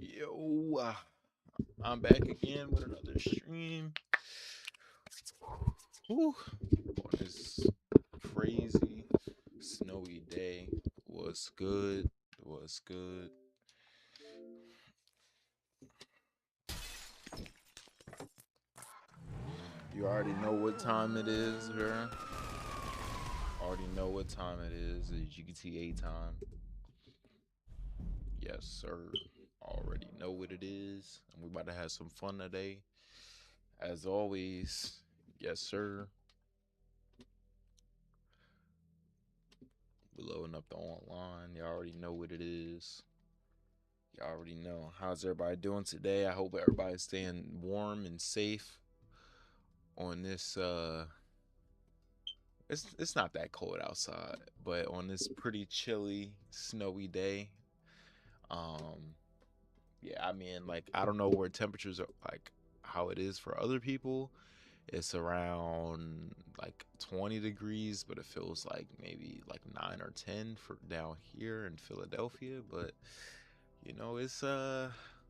Yo, I'm back again with another stream. Whew. On this crazy snowy day. Was good. Was good. You already know what time it is, bro. Already know what time it is. It's GTA time. Yes, sir. Already know what it is. And we about to have some fun today. As always. Yes, sir. We're loading up the online. You already know what it is. You already know. How's everybody doing today? I hope everybody's staying warm and safe on this it's not that cold outside, but on this pretty chilly, snowy day. Um yeah, I mean, like, I don't know where temperatures are, like how it is for other people. It's around like 20 degrees, but it feels like maybe like 9 or 10 for down here in Philadelphia, but it's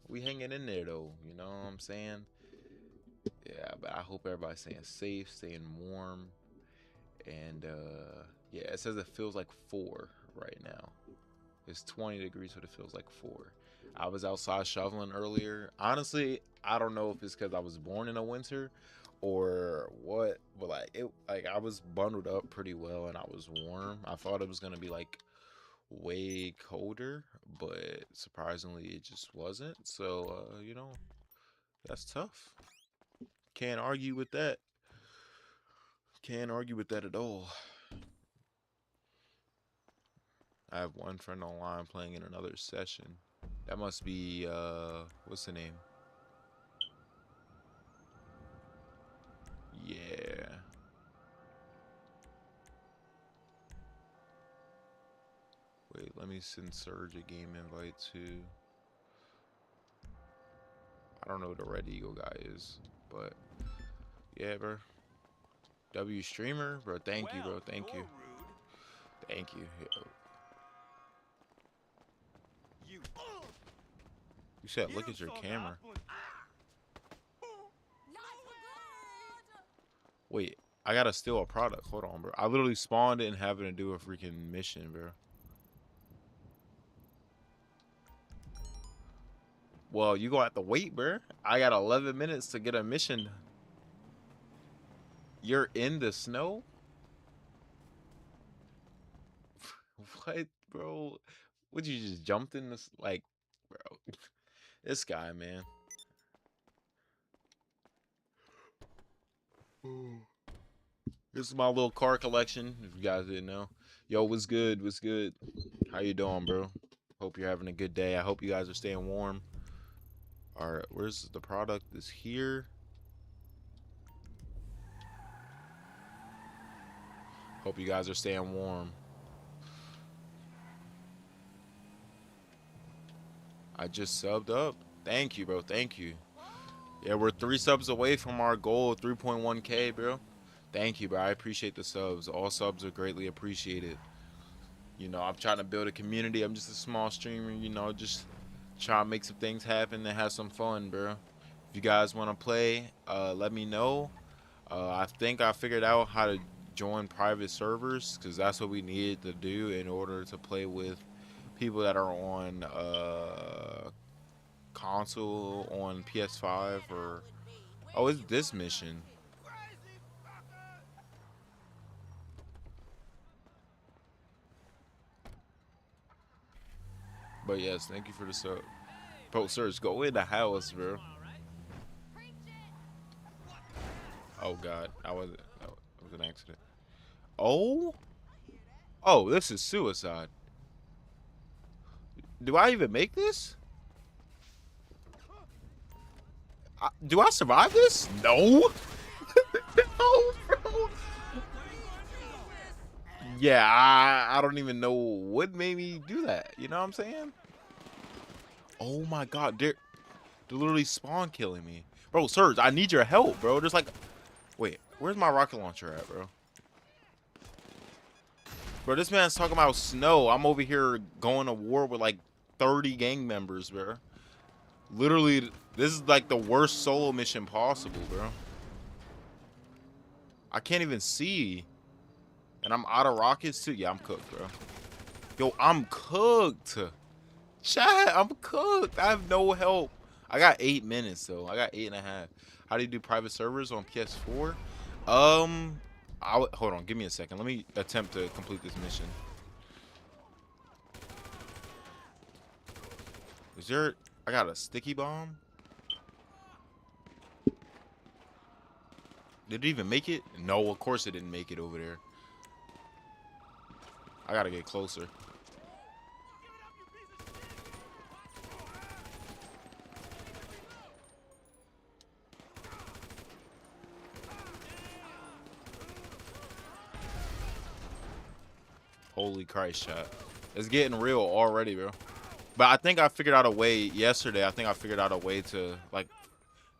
we hanging in there though, you know what I'm saying? Yeah, but I hope everybody's staying safe, staying warm, and yeah, it says it feels like 4 right now. It's 20 degrees, but it feels like 4. I was outside shoveling earlier. Honestly, I don't know if it's because I was born in a winter or what, but like I was bundled up pretty well and I was warm. I thought it was gonna be like way colder, but surprisingly it just wasn't. So that's tough. Can't argue with that. Can't argue with that at all. I have one friend online playing in another session. That must be what's the name? Yeah. Wait, let me send Surge a game invite too. I don't know who the Red Eagle guy is, but yeah, bro. W streamer, bro. Thank you, bro. Thank you. Thank you. You said look at your camera. Wait, I gotta steal a product. Hold on, bro. I literally spawned it and having to do a freaking mission, bro. Well, you gonna have to wait, bro. I got 11 minutes to get a mission. You're in the snow? What, bro? Would you just jumped in this? Like, bro, this guy, man. This is my little car collection. If you guys didn't know, yo, what's good? What's good? How you doing, bro? Hope you're having a good day. I hope you guys are staying warm. All right, where's the product? Is here. Hope you guys are staying warm. I just subbed up. Thank you, bro. Thank you. Yeah, we're 3 subs away from our goal of 3.1K, bro. Thank you, bro. I appreciate the subs. All subs are greatly appreciated. I'm trying to build a community. I'm just a small streamer, just trying to make some things happen and have some fun, bro. If you guys want to play, let me know. I think I figured out how to join private servers because that's what we needed to do in order to play with people that are on console, on PS5, or oh, it's this mission. But yes, thank you for the sub. Bro, Surge, go in the house, bro. Oh God, that was an accident. Oh, oh, this is suicide. Do I even make this? Do I survive this? No. No, bro. Yeah, I don't even know what made me do that. You know what I'm saying? Oh my God, they're literally spawn killing me, bro. Surge, I need your help, bro. There's like, wait, where's my rocket launcher at, bro? Bro, this man's talking about snow. I'm over here going to war with like 30 gang members, bro. Literally, this is like the worst solo mission possible, bro. I can't even see. And I'm out of rockets too. Yeah, I'm cooked, bro. Yo, I'm cooked. Chat, I'm cooked. I have no help. I got 8 minutes though. I got 8.5. How do you do private servers on PS4? Hold on. Give me a second. Let me attempt to complete this mission. Is there? I got a sticky bomb. Did it even make it? No, of course it didn't make it over there. I gotta get closer. Holy Christ, chat. It's getting real already, bro. But I think I figured out a way yesterday. I think I figured out a way to, like,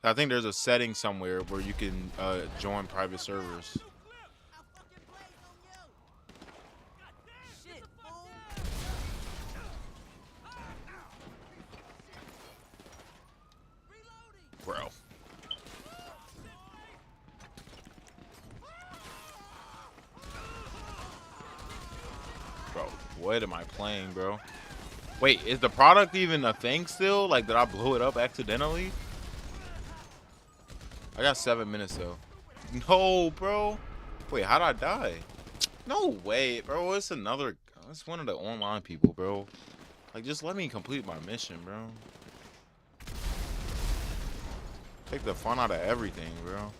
I think there's a setting somewhere where you can join private servers. Bro. Bro, what am I playing, bro? Wait, is the product even a thing still? Like, did I blow it up accidentally? I got 7 minutes, though. No, bro. Wait, how'd I die? No way, bro. It's one of the online people, bro. Like, just let me complete my mission, bro. Take the fun out of everything, bro.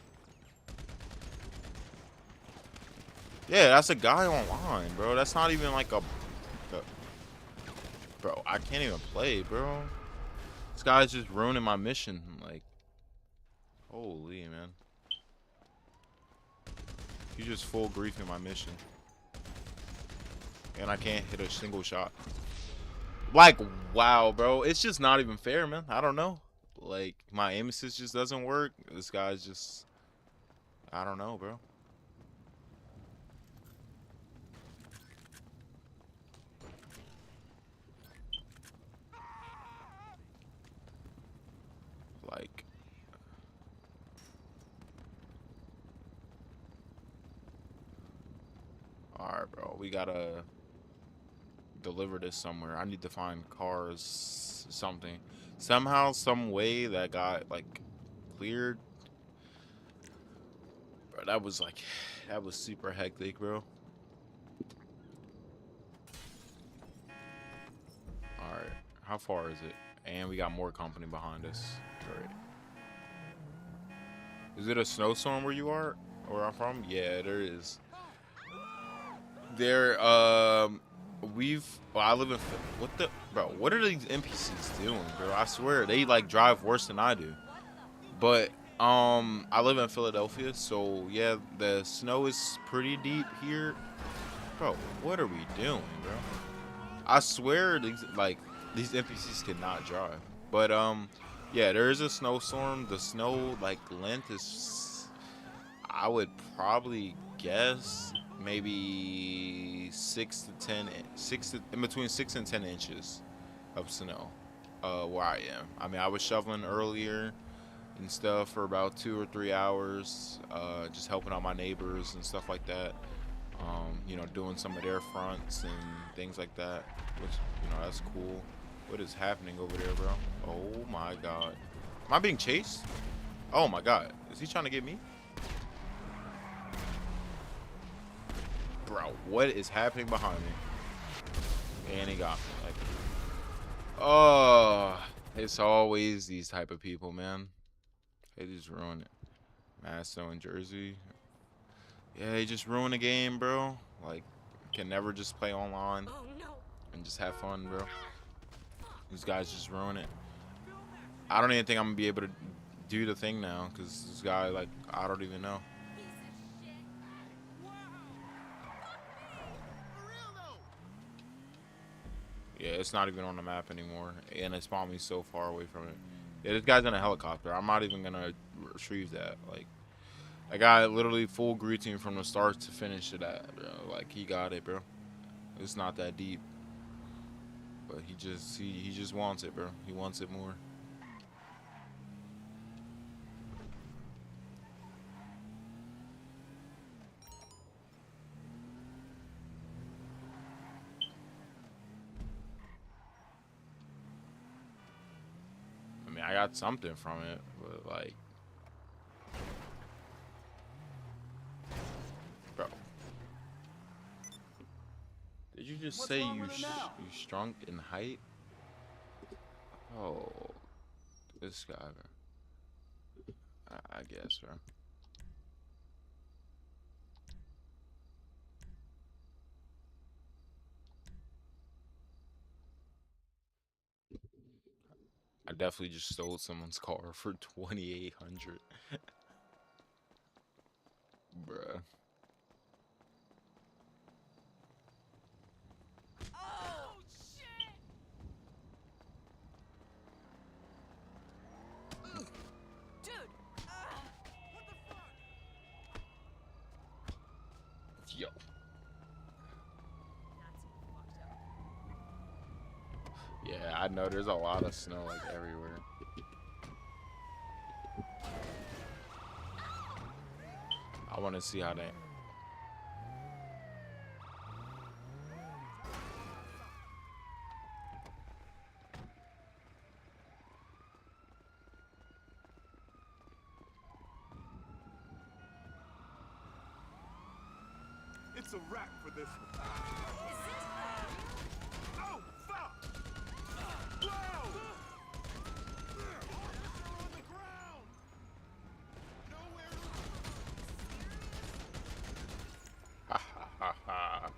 Yeah, that's a guy online, bro. That's not even like a... Bro, I can't even play, bro. This guy's just ruining my mission. Like, holy, man. He's just full griefing my mission. And I can't hit a single shot. Like, wow, bro. It's just not even fair, man. I don't know. Like, my aim assist just doesn't work. This guy's just... I don't know, bro. Like... Alright, bro. We gotta deliver this somewhere. I need to find cars, something. Somehow, some way that got, like, cleared. Bro, that was, like... That was super hectic, bro. Alright. How far is it? And we got more company behind us. Alright. Is it a snowstorm where you are? Where I'm from? Yeah, there is. There, well, I live in, what the, bro, what are these NPCs doing, bro? I swear, they, like, drive worse than I do. But, I live in Philadelphia, so, yeah, the snow is pretty deep here. Bro, what are we doing, bro? I swear, these NPCs cannot drive. But, yeah, there is a snowstorm. The snow, like, length is, I would probably guess maybe in between 6 and 10 inches of snow where I am. I mean, I was shoveling earlier and stuff for about 2 or 3 hours, just helping out my neighbors and stuff like that. You know, doing some of their fronts and things like that, which, you know, that's cool. What is happening over there, bro? Oh my god. Am I being chased? Oh my god. Is he trying to get me? Bro, what is happening behind me? And he got me. Like, oh, it's always these type of people, man. They just ruin it. Masto in Jersey. Yeah, they just ruin the game, bro. Like, can never just play online and just have fun, bro. These guys just ruin it. I don't even think I'm gonna be able to do the thing now, because this guy, like, I don't even know. Yeah, it's not even on the map anymore, and it spawned me so far away from it. Yeah, this guy's in a helicopter. I'm not even gonna retrieve that. Like, I got literally full greeting from the start to finish it at, bro. Like, he got it, bro. It's not that deep, but he just wants it, bro. He wants it more. I got something from it, but like, bro, did you just say you shrunk in height? Oh, this guy, I guess, bro. I definitely just stole someone's car for 2,800, bruh. Oh shit! Dude! What the fuck? Yo. Yeah, I know there's a lot of snow like everywhere. I want to see how they. It's a wrap for this one. Oh, fuck! Whoa! On the ground! Nowhere Ha ha ha ha.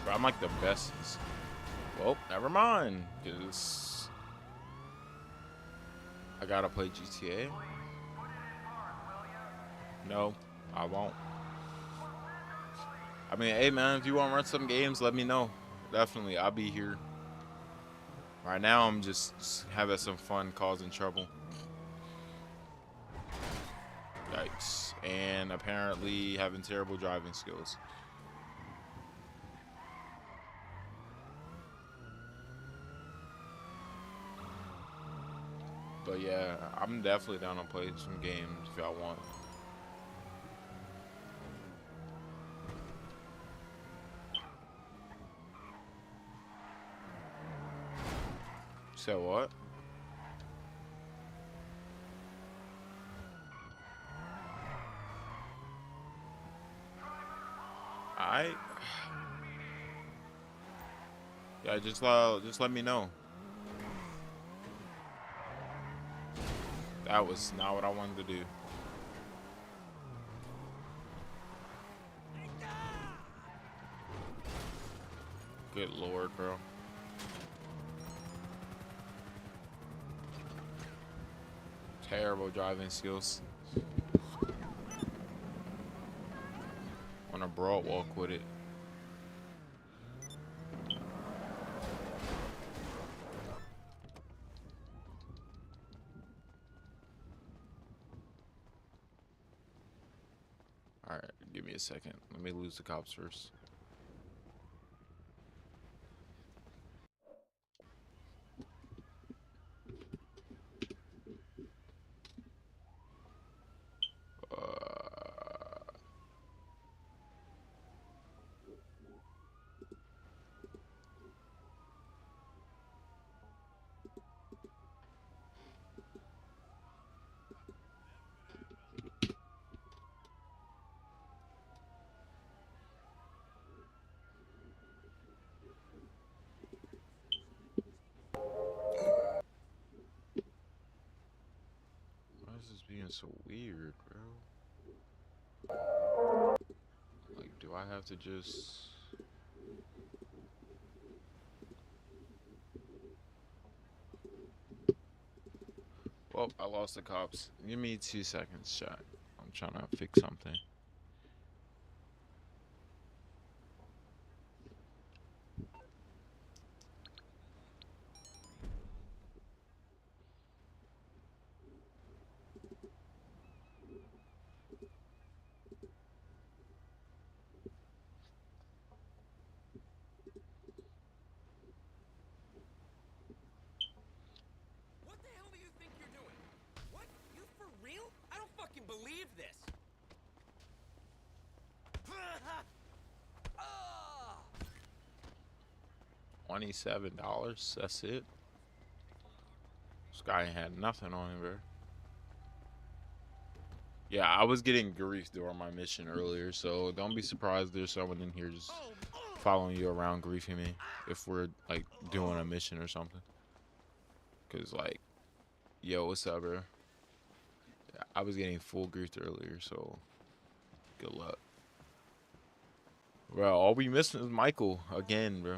Bro, I'm like the best. Well, never mind, cause I gotta play GTA. No, I won't. I mean, hey man, if you want to run some games, let me know. Definitely, I'll be here. Right now, I'm just having some fun, causing trouble. Yikes! And apparently having terrible driving skills. But yeah, I'm definitely down to play some games if y'all want. So what? Alright. Yeah, just let me know. That was not what I wanted to do. Good lord, bro. Terrible driving skills. On a broad walk with it. Alright, give me a second. Let me lose the cops first. Why is this being so weird, bro? Like, do I have to just... Well, I lost the cops. Give me 2 seconds, chat. I'm trying to fix something. What the hell do you think you're doing? What? $27. That's it. This guy had nothing on him, bro. Yeah, I was getting grief during my mission earlier, so don't be surprised there's someone in here just following you around griefing me if we're like doing a mission or something. Cause like, yo, what's up, bro? I was getting full grief earlier, so good luck. Bro, all we missing is Michael again, bro.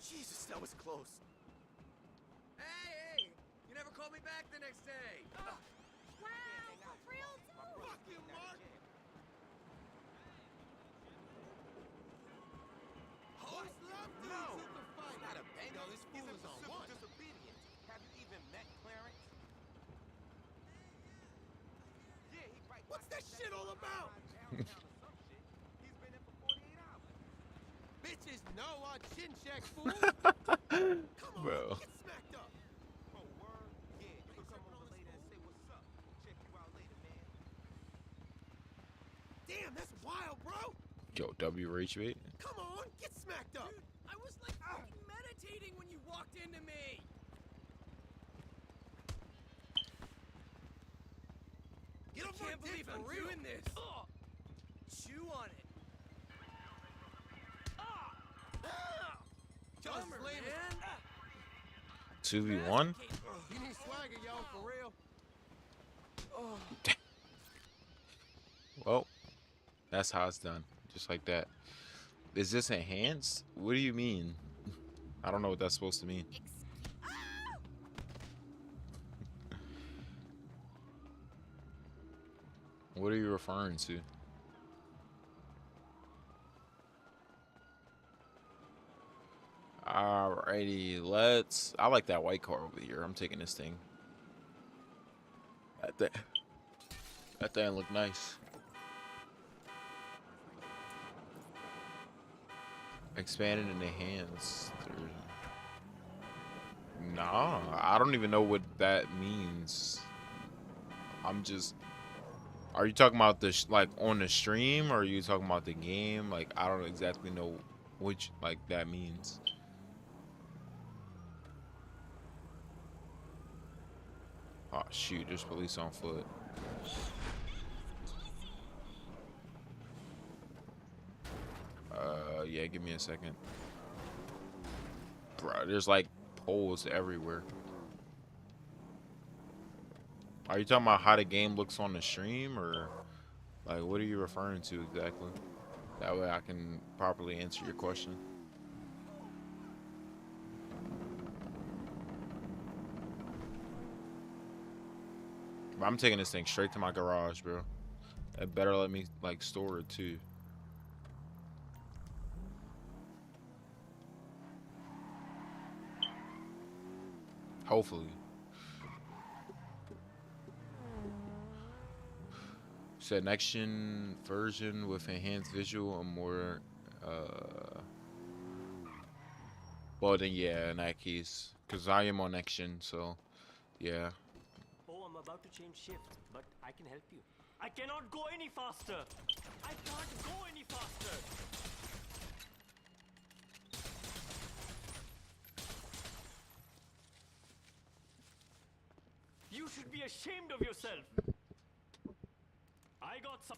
Jesus, that was close. Hey! You never called me back the next day! Wow, for real too. Fuck you, Mark. Who's left no. in the fight? Not a bang. Yo, this fool is on civil one. disobedience. Have you even met Clarence? Yeah, he right. What's that shit all about? He's been in for 48 hours. Bitches know our chin check, fool. Come on, Bro. get smacked up. Oh, word? Yeah, you can come over later and say what's up. Check you out later, man. Damn, that's wild, bro. Yo, W rage bait. Come on, get smacked up. Dude, I was like fucking meditating when you walked into me! Get I up can't believe I'm for real. doing this! Chew on it! Just Bummer, slam it. man! 2v1? He needs swagger, yo, for real. Well, that's how it's done. Just like that. Is this enhanced? What do you mean? I don't know what that's supposed to mean. What are you referring to? Alrighty, let's. I like that white car over here. I'm taking this thing. That thing look nice. Expanded in the hands. Nah, I don't even know what that means. I'm just. Are you talking about the like on the stream, or are you talking about the game? Like I don't exactly know which like that means. Oh shoot, there's police on foot. Yeah, give me a second. Bro, there's like poles everywhere. Are you talking about how the game looks on the stream, or like what are you referring to exactly? That way I can properly answer your question. I'm taking this thing straight to my garage, bro. It better let me like store it too. Hopefully. Said next gen version with enhanced visual and more well then yeah, in that case. Cause I am on next gen, so yeah. Oh, I'm about to change shift, but I can help you. I cannot go any faster. I can't go any faster. You should be ashamed of yourself. I got some.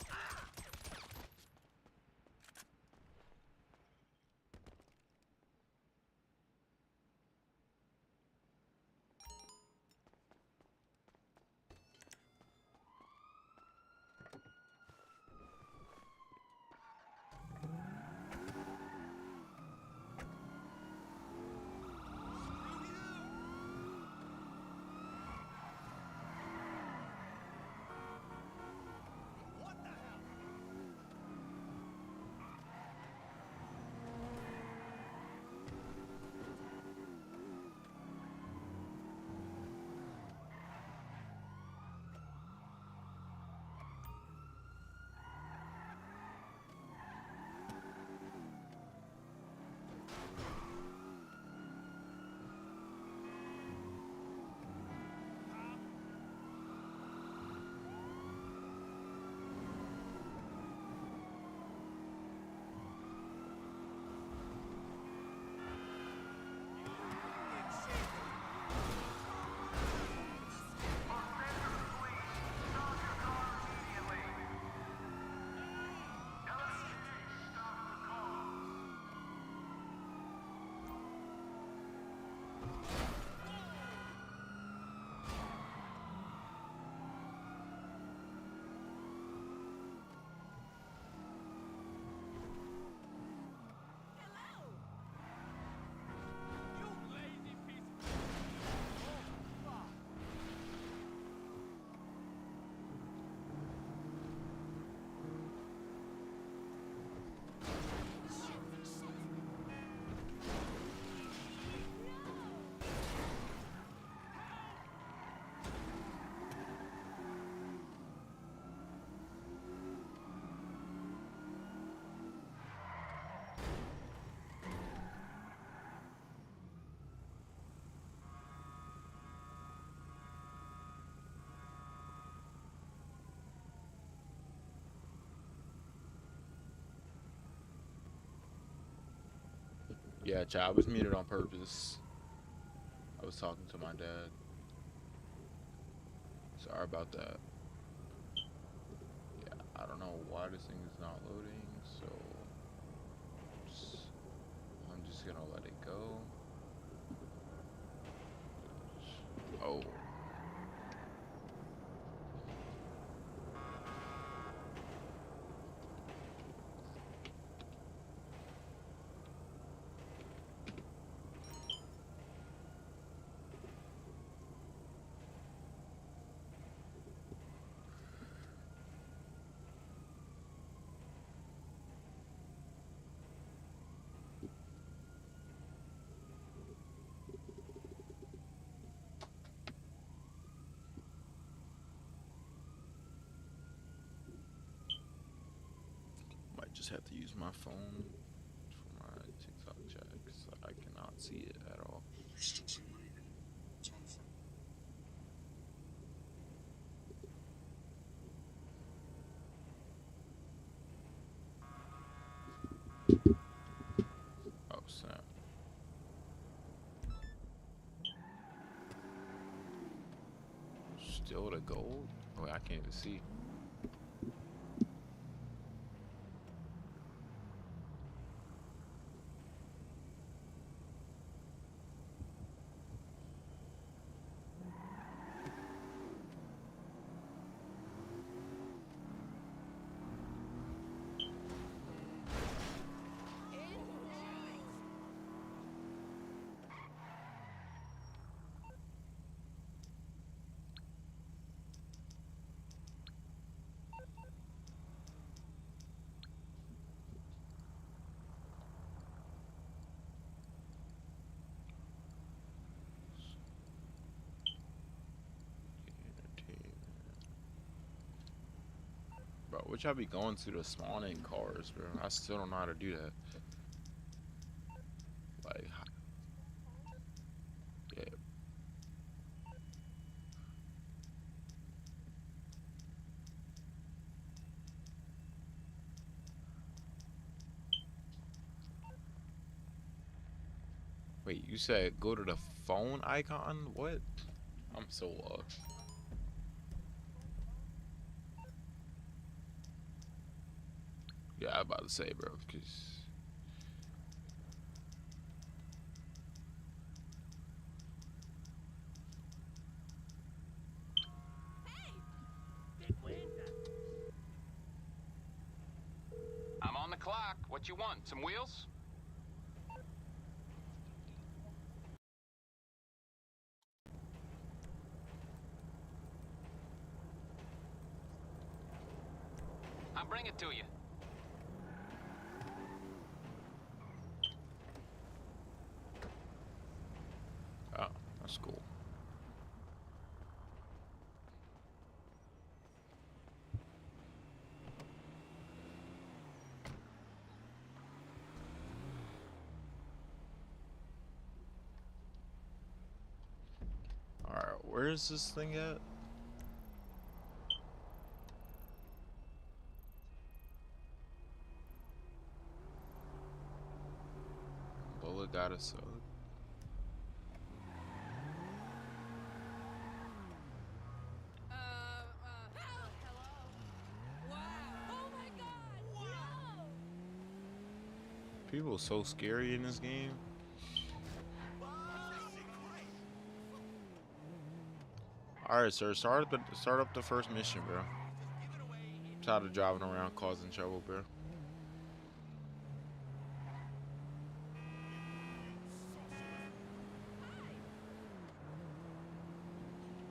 Yeah, chat, I was muted on purpose. I was talking to my dad. Sorry about that. Yeah, I don't know why this thing is not loading, so I'm just gonna let it go. Oh. Might just have to use my phone for my TikTok chat because I cannot see it at all. Oh snap. Still the gold? Oh, I can't even see. Bro, which I be going to the spawning cars, bro. I still don't know how to do that. Like, yeah. Wait, you said go to the phone icon? What? I'm so lost. Yeah, I'm about to say, bro, because I'm on the clock. What you want? Some wheels? I'll bring it to you. oh, that's cool. Alright, where is this thing at? Lola got a sub. Hello? Wow. Oh my god! No! People are so scary in this game. Alright, sir, start up the first mission, bro. Tired of driving around causing trouble, bro.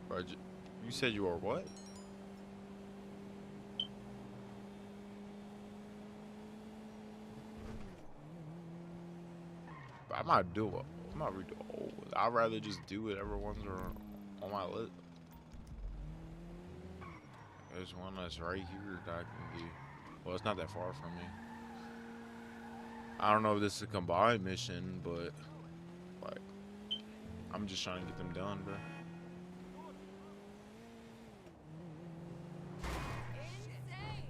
Bro, you said you were what? I might do it. I might redo. Oh, I'd rather just do whatever ones are on my list. There's one that's right here that I can do. Well, it's not that far from me. I don't know if this is a combined mission, but like, I'm just trying to get them done, bro. Insane!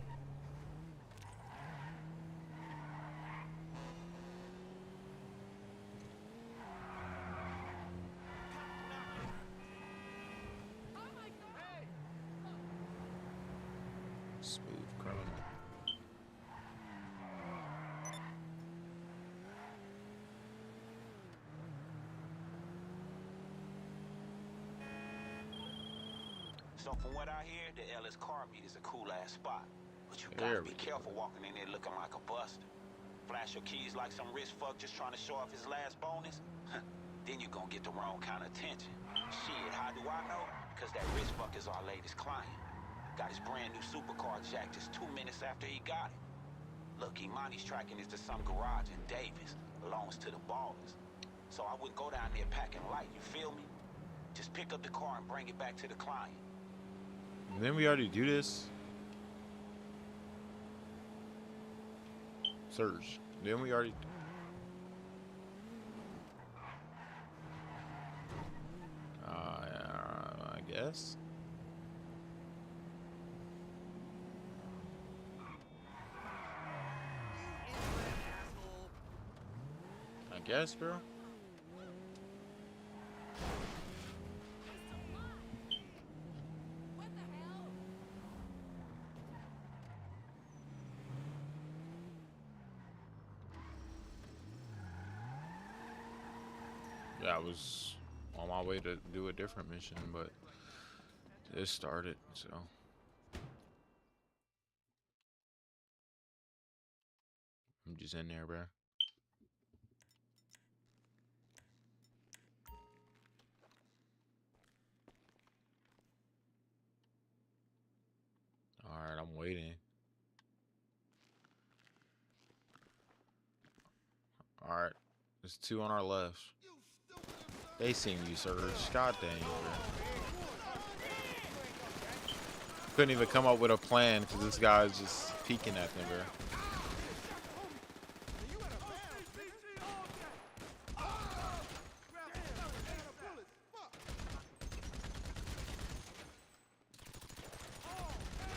So from what I hear, the Ellis car meet is a cool ass spot. But you There gotta we be go. careful walking in there looking like a buster. Flash your keys like some rich fuck just trying to show off his last bonus. Then you're gonna get the wrong kind of attention. Shit, how do I know? Because that rich fuck is our latest client. Got his brand new supercar jacked just 2 minutes after he got it. Look, Imani's tracking this to some garage in Davis. Belongs to the ballers. So I wouldn't go down there packing light, you feel me? Just pick up the car and bring it back to the client. Didn't we already do this? Surge. Didn't we already? I guess. I guess, bro. What the hell? Yeah, I was on my way to do a different mission, but this started, so. I'm just in there, bro. Alright, I'm waiting. Alright. There's two on our left. They seen you, Surge. God dang, bro. Couldn't even come up with a plan because this guy's just peeking at me, bro.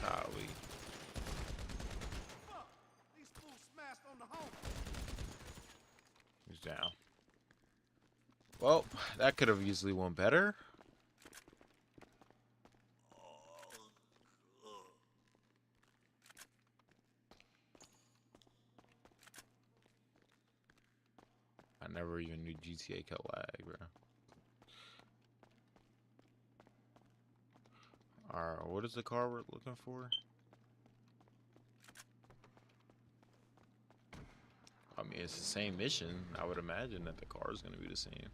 Golly. He's down. Well, that could have easily went better. I never even knew GTA could lag, bro. Alright, what is the car we're looking for? I mean, it's the same mission. I would imagine that the car is going to be the same.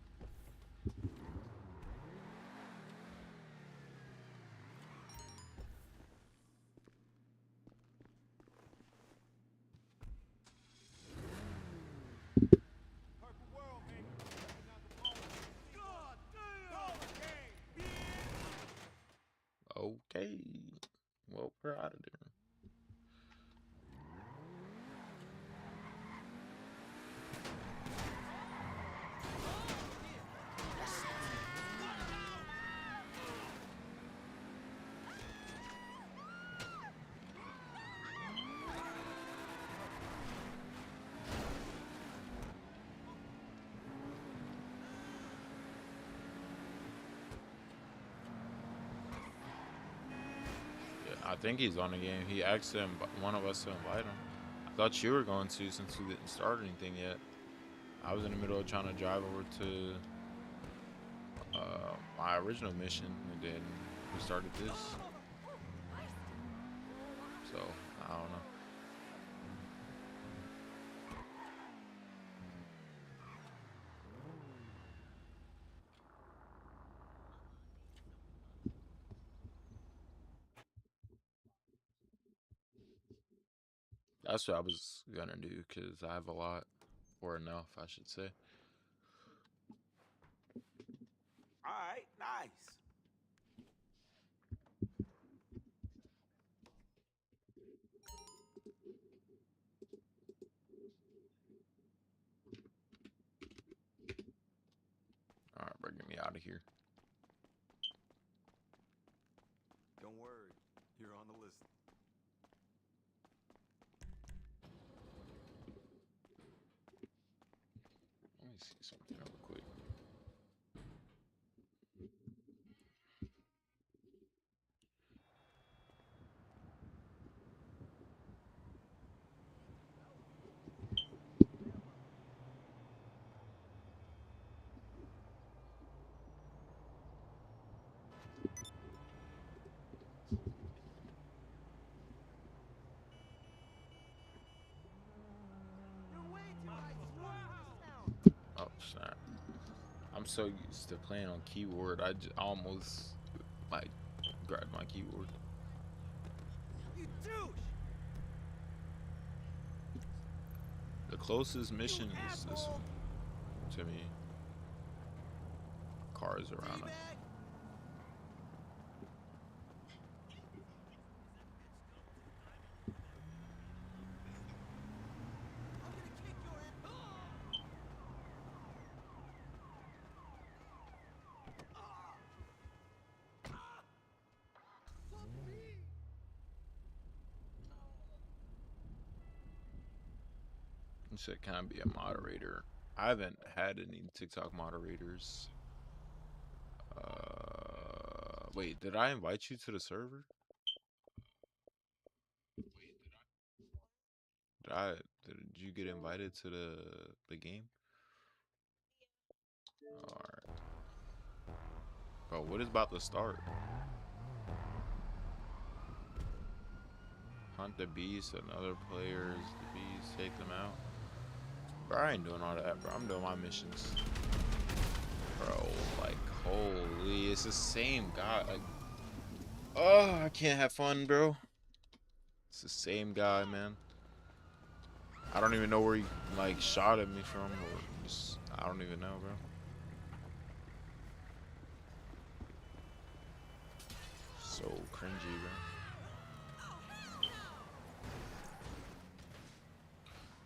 Okay. Well, we're out of there. I think he's on the game. He asked one of us to invite him. I thought you were going to since we didn't start anything yet. I was in the middle of trying to drive over to my original mission, and then we started this. So, I don't know. That's what I was gonna do, because I have a lot, or enough, I should say. All right, nice. Alright, bro, get me out of here. Don't worry, you're on the list. Let me see something real quick. I'm so used to playing on keyboard. I almost like grabbed my keyboard. You douche! The closest mission You is this asshole! one to me. Cars around us. D-bag! I'm gonna kick your ass. You said, can I be a moderator? I haven't had any TikTok moderators. Wait, did I invite you to the server? Did I? Did you get invited to the game? All right, bro. What is about to start? Hunt the beast and other players. The beast, take them out. Bro, I ain't doing all that, bro. I'm doing my missions. Bro, like, holy, it's the same guy. Like, oh, I can't have fun, bro. It's the same guy, man. I don't even know where he, like, shot at me from, or just, I don't even know, bro. So cringy, bro.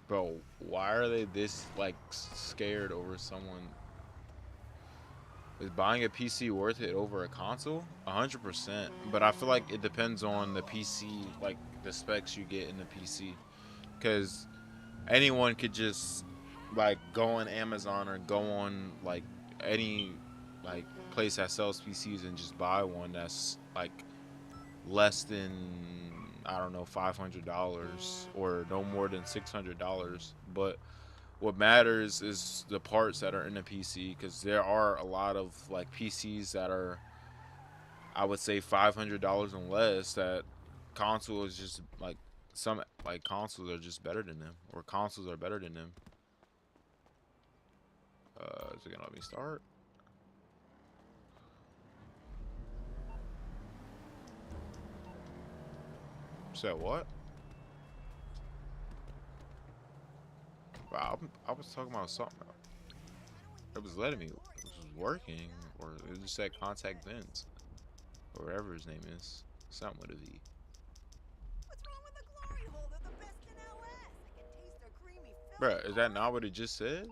Bro, why are they this, like, scared over someone? Is buying a PC worth it over a console? 100%. But I feel like it depends on the PC, like, the specs you get in the PC. Because anyone could just, like, go on Amazon or go on, like, any, like, place that sells PCs and just buy one that's, like, less than, I don't know, $500 or no more than $600. But what matters is the parts that are in the PC, because there are a lot of like PCs that are, I would say, $500 and less, that console is just like, some like consoles are just better than them, or consoles are better than them. Is it gonna let me start? Said what? Wow, I was talking about something. It was letting me. It was working, or it just said contact Vince, or whatever his name is. Something with a V. What's wrong with the glory hole? They're the best in LS. I can taste their creamy Bruh, filling. is that not what it just said?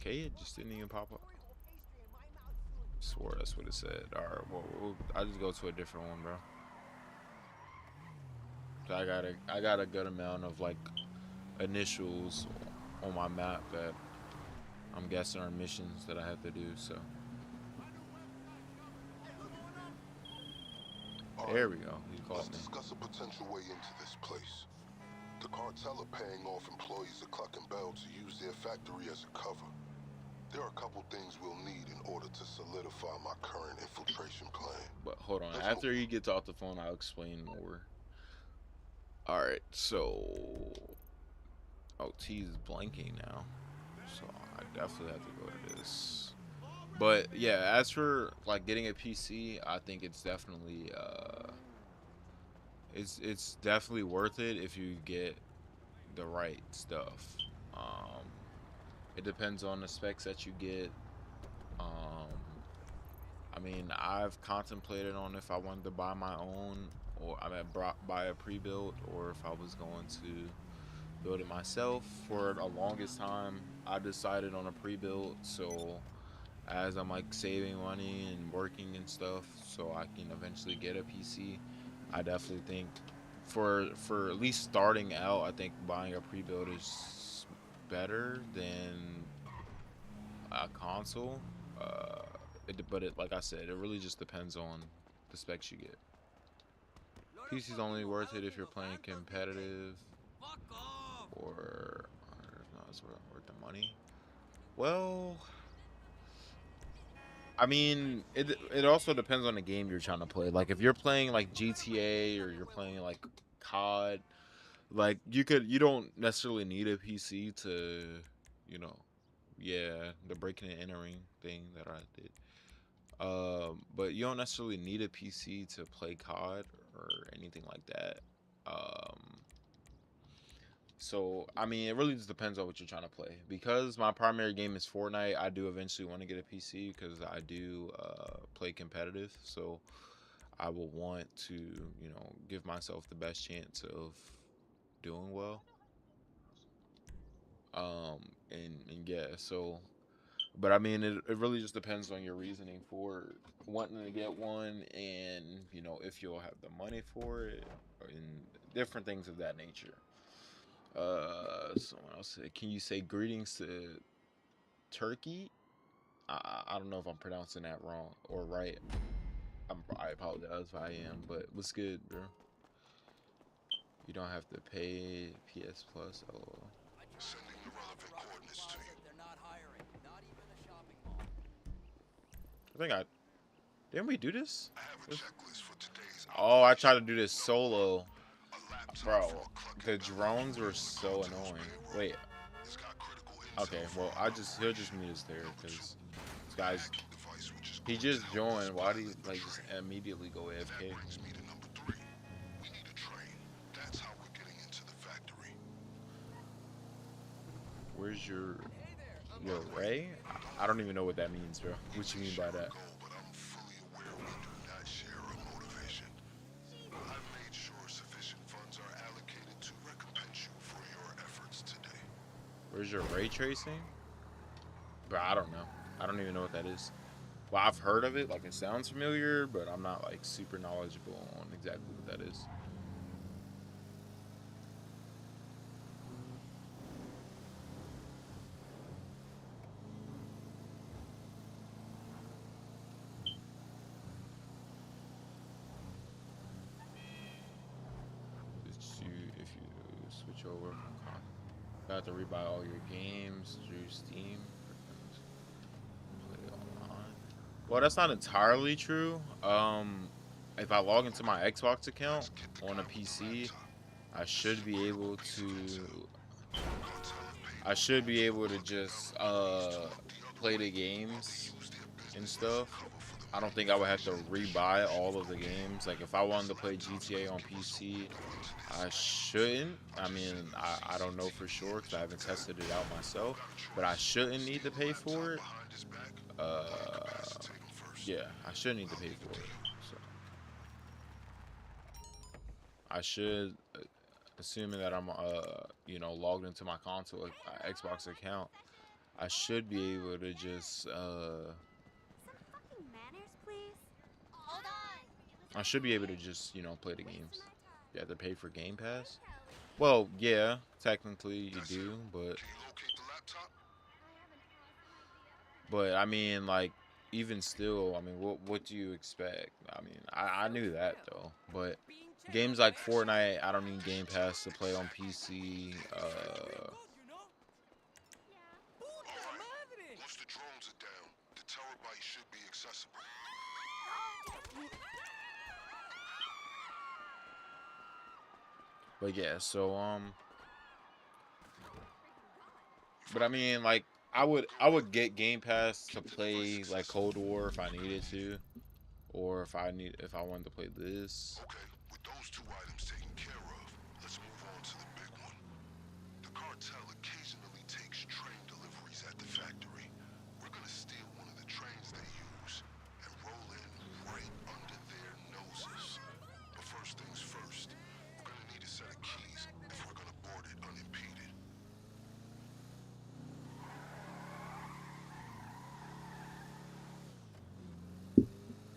Okay, it just didn't even pop up. Glory hole pastry in my mouth soon. I swore that's what it said. Alright, well, I'll just go to a different one, bro. So I got a good amount of like initials on my map that I'm guessing are missions that I have to do, so. There we go. He called Let's me. discuss a potential way into this place. The cartel are paying off employees of Cluck and Bell to use their factory as a cover. There are a couple things we'll need in order to solidify my current infiltration plan. But hold on, Let's after move. he gets off the phone, I'll explain more. Alright, so T is blanking now, so I definitely have to go to this. But yeah, as for like getting a PC, I think it's definitely it's definitely worth it if you get the right stuff. It depends on the specs that you get. I mean, I've contemplated on if I wanted to buy my own, or I mean, buy a pre-built, or if I was going to build it myself. For the longest time, I decided on a pre-built, so as I'm like saving money and working and stuff, so I can eventually get a PC. I definitely think for at least starting out, I think buying a pre-built is better than a console. But like I said, it really just depends on the specs you get. PC's only worth it if you're playing competitive, Fuck off! or no, it's worth the money. Well, I mean, it also depends on the game you're trying to play. Like if you're playing like GTA, or you're playing like COD, like you don't necessarily need a PC to, you know, Yeah, the breaking and entering thing that I did. But you don't necessarily need a PC to play COD or anything like that. Um, so I mean, it really just depends on what you're trying to play. Because my primary game is Fortnite, I do eventually want to get a PC because I do play competitive. So I will want to, give myself the best chance of doing well. And yeah, so but I mean, it really just depends on your reasoning for wanting to get one, and if you'll have the money for it, and different things of that nature. Someone else said, "Can you say greetings to Turkey?" I don't know if I'm pronouncing that wrong or right. I apologize if I am, but what's good, bro? You don't have to pay PS Plus. Oh, Sending the relevant coordinates to you. They're not hiring, not even a shopping mall. I think I didn't we do this? I have a checklist for today's Oh, I tried to do this solo. a laptop Bro, for a cluck the and bell drones for were the so cartel's annoying. payroll. Wait, It's got critical intel okay, for well, our he'll operation. just mute us there Number two, because this the guy's hacking device which is he going to just help us joined. Why do you pilot the like just train. immediately go And that AFK? brings me to number three. We need a train. That's how we're getting into the factory. Where's your Hey there, Ray? I don't even know what that means, bro. What you mean by that? Goal, but I'm fully aware we do not share a motivation. I've made sure sufficient funds are allocated to recompense you for your efforts today. Where's your ray tracing? Bro, I don't know. I don't even know what that is. Well, I've heard of it, like it sounds familiar, but I'm not like super knowledgeable on exactly what that is. If you switch over from you have to rebuy all your games through Steam. Play online. Well, that's not entirely true. If I log into my Xbox account on a PC, I should be able to. I should be able to just play the games and stuff. I don't think I would have to rebuy all of the games. Like if I wanted to play GTA on PC, I shouldn't. I mean, I don't know for sure because I haven't tested it out myself. But I shouldn't need to pay for it. Uh, yeah, I should need to pay for it. So I should, assuming that I'm logged into my console Xbox account, I should be able to just Some fucking manners, please. Hold on. I should be able to just play the games. You have to pay for Game Pass. Well, yeah, technically you do, Can you locate the laptop? but I mean, like, even still, I mean, what do you expect? I mean, I knew that though, but games like Fortnite, I don't need Game Pass to play on PC. Once the drones are down, the terabyte should be accessible. But yeah, so but I mean, like, I would get Game Pass to play like Cold War if I needed to, or if I wanted to play this. Okay, with those two items taken care of, let's move on to the big one. The cartel occasionally takes train deliveries at the factory. We're gonna steal one of the trains they use and roll in right under their noses. But first things first, we're gonna need a set of keys if we're gonna board it unimpeded.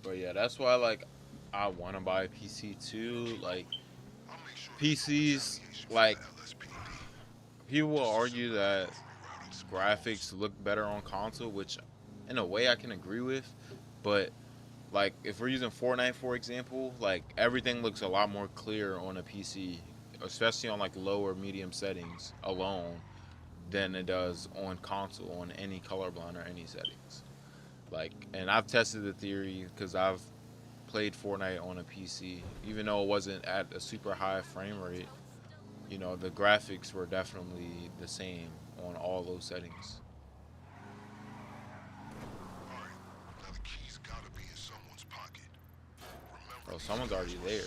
But yeah, that's why like I want to buy a PC too. Like I'll make sure PCs, like people will argue that graphics look better on console, which in a way I can agree with, but like if we're using Fortnite for example, like everything looks a lot more clear on a PC, especially on like low or medium settings alone than it does on console on any colorblind or any settings. Like, and I've tested the theory because I've played Fortnite on a PC, even though it wasn't at a super high frame rate. The graphics were definitely the same on all those settings. Bro, someone's already there.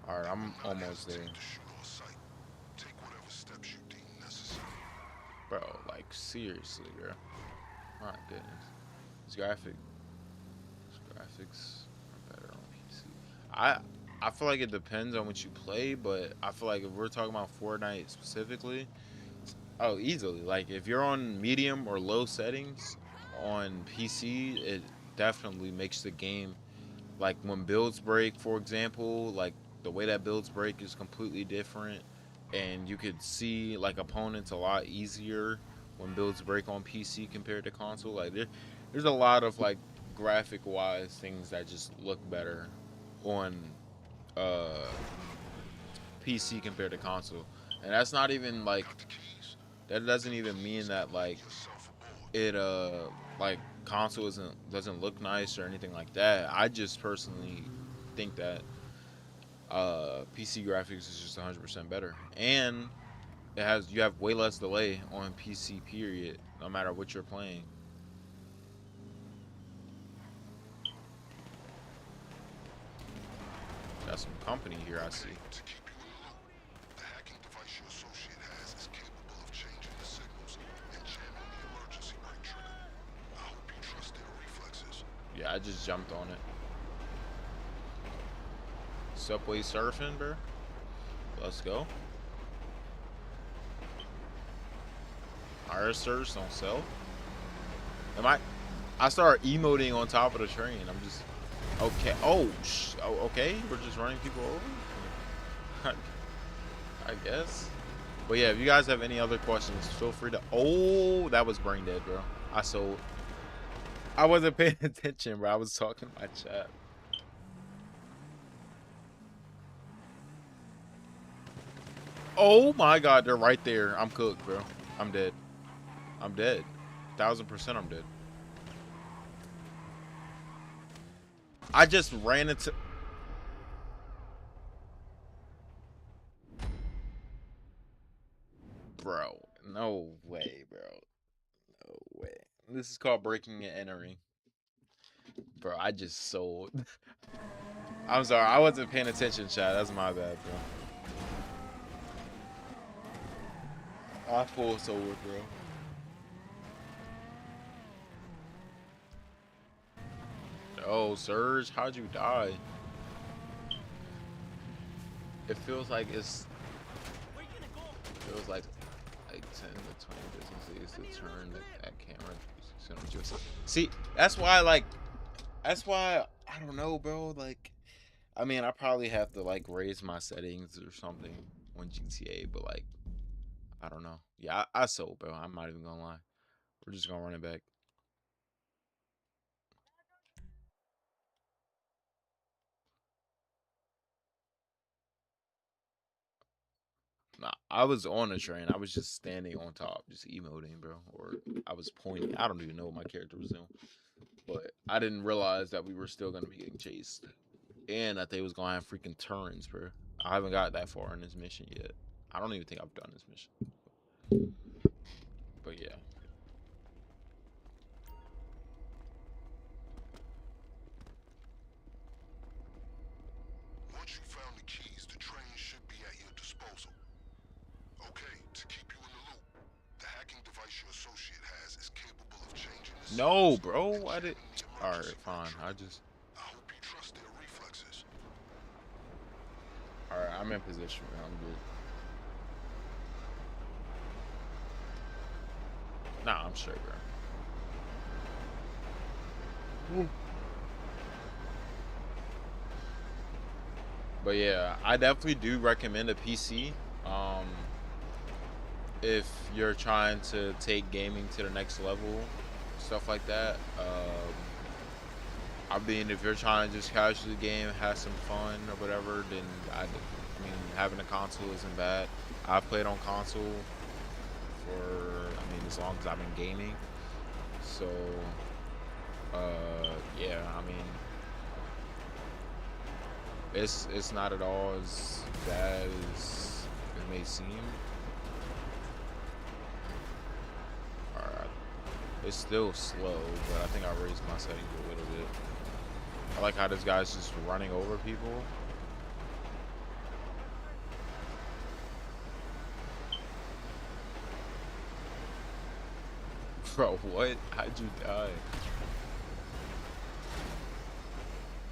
Alright, I'm almost there. Bro, like seriously, bro. My goodness. These graphics are better on PC. I feel like it depends on what you play, but I feel like if we're talking about Fortnite specifically, oh, easily. Like if you're on medium or low settings on PC, it definitely makes the game, like when builds break, for example, like the way that builds break is completely different, and you could see like opponents a lot easier when builds break on PC compared to console. Like there's a lot of like graphic wise things that just look better on uh PC compared to console. And that's not even like, that doesn't even mean that like it like console doesn't look nice or anything like that. I just personally think that PC graphics is just 100% better, and you have way less delay on PC period, no matter what you're playing. Got some company here, I see. Yeah, I just jumped on it. Subway surfing, bro. Let's go. Our surge don't sell. I start emoting on top of the train. I'm just okay. Oh, okay. We're just running people over. I guess. But yeah, if you guys have any other questions, feel free to. Oh, that was brain dead, bro. I wasn't paying attention, bro. I was talking to my chat. Oh my god, they're right there. I'm cooked, bro. I'm dead. I'm dead. 1000% I'm dead. I just ran into... Bro, no way, bro. No way. This is called breaking and entering. Bro, I just sold. I'm sorry, I wasn't paying attention, chat. That's my bad, bro. I full sold, bro. Oh, Surge, how'd you die? It feels like it's... It feels like 10 to 20 business days to turn that camera. See, that's why, like... That's why, I don't know, bro. Like, I mean, I probably have to, like, raise my settings or something on GTA, but, like, I don't know. Yeah, I sold, bro. I'm not even gonna lie. We're just gonna run it back. Nah, I was on a train. I was just standing on top, just emoting, bro. Or I was pointing. I don't even know what my character was doing. But I didn't realize that we were still gonna be getting chased. And that they was gonna have freaking turns, bro. I haven't got that far in this mission yet. I don't even think I've done this mission. But yeah. Once you found the keys, the train should be at your disposal. Okay, to keep you in the loop, the hacking device your associate has is capable of changing the No, bro. I did. Alright, fine. I hope you trust their reflexes. Alright, I'm in position, man. I'm good. Nah, I'm straight, bro. But yeah, I definitely do recommend a PC. If you're trying to take gaming to the next level, stuff like that. I mean, if you're trying to just casually game, have some fun or whatever, then I mean, having a console isn't bad. I've played on console for, I mean, as long as I've been gaming. So, yeah, I mean, it's not at all as bad as it may seem. Alright, it's still slow, but I think I raised my settings a little bit. I like how this guy's just running over people. Bro, what? How'd you die?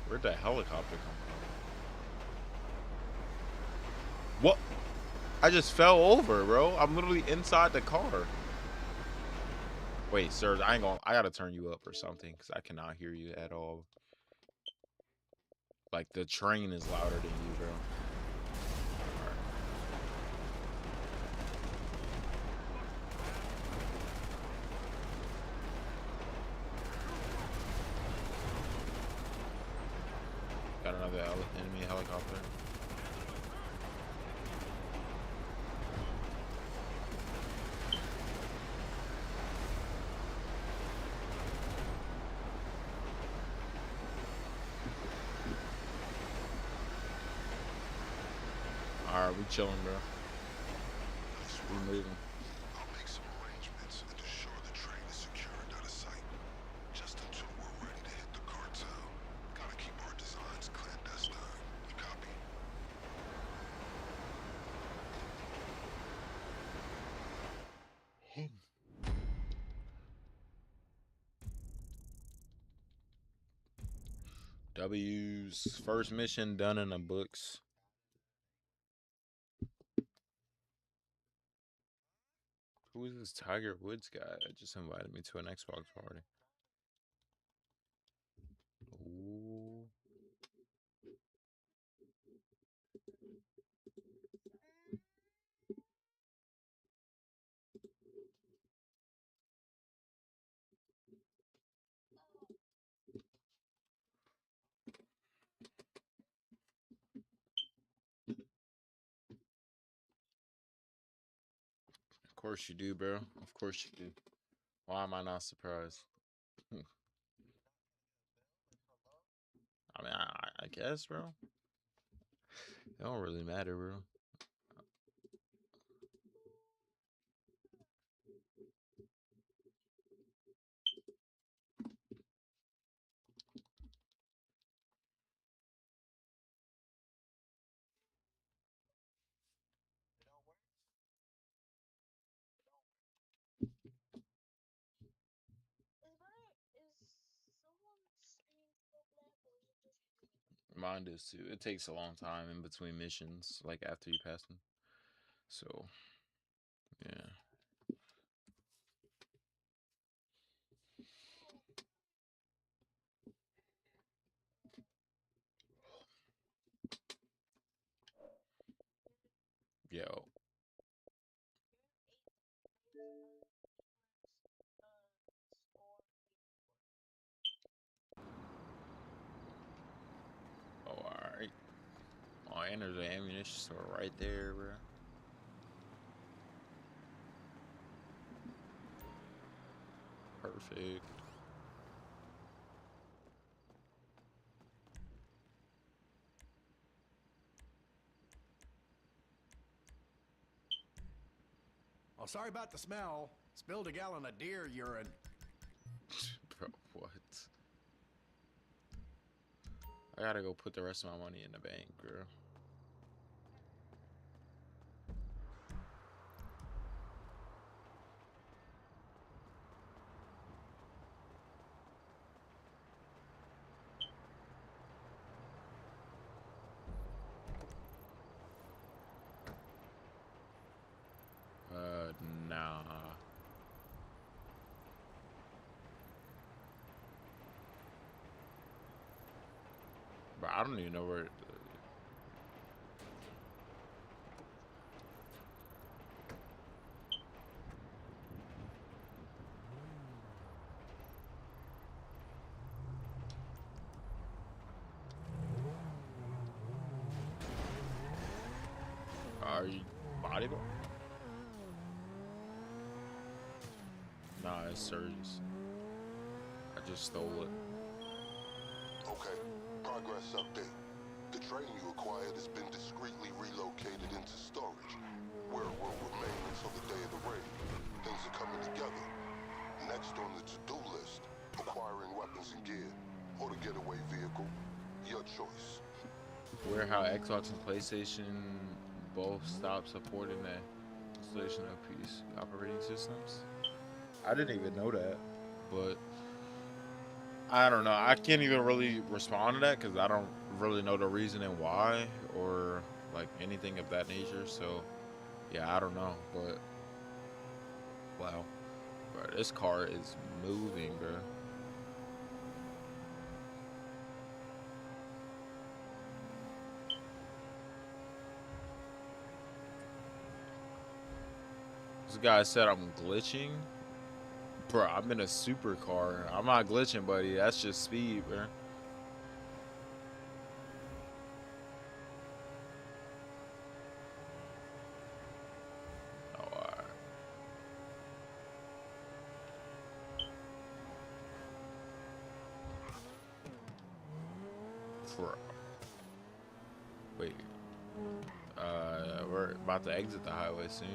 Where'd that helicopter come from? What? I just fell over, bro. I'm literally inside the car. Wait, sir, I ain't gonna. I gotta turn you up or something because I cannot hear you at all. Like the train is louder than you, bro. Alright. Got another enemy helicopter. Alright, we chilling, bro. We moving. I'll make some arrangements and assure the train is secured out of sight. Just until we're ready to hit the cartel. Gotta keep our designs clandestine. You copy? W's first mission done in the books. Who is this Tiger Woods guy that just invited me to an Xbox party? Ooh. Of course you do, bro. Of course you do. Why am I not surprised? I mean, I guess, bro. It don't really matter, bro. Mine does too. It takes a long time in between missions, like after you pass them. So, yeah. Yo. Oh, alright. Oh, and there's an ammunition store right there, bro. Perfect. Oh, sorry about the smell. Spilled a gallon of deer urine. Bro, what? I gotta go put the rest of my money in the bank, bro. Nah. Bro, I don't even know where. Are you bodyguard? Nah, it's Surge's. I just stole it. Okay, progress update. The train you acquired has been discreetly relocated into storage, where it will remain until the day of the raid. Things are coming together. Next on the to-do list, acquiring weapons and gear, or the getaway vehicle. Where how Xbox and PlayStation both stopped supporting the installation of PC operating systems. I didn't even know that, but I don't know. I can't even really respond to that because I don't really know the reasoning why or like anything of that nature. So yeah, I don't know. But wow, bro, this car is moving, bro. This guy said I'm glitching. Bro, I'm in a supercar. I'm not glitching, buddy. That's just speed, bro. Oh, alright. Bro. Wait. We're about to exit the highway soon.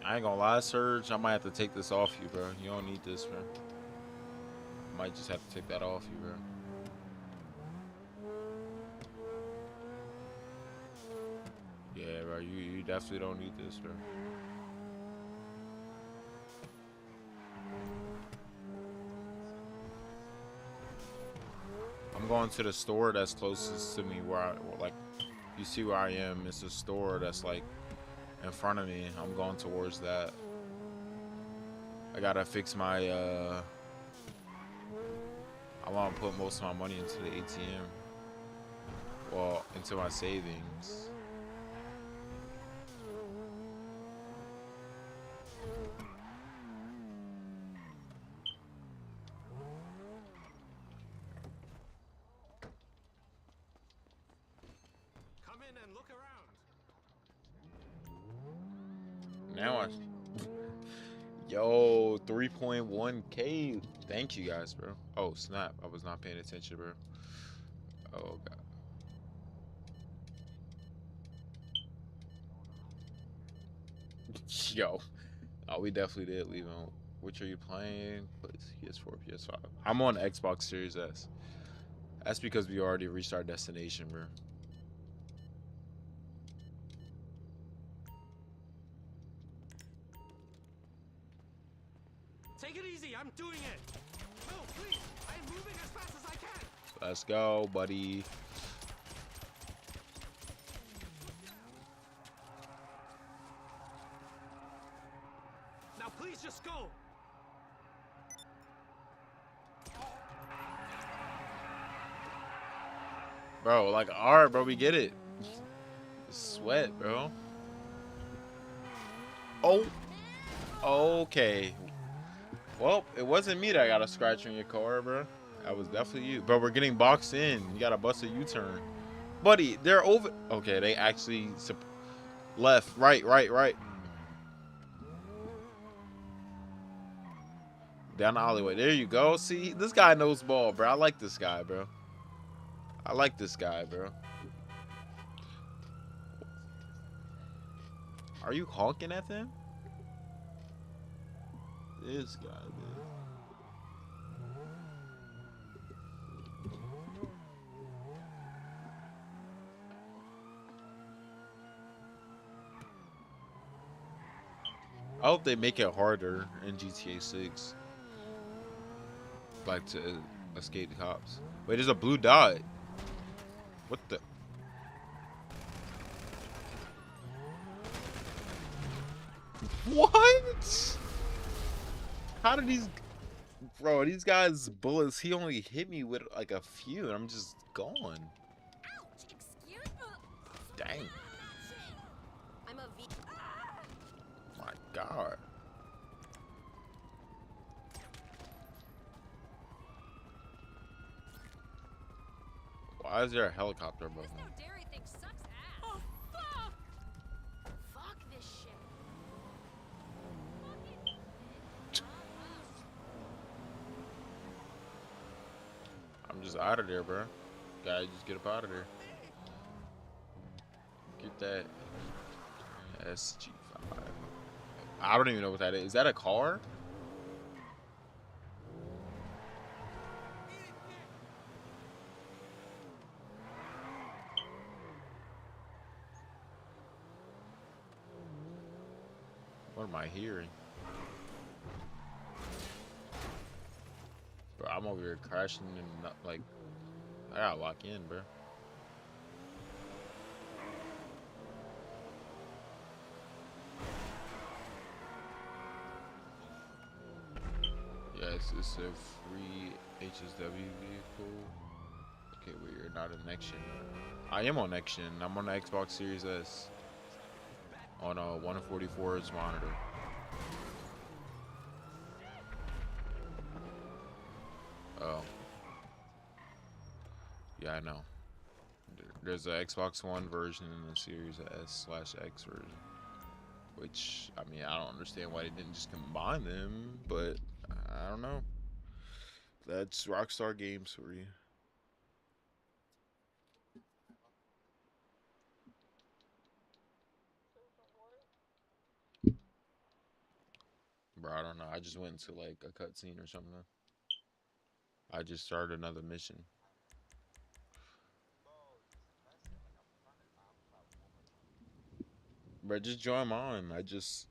I ain't gonna lie, Surge. I might have to take this off you, bro. You don't need this, bro. Might just have to take that off you, bro. Yeah, bro. You definitely don't need this, bro. I'm going to the store that's closest to me where I, like, you see where I am. It's a store that's, like, in front of me. I'm going towards that. I gotta fix my, I want to put most of my money into the ATM. Well, into my savings. Come in and look around. Now I... Yo, 3.1K. Thank you guys, bro. Oh, snap. I was not paying attention, bro. Oh, God. Yo. Oh, we definitely did leave him. Which are you playing? PS4, PS5. I'm on Xbox Series S. That's because we already reached our destination, bro. Take it easy, I'm doing it. No, please, I'm moving as fast as I can. Let's go, buddy. Now please just go. Bro, like, alright, bro, we get it. Sweat, bro. Oh. Okay. Well, it wasn't me that got a scratch on your car, bro. That was definitely you. Bro, we're getting boxed in. You gotta bust a U-turn. Buddy, they're over. Okay, they actually... Left, right. Down the alleyway. There you go. See, this guy knows ball, bro. I like this guy, bro. I like this guy, bro. Are you honking at them? This guy, man. I hope they make it harder in GTA 6. Like to escape the cops. Wait, there's a blue dot. What the? What? How did these... Bro, these guys' bullets, he only hit me with like a few and I'm just gone. Ouch! Excuse me. Dang. I'm a V. My God. Why is there a helicopter above This me? no dairy thing sucks ass. Oh fuck! Fuck this shit. I'm just out of there, bro. Gotta just get up out of there. Get that SG5. I don't even know what that is. Is that a car? What am I hearing? Bro, I'm over here crashing and not, like, I gotta lock in, bro. Yes, it's a free HSW vehicle. Okay, wait, you're not in Next Gen. I am on Next Gen. I'm on the Xbox Series S. On a 144 Hz monitor. Oh. Yeah, I know. There's a Xbox One version and a Series S/X version. Which, I mean, I don't understand why they didn't just combine them, but I don't know. That's Rockstar Games for you. Bro, I don't know. I just went into like a cutscene or something. I just started another mission. Bro, just join mine. I just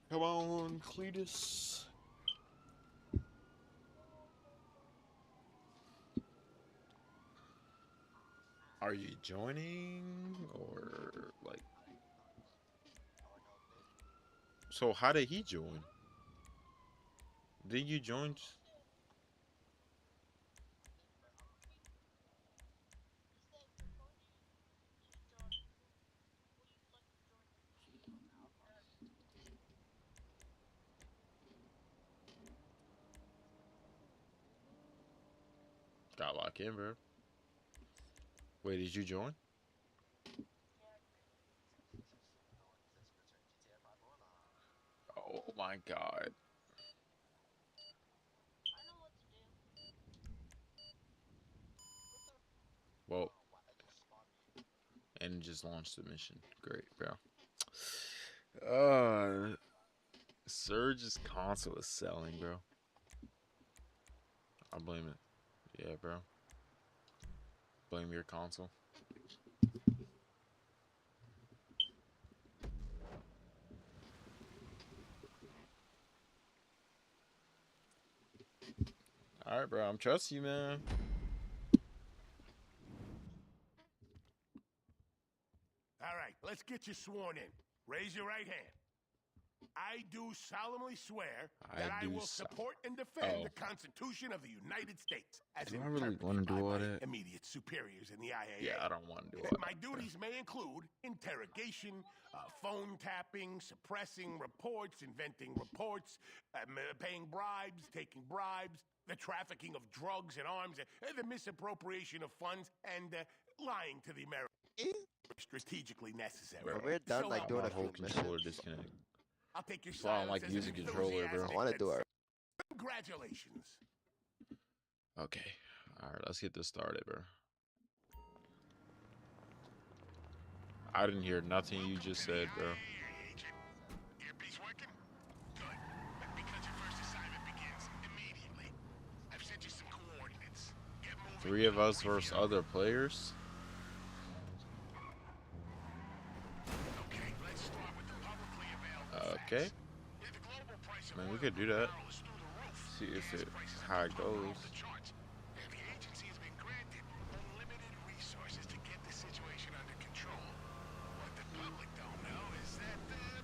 come on, Cletus. Are you joining or like? So how did he join? Did you join? Got locked in, bro. Wait, did you join? Oh my god. Well, and just launched the mission. Great, bro. Surge's console is selling, bro. I blame it. Yeah, bro. Blame your console. All right, bro. I'm trusting you, man. All right, let's get you sworn in. Raise your right hand. I do solemnly swear that I will support and defend the Constitution of the United States as Do I really want to do all that? immediate superiors in the IAA. Yeah, I don't want to do all that. My duties may include interrogation, phone tapping, suppressing reports, inventing reports, paying bribes, taking bribes, the trafficking of drugs and arms, the misappropriation of funds, and lying to the Americans. Strategically necessary. Bro, we're done like doing a few controller missions. disconnect. I'll take your That's why I don't like using controller, bro. I want to do it. Congratulations. Okay. Alright, let's get this started, bro. I didn't hear nothing you just said, bro. Earpiece working? Good. Because your first assignment begins immediately. I've sent you some coordinates. Get moving. 3 of us versus other players? Okay, let's start with the publicly available Okay. facts. The global price of Man, we oil could do that. is through the roof. See if Gas it prices how it are goes. off the charts. And the agency has been granted unlimited resources to get the situation under control. What the public don't know is that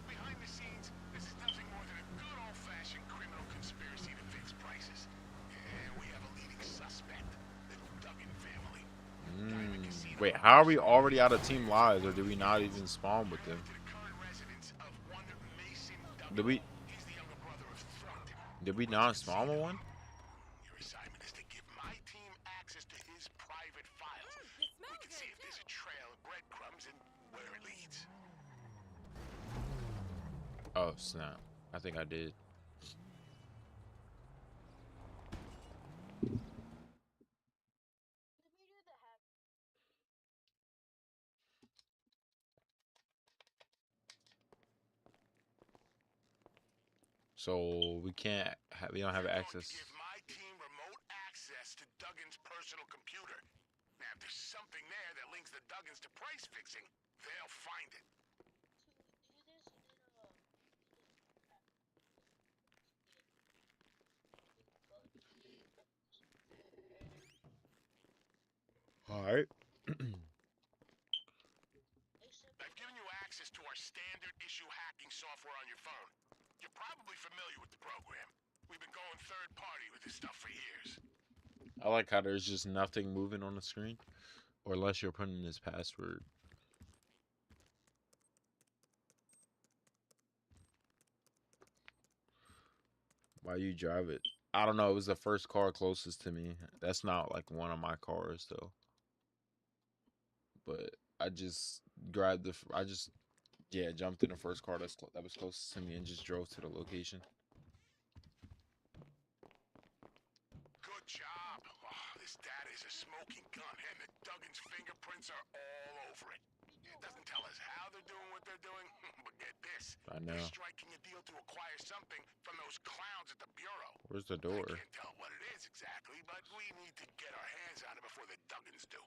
behind the scenes, this is nothing more than a good old-fashioned criminal conspiracy to fix prices. And we have a leading suspect, the Duggan family. Wait, how are we already out of team lives, or did we not even spawn with them? To the current residence of one Mason Duggan. Did we He's the younger brother of Thornton. did we not spawn with one? Your assignment is to give my team access to his private files. We can see if there's a trail of breadcrumbs and where it leads. Oh snap. I think I did. So we can't have, we don't have You're going access. to give my team remote access to Duggan's personal computer. Now, if there's something there that links the Duggans to price fixing, they'll find it. All right. I've given you access to our standard issue hacking software on your phone. You're probably familiar with the program. We've been going third party with this stuff for years. I like how there's just nothing moving on the screen, or unless you're putting in his password. Why you drive it? I don't know. It was the first car closest to me. That's not like one of my cars though. But I just grabbed the. I just yeah jumped in the first car that was closest to me and just drove to the location. Good job. Oh, this data is a smoking gun, and the Duggans' fingerprints are all over it. It doesn't tell us how they're doing what they're doing, but get this. I They're know. striking a deal to acquire something from those clowns at the Bureau. Where's the I door? can't tell what it is exactly, but we need to get our hands on it before the Duggans do.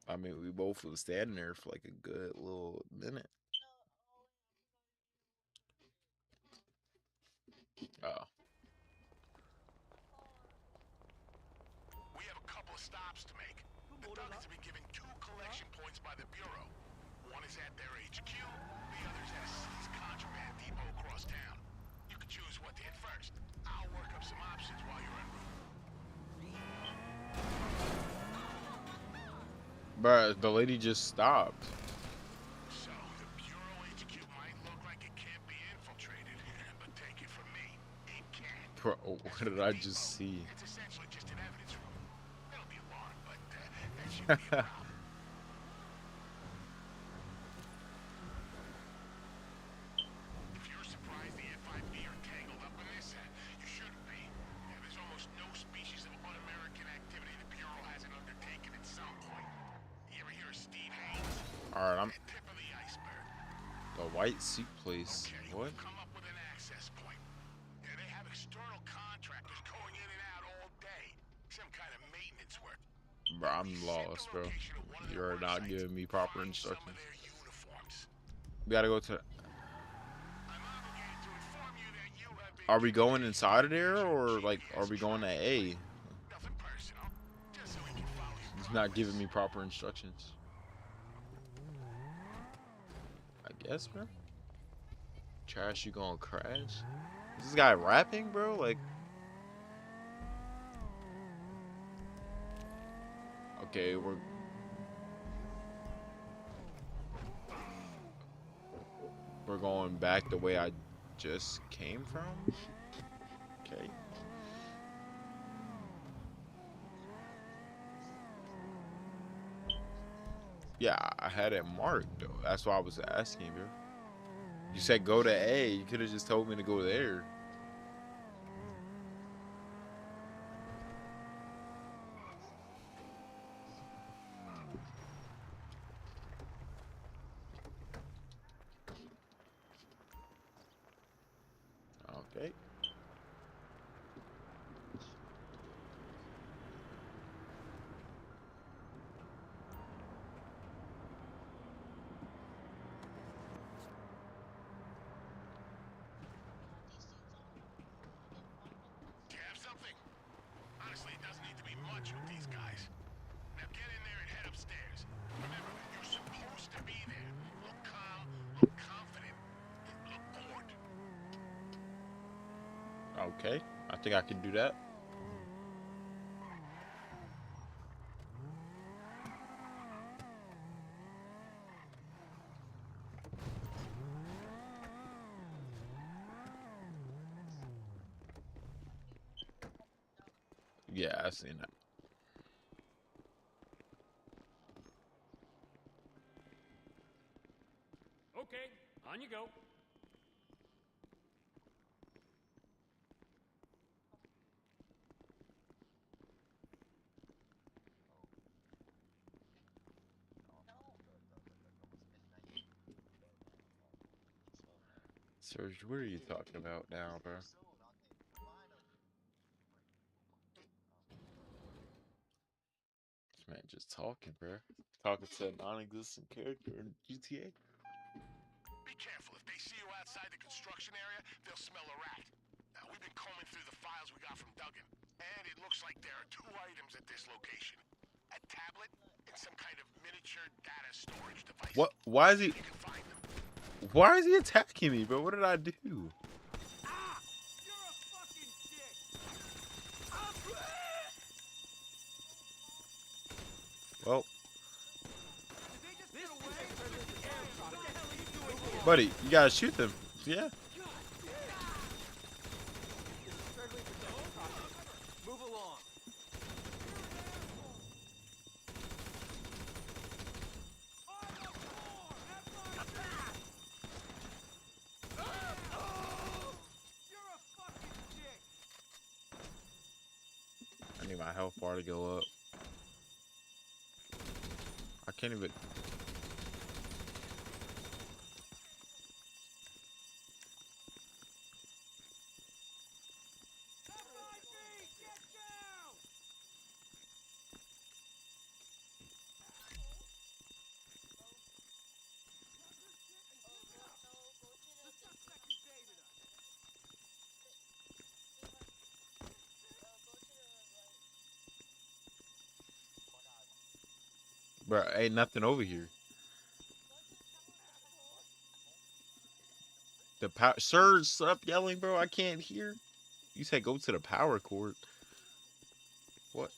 I mean, we both was standing there for like a good little minute. Oh, We have a couple of stops to make. The Duggans have been given 2 collection points by the Bureau. One is at their HQ, the other's at a seized contraband depot across town. You can choose what to hit first. I'll work up some options while you're en route. bruh, the lady just stopped. So, the Bureau HQ might look like it can't be infiltrated, but take it from me, it can. Bro, what did I just see? It's essentially just an evidence room. It'll be alarmed, but that shouldn't be a problem. If you're surprised the FIB are tangled up in this, you shouldn't be. There's almost no species of un-American activity the Bureau hasn't undertaken at some point. You ever hear of Steve Haynes? All right, I'm Tip of the iceberg. the white suit place. Okay, What? we've come up with an access point. Yeah, they have external contractors going in and out all day. Some kind of maintenance work. Bro, I'm We set the lost, bro. location of one of their You're work not sites. giving me proper Find some of instructions. their uniforms. We gotta go to. I'm obligated to inform you that you have been Are we given going a inside of there, confidential or like, are GPS we going to tracking A? plan. Nothing personal, just so we can follow your He's not giving me progress. proper instructions. I guess, bro. Trash, you gonna crash? Is this guy rapping, bro? Like, okay, we're going back the way I just came from. Okay. Yeah, I had it marked though. That's why I was asking, bro. You said go to A. You could have just told me to go there. Okay. Do you have something? Honestly, it doesn't need to be much with these guys. Now get in there and head upstairs. Remember, you're supposed to be there. Look calm, look confident, look bored. Okay. I think I can do that. Yeah, I seen that. Okay, on you go. Serge, what are you talking about now, bro? This man just talking, bro. Talking to a non-existent character in GTA. Be careful. If they see you outside the construction area, they'll smell a rat. Now, we've been combing through the files we got from Duggan, and it looks like there are 2 items at this location. A tablet and some kind of miniature data storage device. What? Why is he? You can find them. Why is he attacking me, bro? What did I do? Ah! You're a fucking dick! Well, Did they just get away? What the hell are you doing here? buddy, you gotta shoot them. Yeah. Move along. You're a fucking dick. I need my health bar to go up. I can't even. Get down! Bro, ain't nothing over here. The power. Sir, stop yelling, bro. I can't hear. You said go to the power cord. What?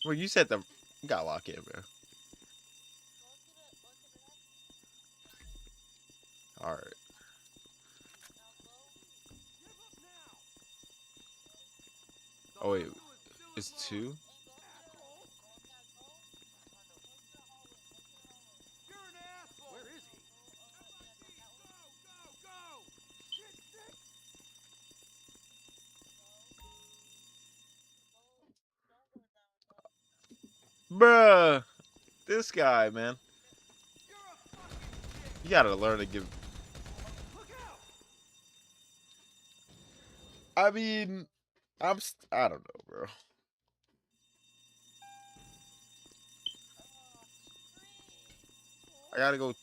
Well, you said the. You gotta lock in, bro. Alright. Oh, wait. It's 2? You're an asshole! Where is he? Go! Shit, stick! Bruh. This guy, man. You're a fucking dick! You gotta learn to give. Look out! I mean, I don't know, bro. I gotta go.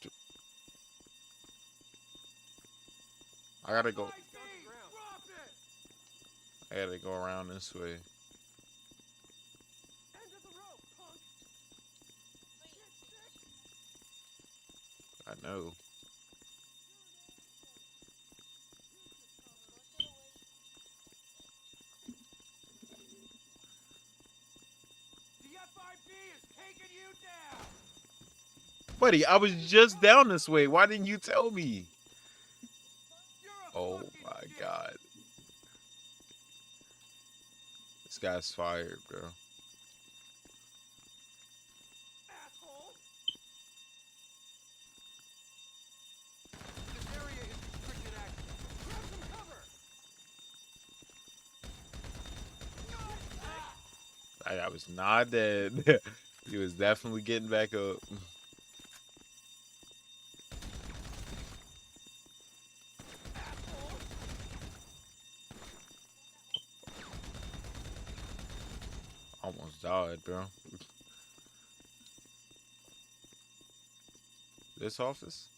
I gotta go. Drop it! I gotta go around this way. End of the rope, punk! I know. The FIB is taking you down! Buddy, I was just down this way. Why didn't you tell me? You're a Oh fucking my dick. god. This guy's fired, bro. Asshole! This area is restricted access. Grab some cover! I was not dead. He was definitely getting back up. Almost died, bro. This office?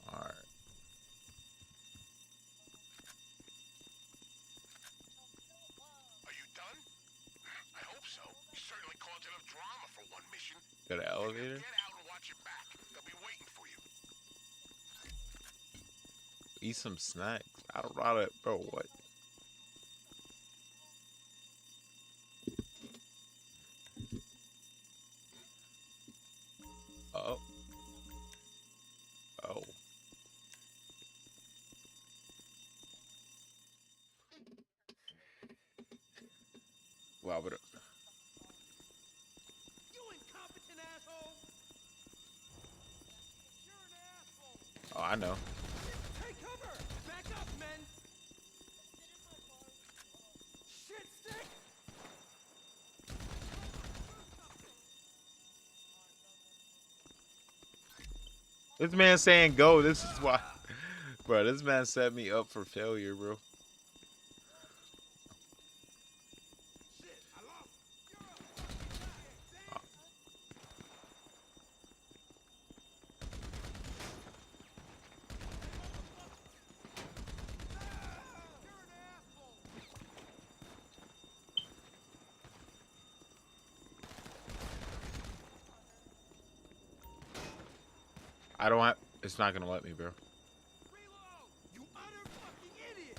Alright. Are you done? I hope so. You certainly caused enough drama for one mission. Got an elevator? Get out and watch your back. They'll be waiting for you. Eat some snacks. I don't know how to, bro, what? Oh. Oh. Wow, but You incompetent asshole! You're an asshole! oh, I know. Take cover! Back up, men! Shit, stick! This man saying go. This is why, bro. This man set me up for failure, bro. I don't have. It's not gonna let me, bro. You utter fucking idiot!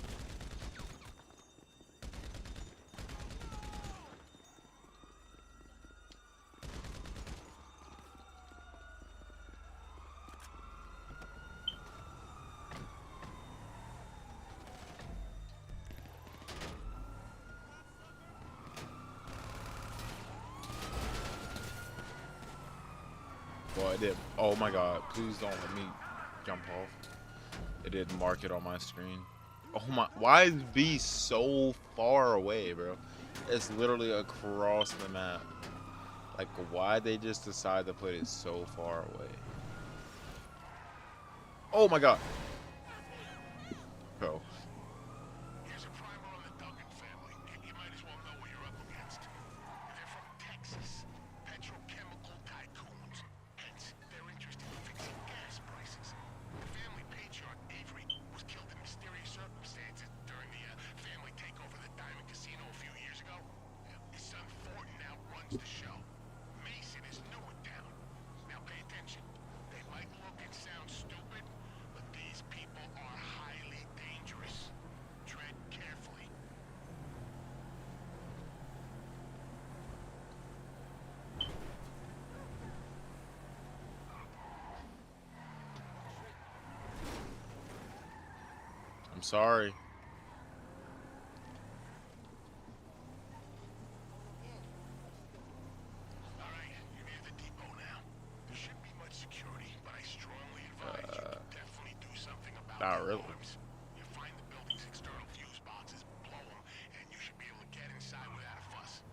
Well, it did. Oh my god! Please don't let me jump off. It didn't mark it on my screen. Oh my! Why is B so far away, bro? It's literally across the map. Like, why they just decide to put it so far away? Oh my god! Bro. Here's a primer on the Duggan family. You might as well know what you're up against. They're from Texas. Petrochemical tycoons. Hence, they're interested in fixing gas prices. The family patriarch, Avery, was killed in mysterious circumstances during the family takeover of the Diamond Casino a few years ago. His son Fortin now runs the show. Mason is new in town. Now pay attention. They might look and sound stupid, but these people are highly dangerous. Tread carefully. I'm sorry. All right, you're near the depot now. There shouldn't be much security, but I strongly advise you to definitely do something about Not the really. alarms. You find the building's external fuse boxes, blow them, and you should be able to get inside without a fuss.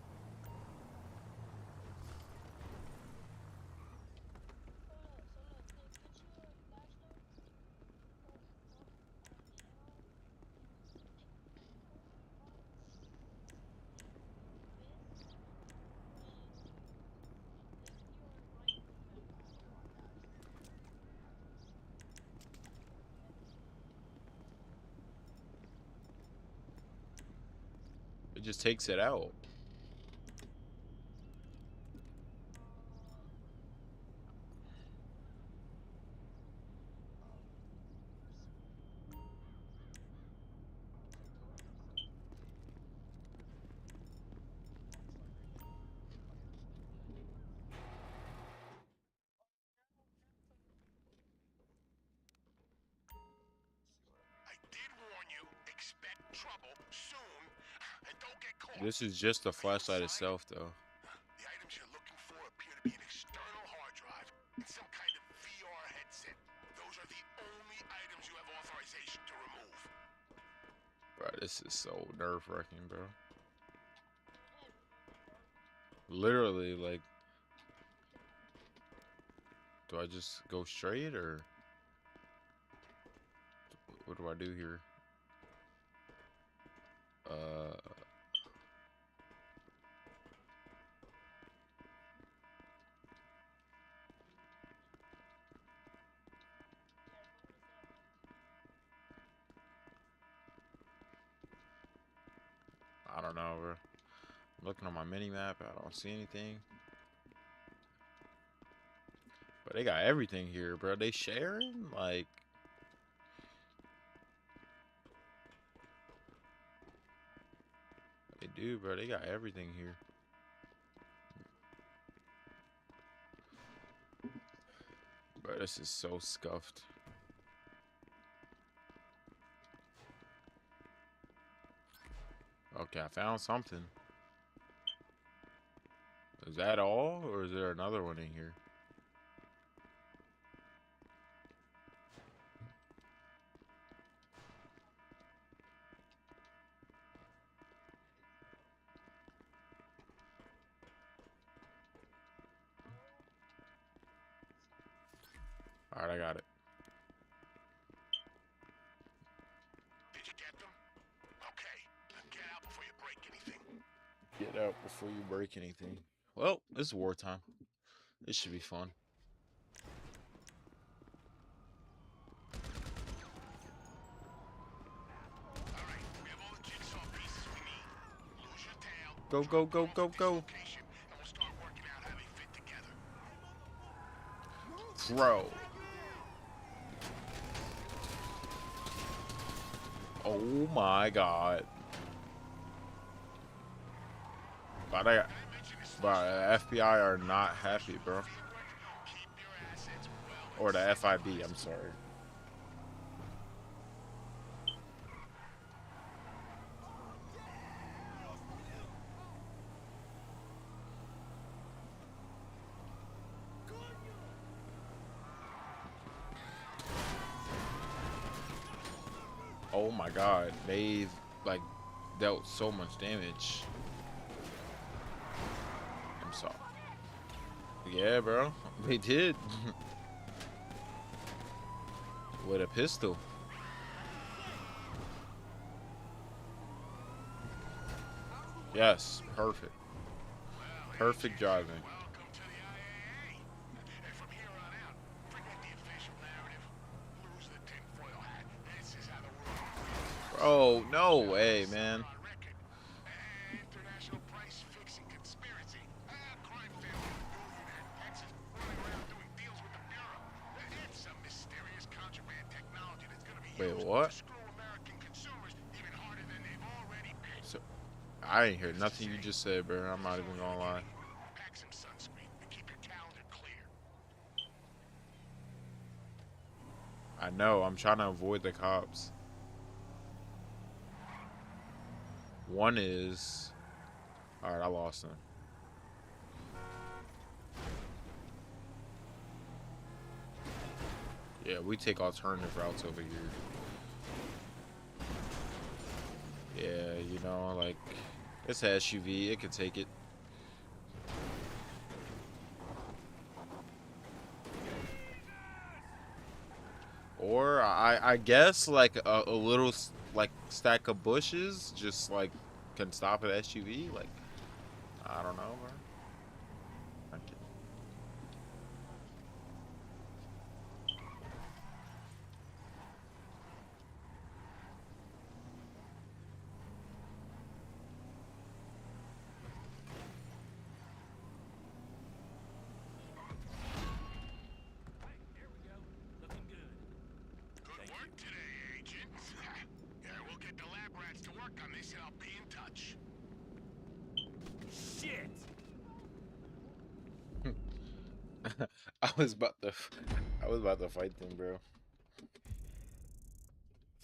It just takes it out. I did warn you, expect trouble soon, and don't get caught. This is just the flashlight itself, though. The items you're looking for appear to be an external hard drive and some kind of VR headset. Those are the only items you have authorization to remove. Bro, this is so nerve-wracking, bro. Literally, like, do I just go straight, or what do I do here? I don't know, bro. I'm looking on my mini map. I don't see anything. But they got everything here, bro. They sharing? Like, they do, bro. They got everything here. Bro, this is so scuffed. Okay, I found something. Is that all, or is there another one in here? All right, I got it. Did you get them? Okay. Now get out before you break anything. Get out before you break anything. Well, it's wartime. This should be fun. All right, we have all the jigsaw pieces we need. Lose your tail. Go, go, go, go, go. Location, and we'll start working out how they fit together. Bro. Oh my god. But FBI are not happy, bro. Or the FIB, I'm sorry. Oh my god, they've like dealt so much damage. I'm sorry. Yeah, bro, they did. With a pistol. Yes, perfect. Perfect driving. Welcome to the IAA. And from here on out, forget the official narrative. Lose the tinfoil hat. This is how the world Bro, no way, man. on record. International price fixing conspiracy. Crime family billionaire Texas running around doing deals with the Bureau. It's some mysterious contraband technology that's going to be Wait, used what? to screw American consumers even harder than they've already been. So, I didn't hear nothing you just said, bro. I'm not even gonna lie. Pack some sunscreen and keep your calendar clear. I know, I'm trying to avoid the cops. One is... Alright, I lost him. Yeah, we take alternative routes over here. Yeah, you know, like, it's an SUV, it can take it. Or, I guess, like, a little, like, stack of bushes just, like, can stop an SUV? Like, I don't know, bro. Good work today, Agent. Yeah, we'll get the lab rats to work on this and I'll be in touch. Shit! I was about to fight them, bro.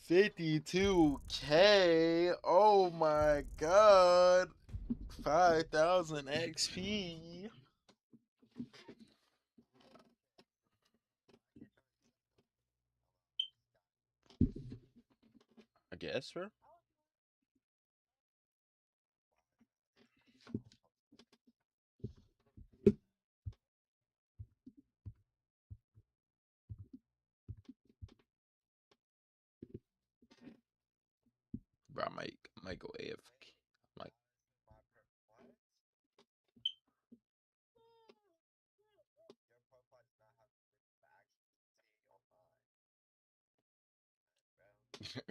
52K. Oh my god. 5,000 XP. I guess, bro. Bro, I might go AFK. Like,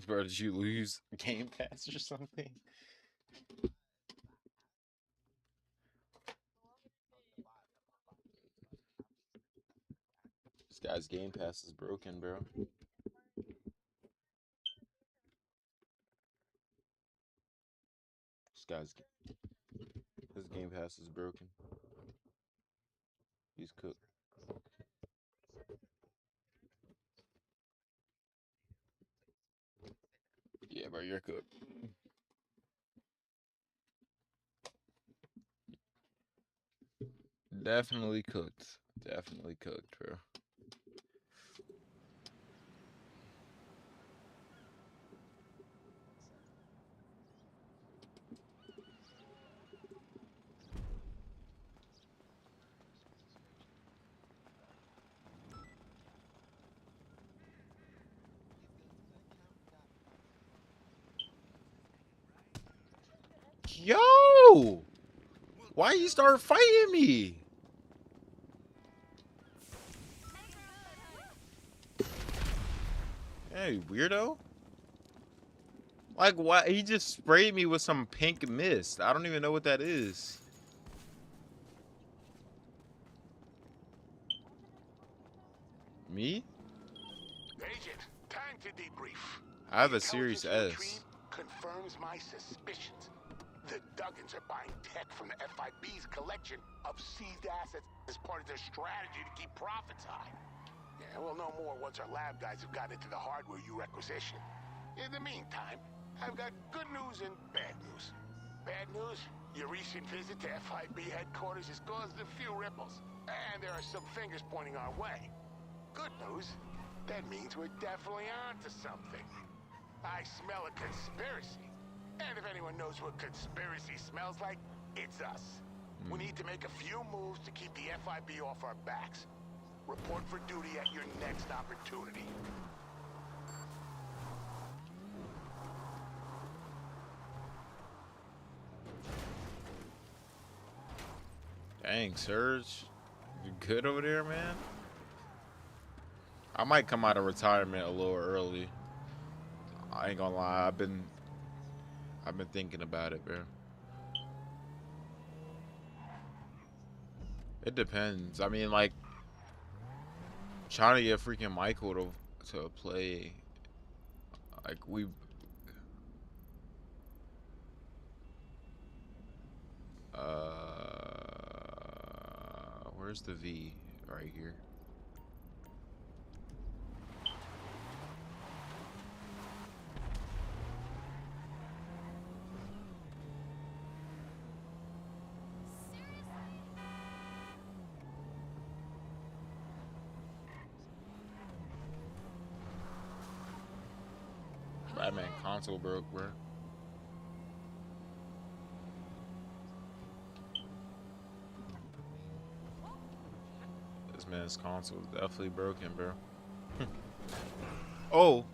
bro, did you lose Game Pass or something? This guy's Game Pass is broken, bro. This guy's his Game Pass is broken. He's cooked. Yeah, bro, you're cooked. Definitely cooked. Definitely cooked, bro. Yo! Why you start fighting me? Hey, weirdo. Like, why? He just sprayed me with some pink mist. I don't even know what that is. Me? Agent, time to debrief. I have The a Series intelligence S. retrieved confirms my suspicions. The Duggins are buying tech from the FIB's collection of seized assets as part of their strategy to keep profits high. Yeah, we'll know more once our lab guys have gotten into the hardware you requisition. In the meantime, I've got good news and bad news. Bad news, your recent visit to FIB headquarters has caused a few ripples, and there are some fingers pointing our way. Good news, that means we're definitely onto something. I smell a conspiracy. And if anyone knows what conspiracy smells like, it's us. We need to make a few moves to keep the FIB off our backs. Report for duty at your next opportunity. Dang, Surge. You good over there, man? I might come out of retirement a little early. I ain't gonna lie, I've been thinking about it, bro. It depends. I mean, like, trying to get freaking Michael to play. Like, where's the V? Right here. Batman console broke, bro. This man's console is definitely broken, bro. Oh.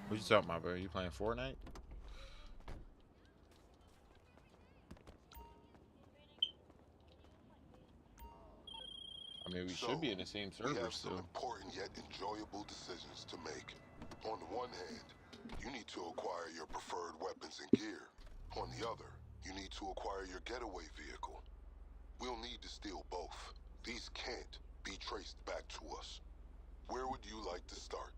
What you talking about, bro? You playing Fortnite? I mean, we should be in the same server we have some still. important yet enjoyable decisions to make. On the one hand, you need to acquire your preferred weapons and gear. On the other, you need to acquire your getaway vehicle. We'll need to steal both. These can't be traced back to us. Where would you like to start?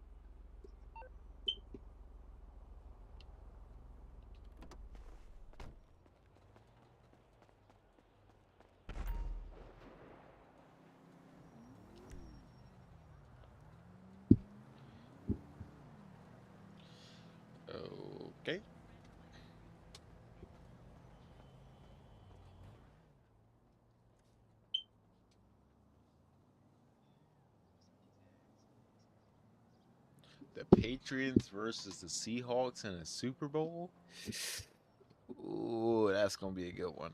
Okay. The Patriots versus the Seahawks in a Super Bowl. Ooh, that's gonna be a good one.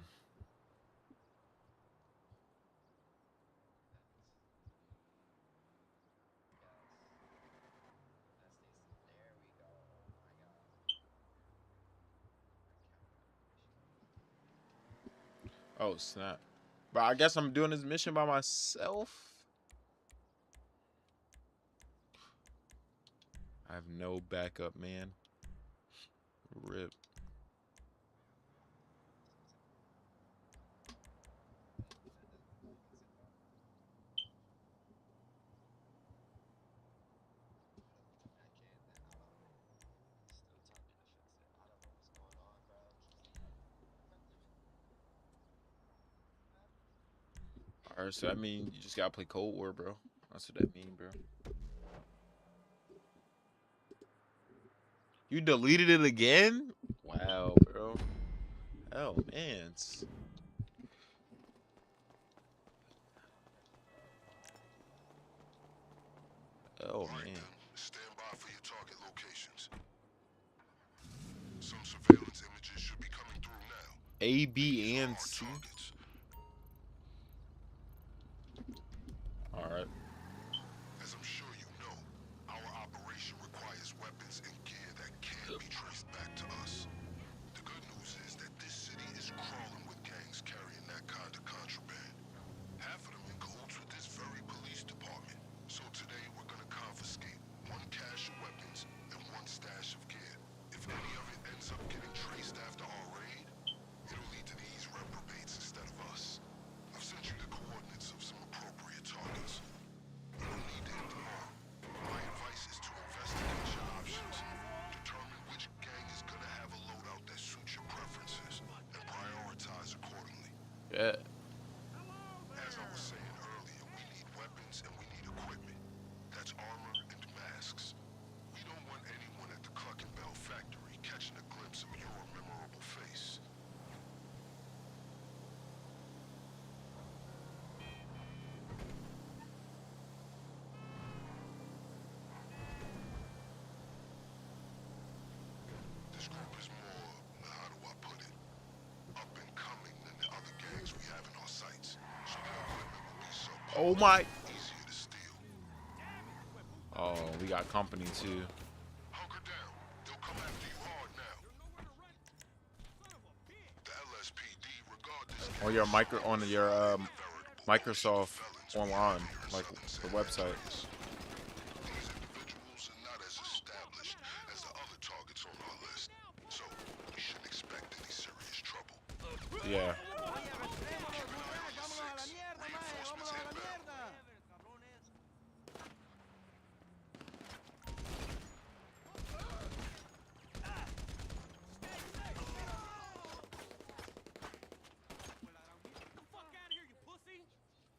Oh snap! But I guess I'm doing this mission by myself. I have no backup, man. Rip. Alright, so I mean, you just gotta play Cold War, bro. That's what that mean, bro. You deleted it again? Wow, bro. Oh, man. Oh, man. Stand by for your target locations. Some surveillance images should be coming through now. A, B, and C. Targets. Alright. As Bet. As I was saying earlier, we need weapons and we need equipment. That's armor and masks. We don't want anyone at the Cluck and Bell factory catching a glimpse of your memorable face. This group is more, how do I put it, up and coming than the other gangs we have in our sights. So their equipment will be subpar, Oh my. easier to steal. Oh, we got company too. Hunker down. They'll come after you hard now. The LSPD regard this On your Microsoft Online, like the website. These individuals are not as established as the other targets on our list, so you shouldn't expect any serious trouble. Yeah. Reinforcements inbound.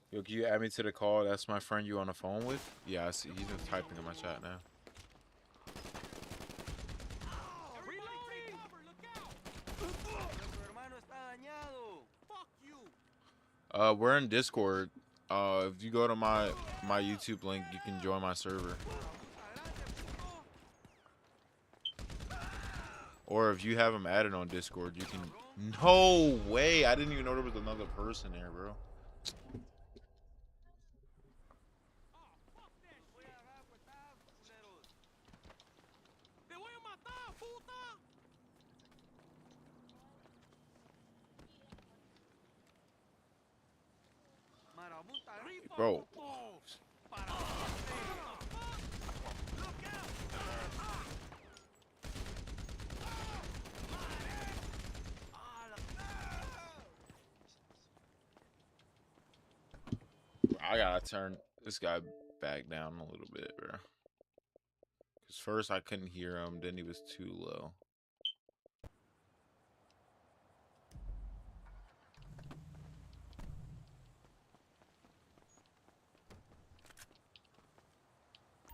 Yo, can you add me to the call? That's my friend you on the phone with? Yeah, I see. He's just typing in my chat now. We're in Discord. If you go to my YouTube link, you can join my server. Or if you have him added on Discord, you can. No way! I didn't even know there was another person there, bro. Bro. I gotta turn this guy back down a little bit, bro. Cause first I couldn't hear him, then he was too low.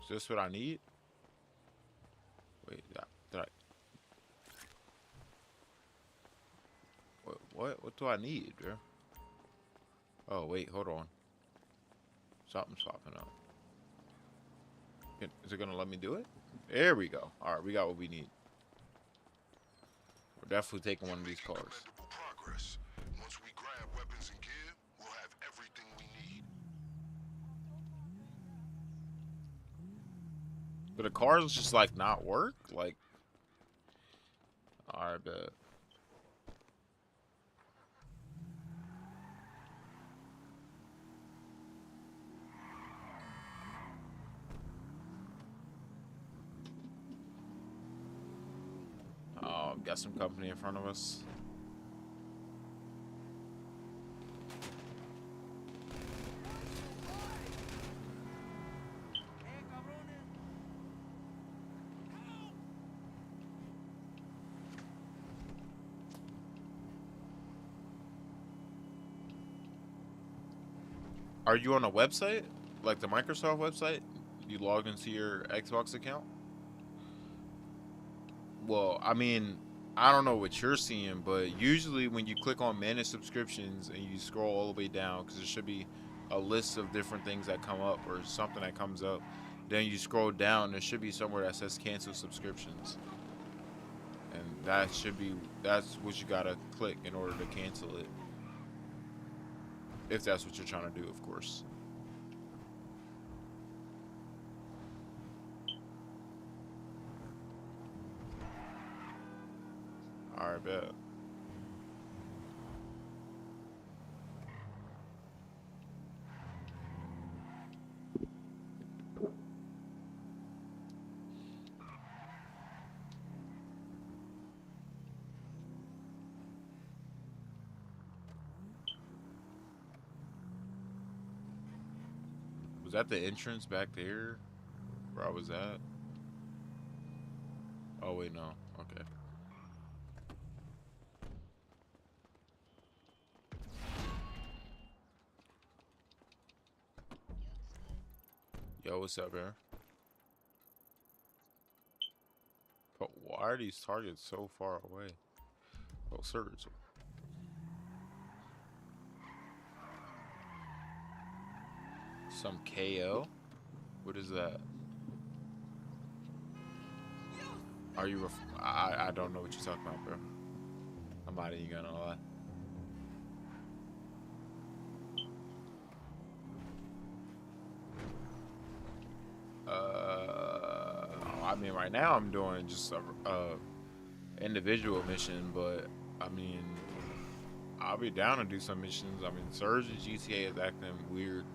Is this what I need? Wait, did I? What do I need, bro? Oh wait, hold on. Something's popping up. Is it gonna let me do it? There we go. All right, we got what we need. We're definitely taking one of these cars. Commendable progress. Once we grab weapons and gear, we'll have everything we need. But the cars just like not work? Like, all right, bet. Oh, got some company in front of us. Are you on a website? Like the Microsoft website? You log into your Xbox account? Well, I mean, I don't know what you're seeing, but usually when you click on manage subscriptions and you scroll all the way down, because there should be a list of different things that come up or something that comes up, then you scroll down, there should be somewhere that says cancel subscriptions. And that's what you gotta click in order to cancel it. If that's what you're trying to do, of course. Alright, bet. Was that the entrance back there where I was at? Oh wait, no. Okay. Yo, what's up, man? But why are these targets so far away? Oh, surge. Some KO? What is that? Are you I don't know what you're talking about, bro. I'm not even gonna lie. I mean, right now I'm doing just a individual mission, but I mean, I'll be down to do some missions. I mean, Surge in GTA is acting weird,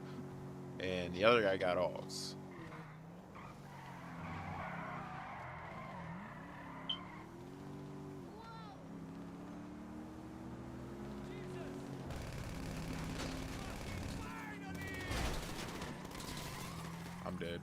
and the other guy got offs. I'm dead.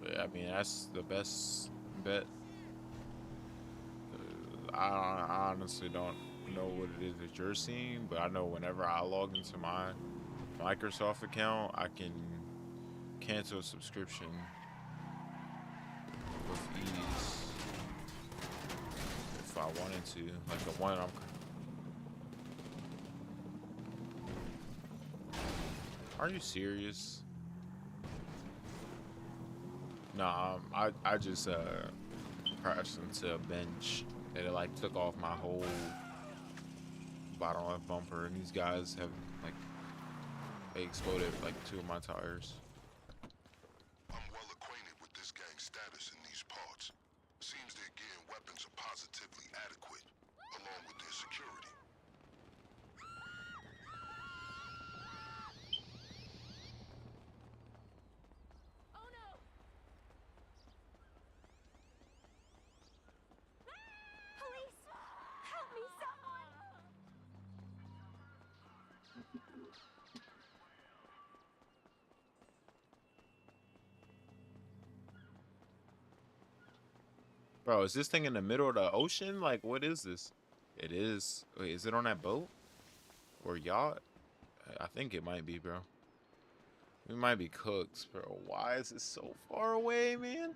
But I mean, that's the best bet. I honestly don't know what it is that you're seeing, but I know whenever I log into my Microsoft account, I can cancel a subscription with ease if I wanted to. Like the one I'm. Are you serious? Nah, I just crashed into a bench and it like took off my whole bottom left bumper, and these guys have like they exploded like 2 of my tires. I'm well acquainted with this gang's status in these parts. Seems their gear and weapons are positively adequate, along with their security. Oh no! Police! Help me, someone! Bro, is this thing in the middle of the ocean? Like, what is this? It is. Wait, is it on that boat or yacht? I think it might be, bro. We might be cooked, bro. Why is it so far away, man?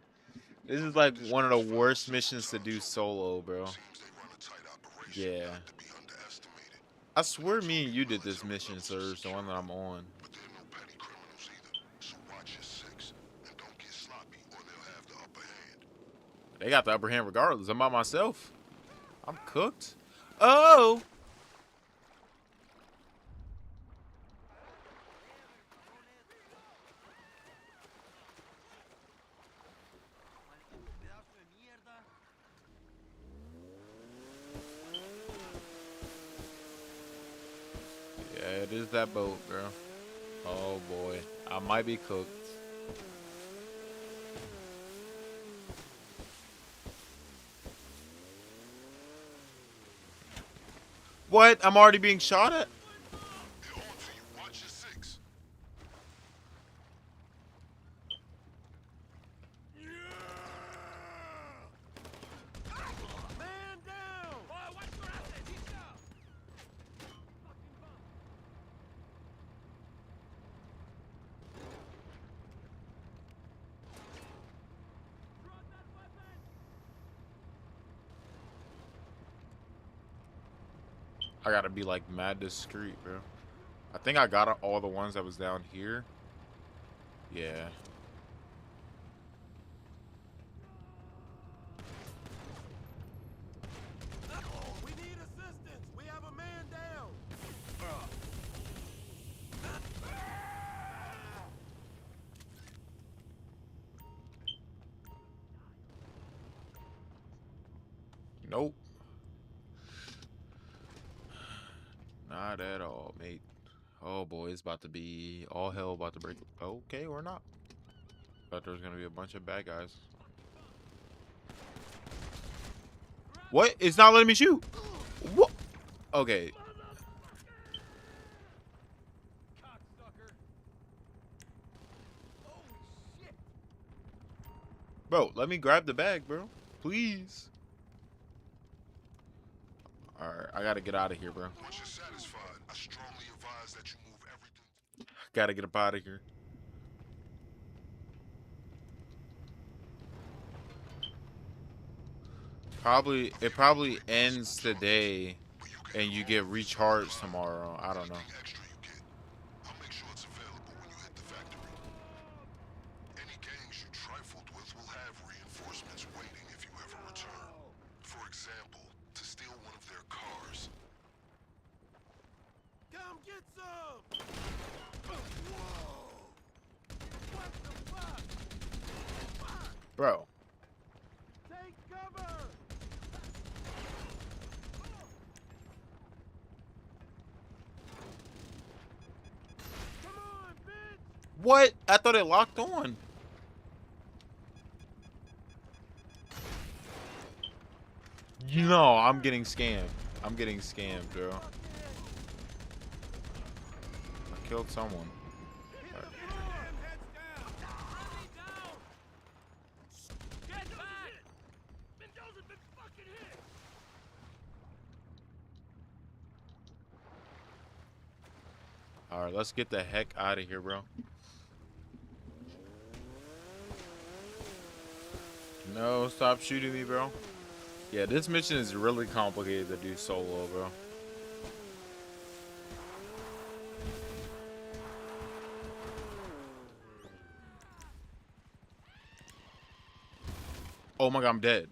This is like one of the worst missions to do solo, bro. Seems they run a tight operation, Yeah. not to be underestimated. I swear me and you did this mission, Serge, the one that I'm on. But they're no petty criminals either, so watch your six and don't get sloppy or they'll have the upper hand. They got the upper hand regardless. I'm by myself. I'm cooked. Oh! Yeah, it is that boat, bro. Oh boy, I might be cooked. What? I'm already being shot at? They're on to you. Watch your six. Man down! Oh, watch your assets! He's down! Drop that weapon! I gotta be like mad discreet, bro. I think I got all the ones that was down here. Yeah. We need assistance! We have a man down! Nope. Not at all, mate. Oh boy, it's about to be all hell about to break. Okay, or not. Thought there was gonna be a bunch of bad guys. What? It's not letting me shoot. What? Okay. Bro, let me grab the bag, bro. Please. Alright, I gotta get out of here, bro. Once you're satisfied, I strongly advise that you move everything. Gotta get up out of here. It probably ends today and you get recharged tomorrow. I don't know. Anything extra you get, I'll make sure it's available when you hit the factory. Any gangs you trifled with will have reinforcements waiting if you ever return. For example, to steal one of their cars. Come get some! Whoa! What the fuck? Bro. Take cover! Come on, bitch! What? I thought it locked on. No, I'm getting scammed. I'm getting scammed, bro. I killed someone. Alright, let's get the heck out of here, bro. No, stop shooting me, bro. Yeah, this mission is really complicated to do solo, bro. Oh my god, I'm dead.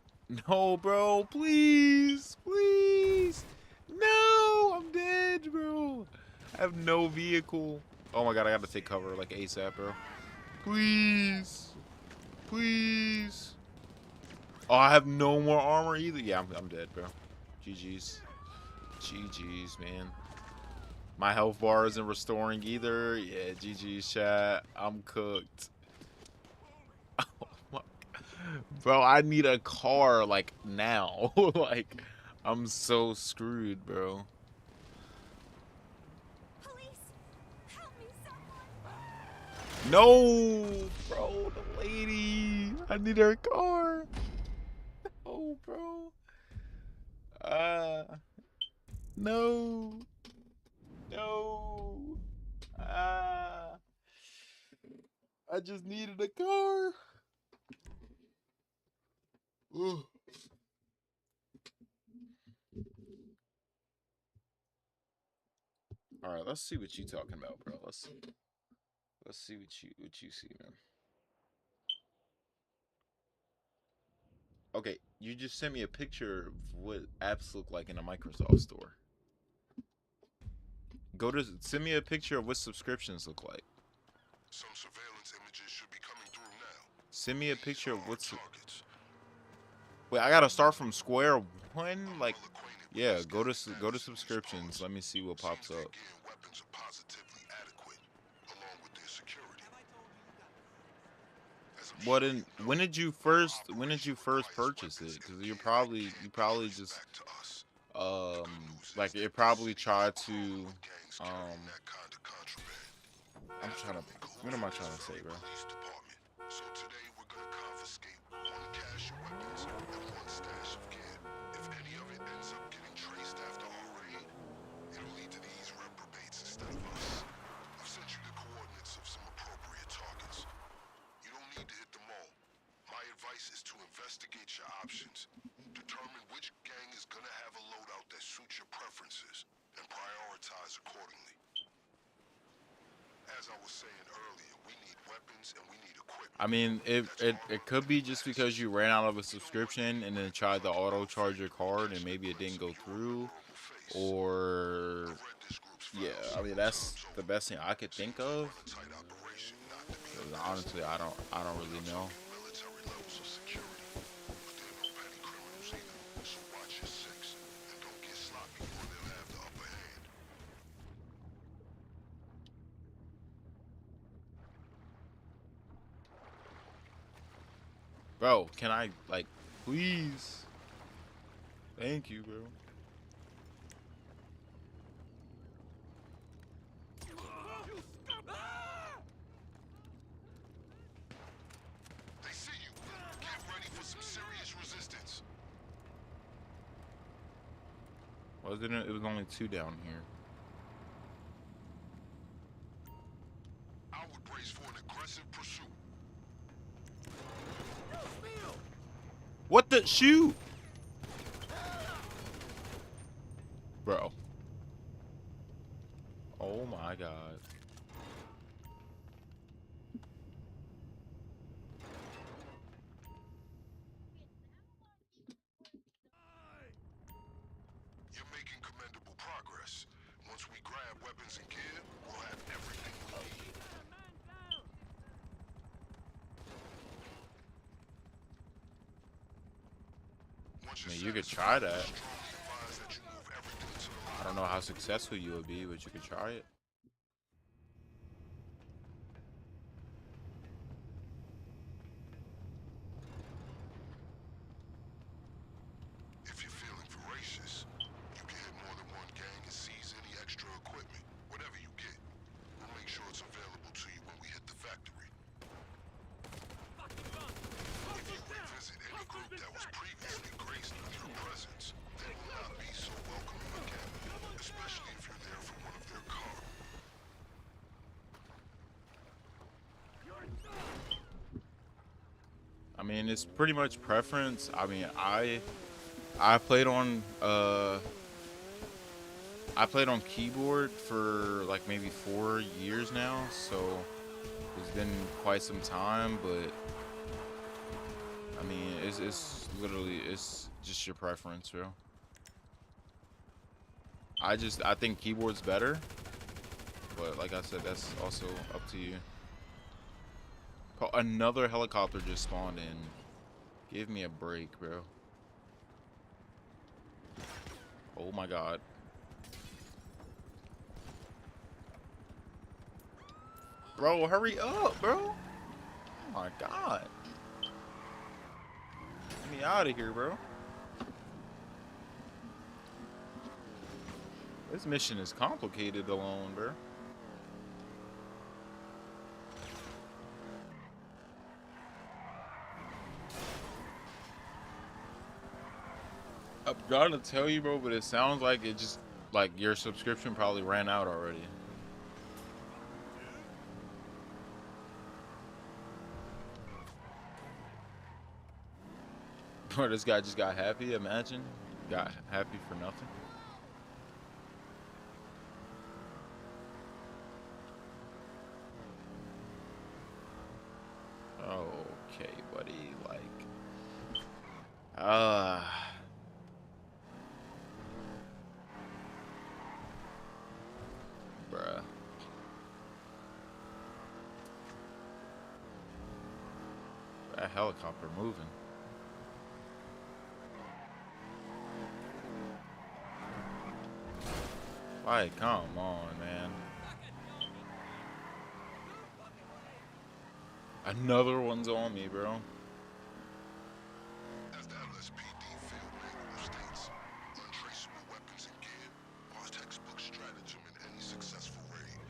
No, bro, please, please. No, I'm dead, bro. I have no vehicle. Oh my god, I gotta take cover like ASAP, bro. Please, please. Oh, I have no more armor either. Yeah, I'm dead, bro. GG's. GG's, man. My health bar isn't restoring either. Yeah, GG's, chat. I'm cooked. Oh my. Bro, I need a car, like, now. Like, I'm so screwed, bro. Police, help me, someone. No, bro, the lady. I need her car. Oh, bro. No. No. I just needed a car. Ugh. All right, let's see what you talking about, bro. Let's see what you see, man. Okay, you just sent me a picture of what apps look like in a Microsoft store. Send me a picture of what subscriptions look like. Some surveillance images should be coming through now. Send me a picture of what's. Targets. Wait, I gotta start from square one. I'm Like, well acquainted with yeah, this go to gang's go to status in these subscriptions. parts. Let me see what pops Seems their up. gear and weapons are positively adequate, along with their security. As I'm What sure in? you know, When did you first purchase it? Because you probably trace just back to us. The good news is like that it this probably city is tried crawling to with gangs carrying that kind of contraband. I'm After trying to. we What am I cahoots trying with to this say, very bro? police department. So today we're gonna confiscate one cache of weapons and one stash of gear. If any of it ends up getting traced after our raid, it'll lead to these reprobates instead of us. I've sent you the coordinates of some appropriate targets. You don't need to hit them all. My advice is to investigate your options. Determine which gang is gonna have a loadout that suits your preferences, and prioritize accordingly. As I was saying earlier, we need weapons and we need equipment. I mean, it could be just because you ran out of a subscription and then tried to auto charge your card and maybe it didn't go through, or yeah. I mean, that's the best thing I could think of. 'Cause honestly, I don't really know. Military levels of security, but there are no petty criminals either. So watch your six and don't get sloppy or they'll have the upper hand. Bro, can I like, please? Thank you, bro. They see you. Get ready for some serious resistance. Wasn't it? It was only 2 down here. I would brace for an aggressive pursuit. What the shoot? Bro. Oh my god. You're making commendable progress. Once we grab weapons and gear, we'll have everything we need. Once I mean, you're you could satisfied, try that. strongly advise that you move everything to the I don't know how successful you would be, but you could try it. If you're feeling voracious, you can hit more than one gang and seize any extra equipment, whatever you get. We'll make sure it's available to you when we hit the factory. If you revisit any group that was previously graced with your presence, they will not be so welcoming again, especially if you're there for one of their cars. I mean, it's pretty much preference. I mean, I played on keyboard for like maybe 4 years now, so it's been quite some time, but I mean, it's literally, it's just your preference, bro. I think keyboard's better, but like I said, that's also up to you. Oh, another helicopter just spawned in. Give me a break, bro. Oh my god. Bro, hurry up, bro. Oh my god. Get me out of here, bro. This mission is complicated alone, bro. I'm gonna tell you, bro, but it sounds like it just, like, your subscription probably ran out already. Bro, this guy just got happy, imagine. Got happy for nothing. Okay, buddy, like... Bruh. That helicopter moving. Like, come on, man. Another one's on me, bro. As the LSPD field manual states, untraceable weapons and gear are a textbook stratagem in any successful raid.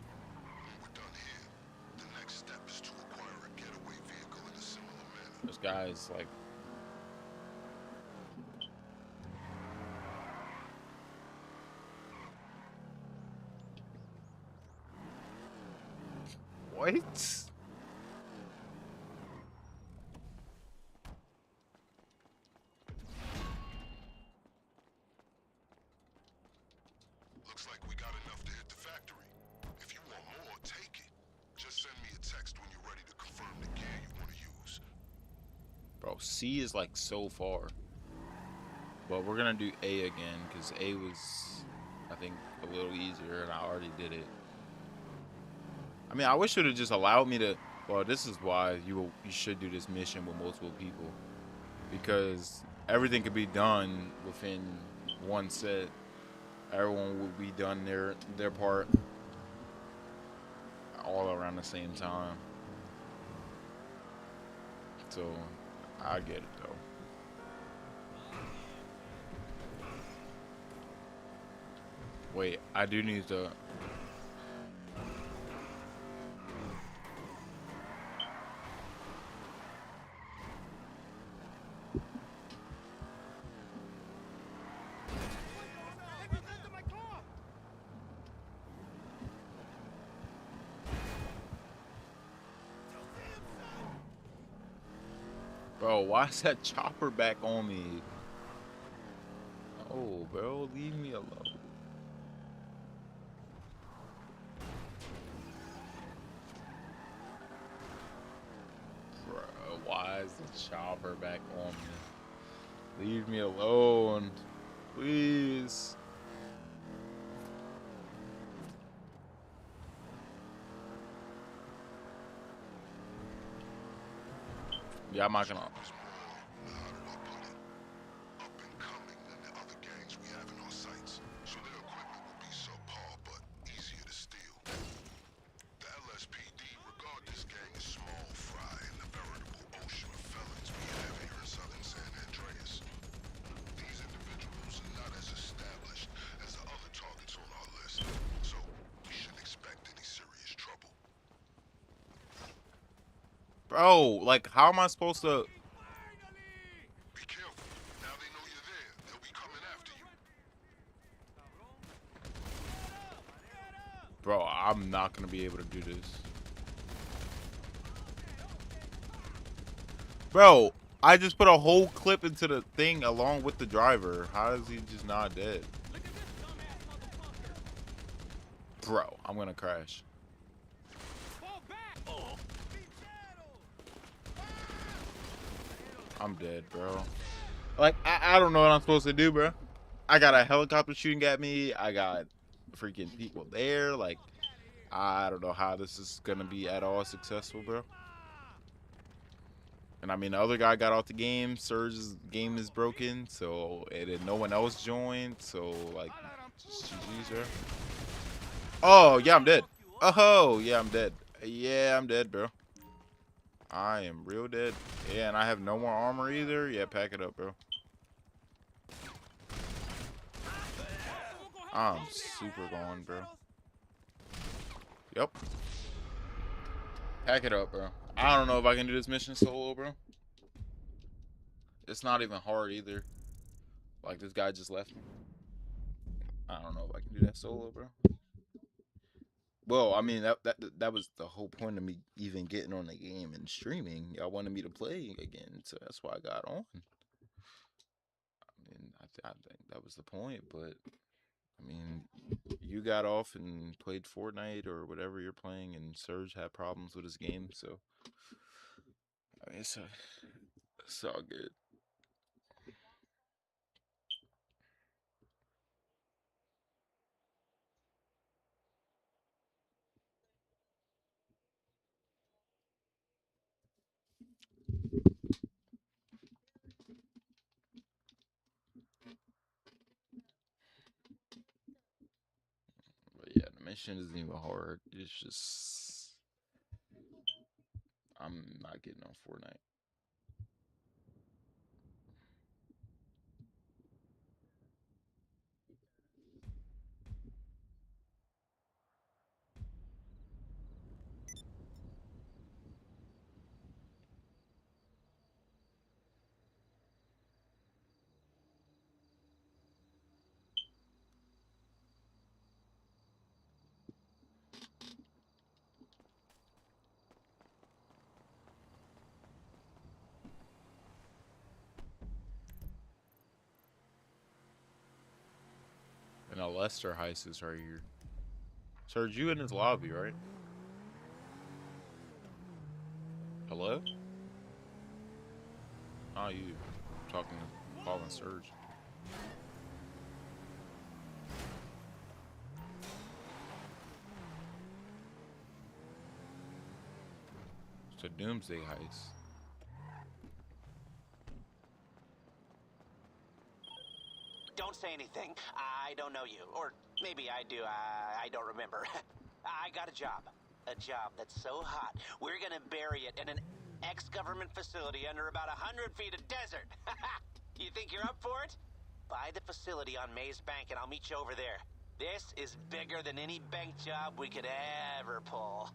When we're done here, the next step is to acquire a getaway vehicle in a similar manner. This guy's like... What? Looks like we got enough to hit the factory. If you want more, take it. Just send me a text when you're ready to confirm the gear you want to use. Bro, C is like so far. But we're gonna do A again, because A was, I think, a little easier, and I already did it. I mean, I wish it would have just allowed me to... Well, this is why you should do this mission with multiple people. Because everything could be done within one set. Everyone would be done their part all around the same time. So, I get it, though. Wait, I do need to. Bro, why is that chopper back on me? Oh, bro, leave me alone. Bro, why is the chopper back on me? Leave me alone, please. Yeah, I'm not gonna. How do I put it? Up and coming than the other gangs we have in our sights. So their equipment will be subpar, but easier to steal. The LSPD regard this gang as small fry in the veritable ocean of felons we have here in southern San Andreas. These individuals are not as established as the other targets on our list, so we shouldn't expect any serious trouble. Bro, like, how am I supposed to? Be careful. Now they know you're there. They'll be coming after you. Bro, I'm not gonna be able to do this. Bro, I just put a whole clip into the thing along with the driver. How is he just not dead? Bro, I'm gonna crash. I'm dead, bro. Like, I don't know what I'm supposed to do, bro. I got a helicopter shooting at me. I got freaking people there. Like, I don't know how this is gonna be at all successful, bro. And I mean, the other guy got off the game. Surge's game is broken, so and then no one else joined. So like, GG's, bro. Oh yeah, I'm dead. Oh yeah, I'm dead. Yeah, I'm dead, bro. I am real dead. Yeah, and I have no more armor either. Yeah, pack it up, bro. I'm super gone, bro. Yep. Pack it up, bro. I don't know if I can do this mission solo, bro. It's not even hard either. Like, this guy just left me. I don't know if I can do that solo, bro. Well, I mean, that was the whole point of me even getting on the game and streaming. Y'all wanted me to play again, so that's why I got on. I mean, I think that was the point, but I mean, you got off and played Fortnite or whatever you're playing, and Surge had problems with his game, so I mean, it's all good. But yeah, the mission isn't even hard. It's just I'm not getting on Fortnite. And a Lester heist is right here. Surge, you in his lobby, right? Hello? Oh, you talking to Paul and Surge. It's a doomsday heist. Don't say anything. I don't know you. Or maybe I do. I don't remember. I got a job. A job that's so hot, we're gonna bury it in an ex-government facility under about 100 feet of desert. You think you're up for it? Buy the facility on Maze Bank and I'll meet you over there. This is bigger than any bank job we could ever pull.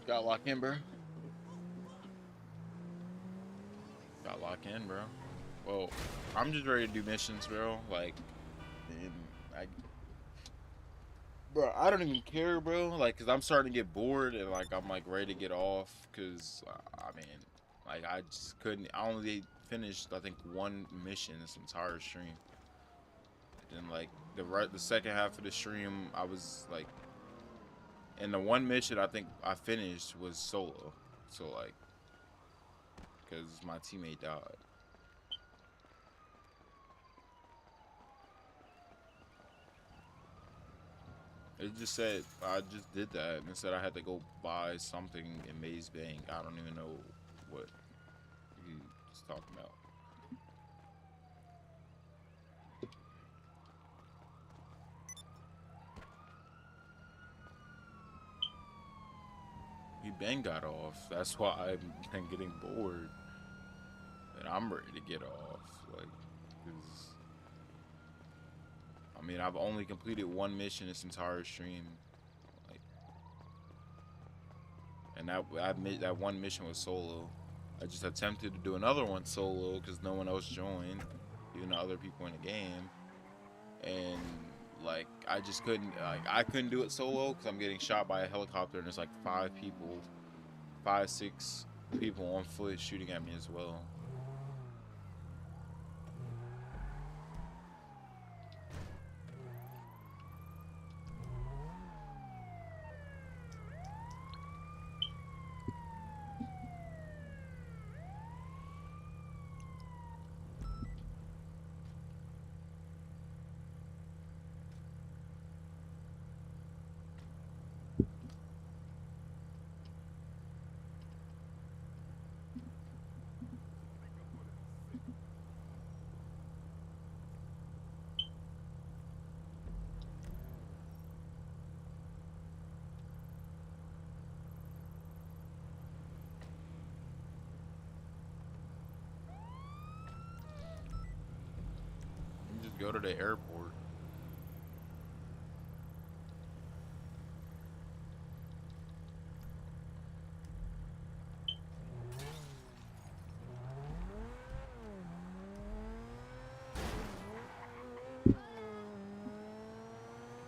Got lock in, bro. Got lock in, bro. Well, I'm just ready to do missions, bro. Like, and bro, I don't even care, bro. Like, cause I'm starting to get bored and like I'm like ready to get off. Cause I mean, like I just couldn't. I only finished I think one mission this entire stream. And then like the second half of the stream, I was like, and the one mission I think I finished was solo. So like, cause my teammate died. It just said I just did that and it said I had to go buy something in Maze Bank. I don't even know what he's talking about. He been got off. That's why I've been getting bored. And I'm ready to get off. Like, cause I mean I've only completed one mission this entire stream. Like, and that one mission was solo. I just attempted to do another one solo because no one else joined, even though other people in the game. And like I just couldn't, like I couldn't do it solo because I'm getting shot by a helicopter and there's like 6 people on foot shooting at me as well. You just go to the airport.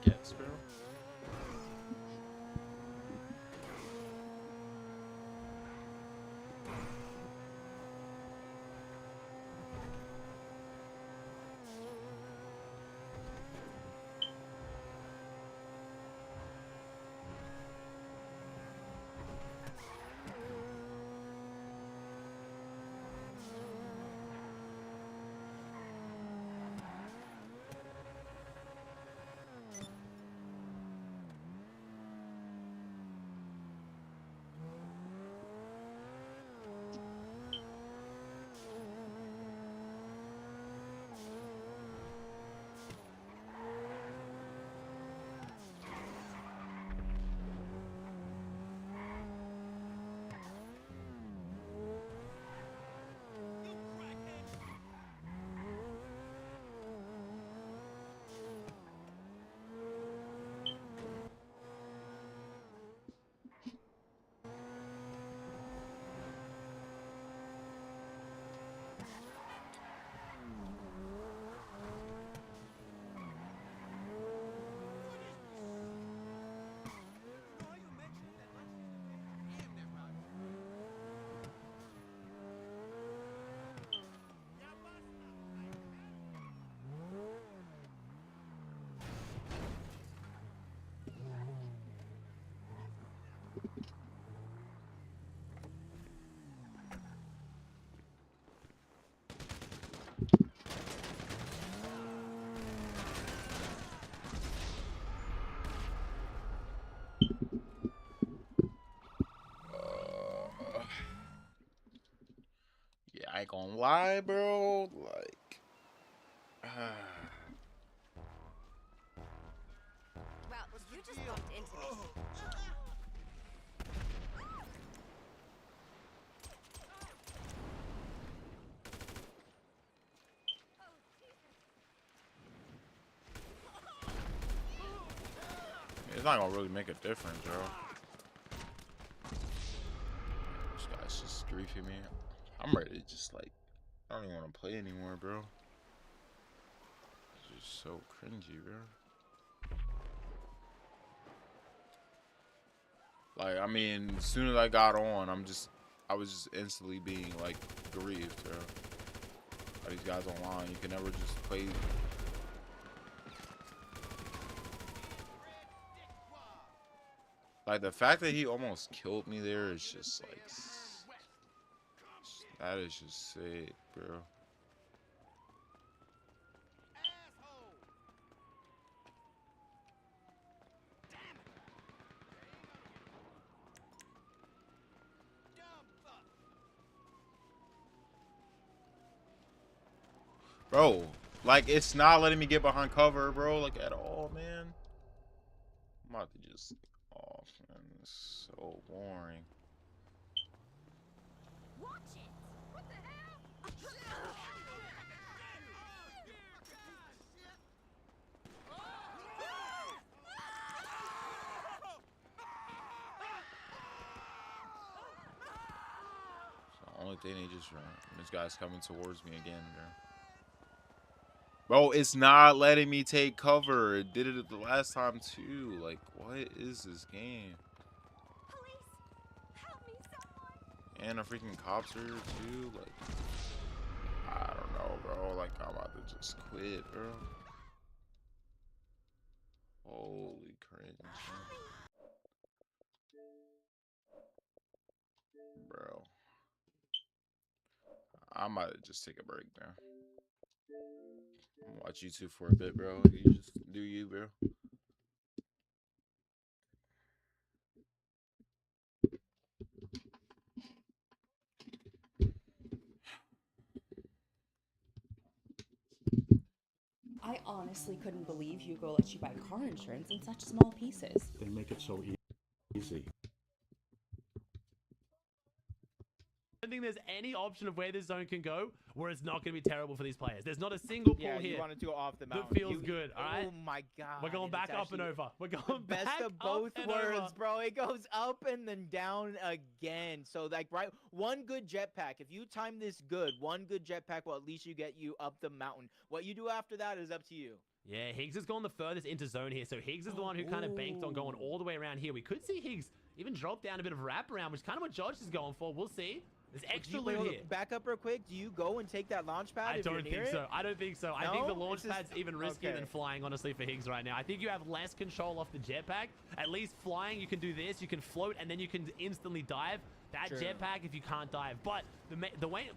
Get Sparrow? I ain't gonna lie, bro. Like, Well, you just bumped into me. it's not gonna really make a difference, bro. This guy's just griefing me. I'm ready to just like, I don't even want to play anymore, bro. It's just so cringy, bro. Like, I mean, as soon as I got on, I was just instantly being like grieved, bro. By these guys online, you can never just play. Like, the fact that he almost killed me there is just like, that is just sick, bro. Bro, like, it's not letting me get behind cover, bro, like, at all, man. I'm about to just off, man. It's so boring. Watch it! What the hell? It's the only thing they just run. This guy's coming towards me again, bro. Bro, it's not letting me take cover. It did it the last time too. Like, what is this game? Police, help me, someone. And the freaking cops are here too. Like, I don't know, bro. Like, I'm about to just quit, bro. Holy cringe, man. Bro. I'm about to just take a break, bro. Watch YouTube for a bit, bro. You just do you, bro. I honestly couldn't believe Hugo let you buy car insurance in such small pieces. They make it so easy. I don't think there's any option of where this zone can go where it's not going to be terrible for these players. There's not a single pull here. You want to go off the mountain. That feels good, all right? Oh my god. We're going back up and over. We're going back best of both up and worlds, over. bro. It goes up and then down again. So like right, one good jetpack. If you time this good, one good jetpack will at least get you up the mountain. What you do after that is up to you. Yeah, Higgs has gone the furthest into zone here. So Higgs is the one who kind of banked on going all the way around here. We could see Higgs even drop down a bit of wraparound, which is kind of what Josh is going for. We'll see. There's extra loot here. Back up real quick. Do you go and take that launch pad? I don't think so. I don't think so. I think the launch pad's even riskier than flying, honestly, for Higgs right now. I think you have less control off the jetpack. At least flying, you can do this. You can float, and then you can instantly dive. That jetpack, if you can't dive. But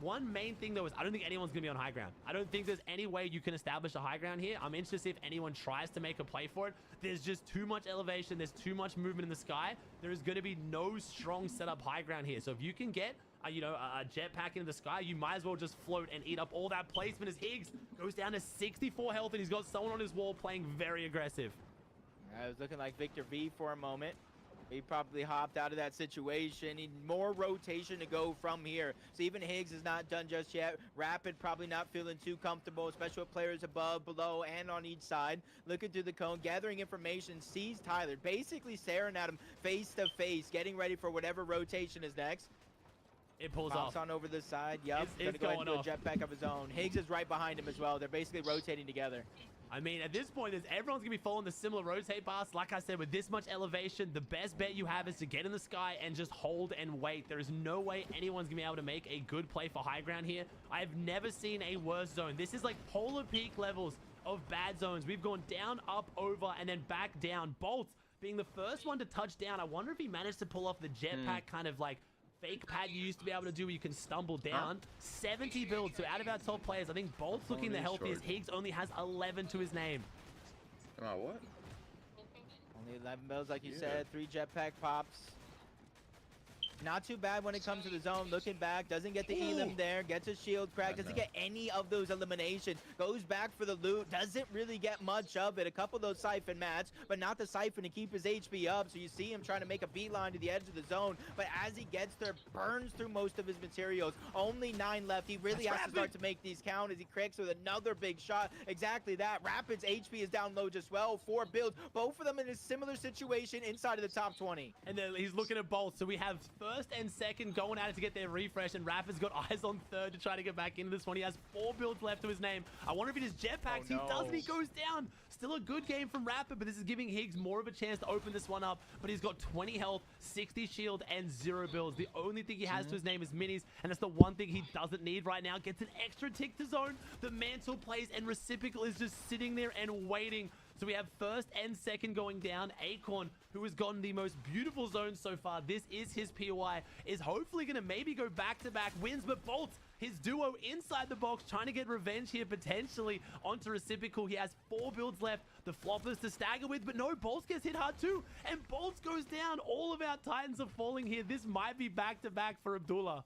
one main thing, though, is I don't think anyone's going to be on high ground. I don't think there's any way you can establish a high ground here. I'm interested to see if anyone tries to make a play for it. There's just too much elevation. There's too much movement in the sky. There is going to be no strong setup high ground here. So if you can get a jetpack into the sky, you might as well just float and eat up all that placement as Higgs goes down to 64 health, and he's got someone on his wall playing very aggressive. It was looking like Victor V for a moment. He probably hopped out of that situation. Need more rotation to go from here. So even Higgs is not done just yet. Rapid probably not feeling too comfortable, especially with players above, below, and on each side. Looking through the cone, gathering information, sees Tyler, basically staring at him face to face, getting ready for whatever rotation is next. It pulls Pops off. on over the side. Yep. It's Gonna go going ahead and do a jetpack of his own. Higgs is right behind him as well. They're basically rotating together. I mean, at this point, everyone's going to be following the similar rotate paths. Like I said, with this much elevation, the best bet you have is to get in the sky and just hold and wait. There is no way anyone's going to be able to make a good play for high ground here. I've never seen a worse zone. This is like polar peak levels of bad zones. We've gone down, up, over, and then back down. Bolt being the first one to touch down. I wonder if he managed to pull off the jetpack kind of like fake pad you used to be able to do where you can stumble down. 70 builds. So out of our top players, I think Bolt's looking the healthiest. Higgs only has 11 to his name. What? Only 11 builds, like you said. 3 jetpack pops. Not too bad when it comes to the zone. Looking back, doesn't get the elim there, gets a shield crack, doesn't get any of those eliminations. Goes back for the loot, doesn't really get much of it. A couple of those siphon mats, but not the siphon to keep his HP up. So you see him trying to make a beeline to the edge of the zone, but as he gets there, burns through most of his materials. Only 9 left. He really has to start to make these count as he cracks with another big shot. Exactly that. Rapid's HP is down low just well. 4 builds, both of them in a similar situation inside of the top 20. And then he's looking at Bolt. So we have first and second going at it to get their refresh, and Rapid's got eyes on third to try to get back into this one. He has 4 builds left to his name. I wonder if he just jetpacks. He doesn't. He goes down. Still a good game from Rapid, but this is giving Higgs more of a chance to open this one up. But he's got 20 health, 60 shield, and 0 builds. The only thing he has to his name is minis, and that's the one thing he doesn't need right now. Gets an extra tick to zone. The mantle plays, and Reciprocal is just sitting there and waiting. So we have first and second going down. Acorn, who has gotten the most beautiful zone so far, this is his POI, is hopefully going to maybe go back-to-back wins, but Bolt, his duo inside the box, trying to get revenge here potentially onto Reciprocal. He has 4 builds left, the floppers to stagger with, but no, Bolts gets hit hard too, and Bolts goes down. All of our Titans are falling here. This might be back-to-back for Abdullah.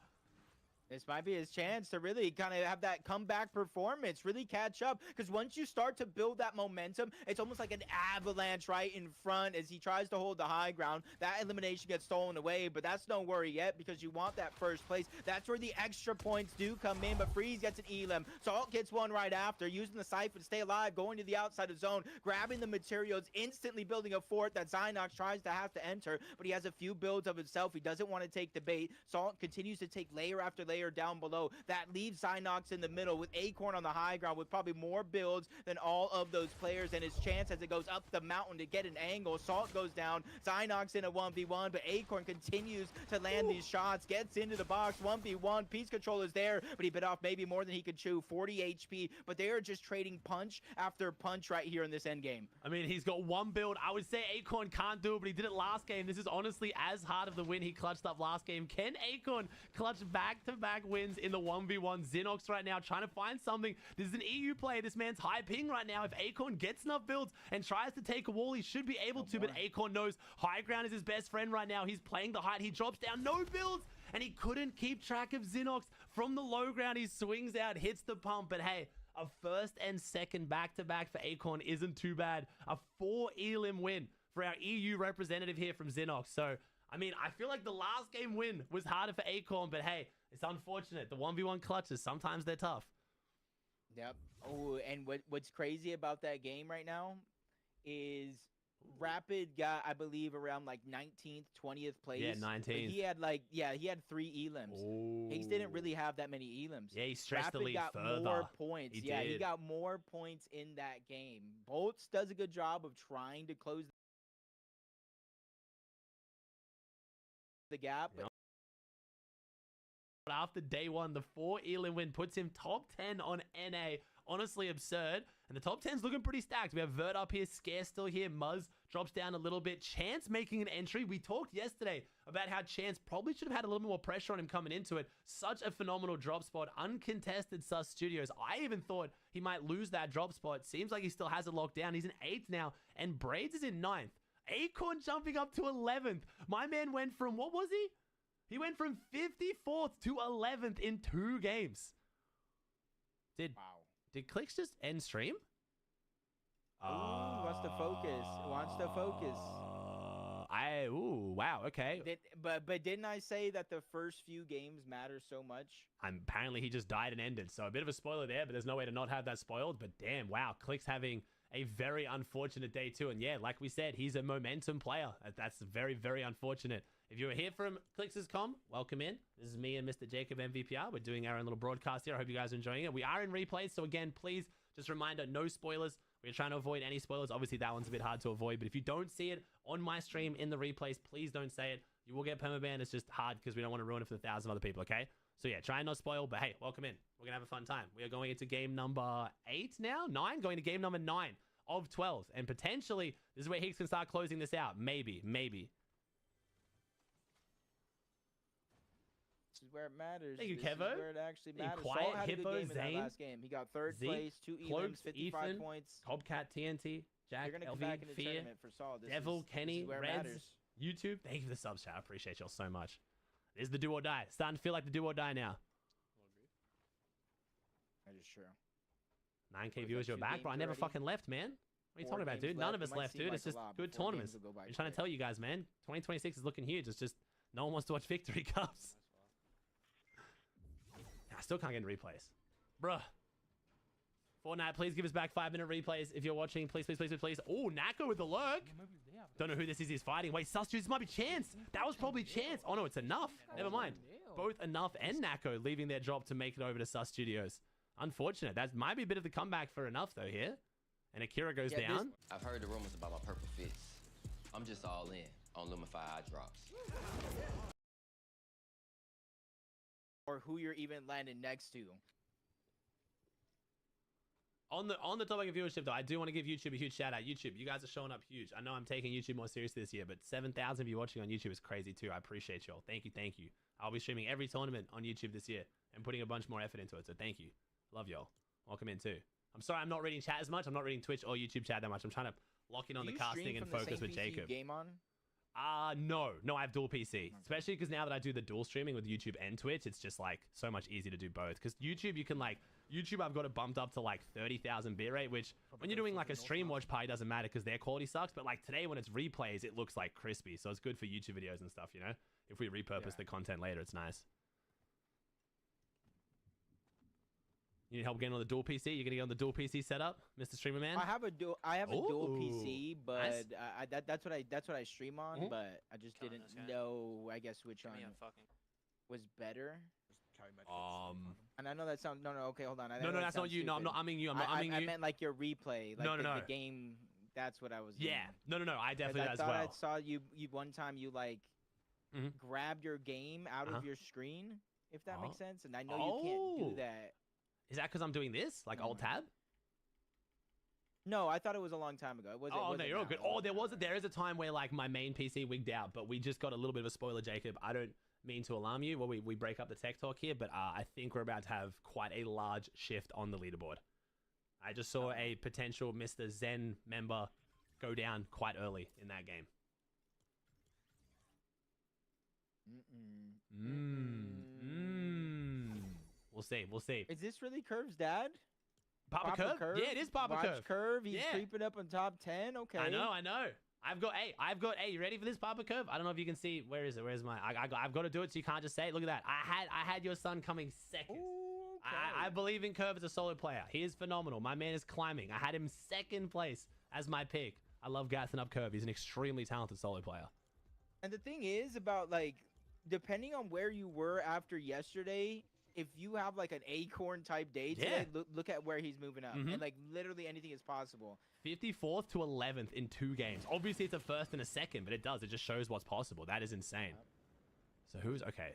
This might be his chance to really kind of have that comeback performance, really catch up. Because once you start to build that momentum, it's almost like an avalanche right in front as he tries to hold the high ground. That elimination gets stolen away, but that's no worry yet because you want that first place. That's where the extra points do come in, but Freeze gets an elim. Salt gets one right after, using the siphon to stay alive, going to the outside of zone, grabbing the materials, instantly building a fort that Zynox tries to have to enter, but he has a few builds of himself. He doesn't want to take the bait. Salt continues to take layer after layer down below. That leaves Zynox in the middle with Acorn on the high ground with probably more builds than all of those players, and his chance as it goes up the mountain to get an angle. Salt goes down, Zynox in a 1v1, but Acorn continues to land these shots, gets into the box, 1v1. Peace Control is there, but he bit off maybe more than he could chew, 40 HP, but they are just trading punch after punch right here in this end game. I mean, he's got 1 build. I would say Acorn can't do it, but he did it last game. This is honestly as hard of the win he clutched up last game. Can Acorn clutch back-to-back wins in the 1v1? Xenox right now trying to find something. This is an EU player. This man's high ping right now. If Acorn gets enough builds and tries to take a wall, he should be able to, but Acorn knows high ground is his best friend right now. He's playing the height. He drops down, no builds, and he couldn't keep track of Xenox. From the low ground, he swings out, hits the pump, but hey, a first and second back-to-back for Acorn isn't too bad. A 4 elim win for our EU representative here from Xenox. So, I mean, I feel like the last game win was harder for Acorn, but hey, it's unfortunate. The 1v1 clutches, sometimes they're tough. Yep. Oh, and what's crazy about that game right now is Rapid got, I believe, around like 19th, 20th place. Yeah, 19th. He had like, he had 3 elims. Higgs didn't really have that many elims. Yeah, he stretched the lead got further. More points. He got more points in that game. Bolts does a good job of trying to close the gap. Yep. But after day 1, the 4 elim win puts him top 10 on NA. Honestly absurd. And the top 10's looking pretty stacked. We have Vert up here, Scare still here, Muzz drops down a little bit. Chance making an entry. We talked yesterday about how Chance probably should have had a little bit more pressure on him coming into it. Such a phenomenal drop spot. Uncontested Sus Studios. I even thought he might lose that drop spot. Seems like he still has it locked down. He's in 8th now, and Braids is in 9th. Acorn jumping up to 11th. My man went from, what was he? He went from 54th to 11th in 2 games. Did Clicks just end stream? Wants to focus. Wants to focus. Wow, okay. But didn't I say that the first few games matter so much? Apparently he just died and ended. So a bit of a spoiler there, but there's no way to not have that spoiled. But damn, wow, Clicks having a very unfortunate day too. And yeah, like we said, he's a momentum player. That's very, very unfortunate. If you were here from Clicks's.com, welcome in. This is me and Mr. Jacob MVPR. We're doing our own little broadcast here. I hope you guys are enjoying it. We are in replays, so again, please, just a reminder, no spoilers. We're trying to avoid any spoilers. Obviously, that one's a bit hard to avoid, but if you don't see it on my stream in the replays, please don't say it. You will get permabanned. It's just hard because we don't want to ruin it for the 1,000 other people, okay? So yeah, try and not spoil, but hey, welcome in. We're going to have a fun time. We are going into game number 8 now? 9? Going to game number 9 of 12. And potentially, this is where Higgs can start closing this out. Maybe. This is where it matters. Thank you, this Kevo. Is where it actually matters. Quiet, Salt had Hippo, a good game in Zane, that last game. He got 3rd Zeke, place, 2 Cloaks, elims, 55 Ethan, points. Cobcat, TNT, Jack, You're gonna come back in LV, the Fear, tournament for Salt. Devil, Kenny, where it Reds, matters. YouTube. Thank you for the subs, chat. I appreciate y'all so much. It is the do or die. Starting to feel like the do or die now. That is true. 9K viewers, you're back, bro. I never fucking left, man. What are you talking about, dude? None of us left, dude. It's just good tournaments. I'm trying to tell you guys, man. 2026 is looking huge. It's just no one wants to watch Victory Cups. I still can't get in replays. Bruh. Fortnite, please give us back 5-minute replays if you're watching. Please, please, please, please, please. Oh, Nako with the lurk. Don't know who this is he's fighting. Wait, Sus, this might be Chance. That was probably Chance. Oh, no, it's Enough. Never mind. Both Enough and Nako leaving their job to make it over to Sus Studios. Unfortunate. That might be a bit of the comeback for Enough, though, here. And Akira goes down. I've heard the rumors about my purple fits. I'm just all in on Lumify eye drops. Or who you're even landing next to. On the topic of viewership, though, I do want to give YouTube a huge shout out. YouTube, you guys are showing up huge. I know I'm taking YouTube more seriously this year, but 7,000 of you watching on YouTube is crazy too. I appreciate y'all. Thank you, thank you. I'll be streaming every tournament on YouTube this year and putting a bunch more effort into it. So thank you. Love y'all. Welcome in too. I'm sorry I'm not reading chat as much. I'm not reading Twitch or YouTube chat that much. I'm trying to lock in on the casting and focus with Jacob. Game on? No, I have dual PC. Especially because now that I do the dual streaming with YouTube and Twitch, it's just like so much easier to do both. Because YouTube, you can like, YouTube I've got it bumped up to like 30,000 bitrate, which when you're doing like a stream watch party doesn't matter because their quality sucks. But like today when it's replays, it looks like crispy. So it's good for YouTube videos and stuff, you know? If we repurpose the content later, it's nice. You need help getting on the dual PC? You're gonna get on the dual PC setup, Mr. Streamer Man? I have a dual PC, but nice. that's what I stream on. But I just didn't know, I guess, which one was better. And I know that sounds okay. Hold on. No, that's not you. No, I'm not umming you. I'm not umming you. I meant like your replay. Like no. The game. That's what I was. Yeah. Doing. No. I definitely as well. I saw you one time. You like grabbed your game out of your screen, if that makes sense. And I know you can't do that. Is that because I'm doing this? Like Alt Tab? No, I thought it was a long time ago. It wasn't. Oh, no, you're all good. Oh, there is a time where like my main PC wigged out, but we just got a little bit of a spoiler, Jacob. I don't mean to alarm you. Well, we break up the tech talk here, but I think we're about to have quite a large shift on the leaderboard. I just saw a potential Mr. Zen member go down quite early in that game. We'll see. Is this really Curve's dad? Papa Curve? Yeah, it is Papa Curve. He's creeping up on top 10. Okay. I know. I've got you ready for this, Papa Curve? I don't know if you can see. Where is it? Where's my? I've got to do it, so you can't just say it. Look at that. I had your son coming second. Ooh, okay. I believe in Curve as a solid player. He is phenomenal. My man is climbing. I had him second place as my pick. I love gassing up Curve. He's an extremely talented solid player. And the thing is about like, depending on where you were after yesterday, if you have like an acorn type day today, look at where he's moving up. And like literally anything is possible. 54th to 11th in 2 games. Obviously it's a first and a second, but it just shows what's possible. That is insane. So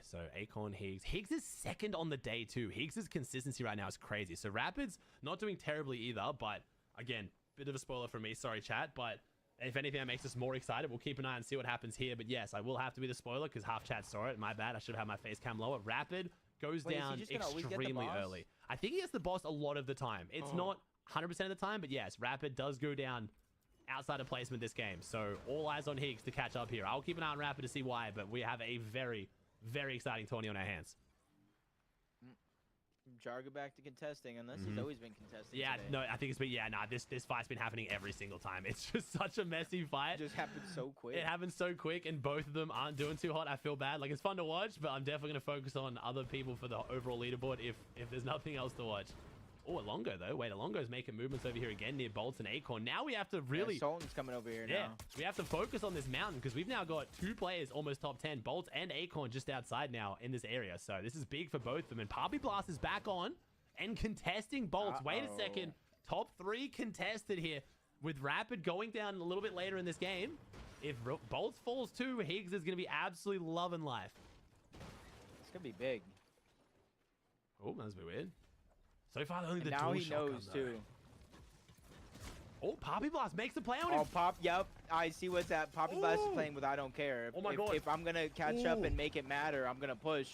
so Acorn, Higgs. Higgs is second on the day too. Higgs' consistency right now is crazy. So Rapid's not doing terribly either, but again, bit of a spoiler for me. Sorry, chat, but if anything that makes us more excited, we'll keep an eye and see what happens here. But yes, I will have to be the spoiler because half chat saw it. My bad. I should have had my face cam lower. Rapid goes down extremely early. I think he gets the boss a lot of the time. It's not 100% of the time, but yes, Rapid does go down outside of placement this game. So all eyes on Higgs to catch up here. I'll keep an eye on Rapid to see why, but we have a very, very exciting tourney on our hands. Jargo back to contesting, unless he's always been contesting. Yeah, today. no, I think it's been, this fight's been happening every single time. It's just such a messy fight. It just happens so quick. It happens so quick, and both of them aren't doing too hot. I feel bad. Like, it's fun to watch, but I'm definitely going to focus on other people for the overall leaderboard if there's nothing else to watch. Oh, Alongo, though. Wait, Alongo's making movements over here again near Bolts and Acorn. Now we have to really... Yeah, Sultan's coming over here now. We have to focus on this mountain because we've now got 2 players almost top 10. Bolts and Acorn just outside now in this area. So this is big for both of them. And Poppy Blast is back on and contesting Bolts. Wait a second. Top 3 contested here with Rapid going down a little bit later in this game. If Bolts falls too, Higgs is going to be absolutely loving life. It's going to be big. Oh, that's a bit weird. So far, only the now dual he knows shotgun, too. Oh, Poppy Blast makes the play on him. Yep. I see what's that. Poppy Blast is playing with I don't care. Oh my God. If I'm going to catch up and make it matter, I'm going to push.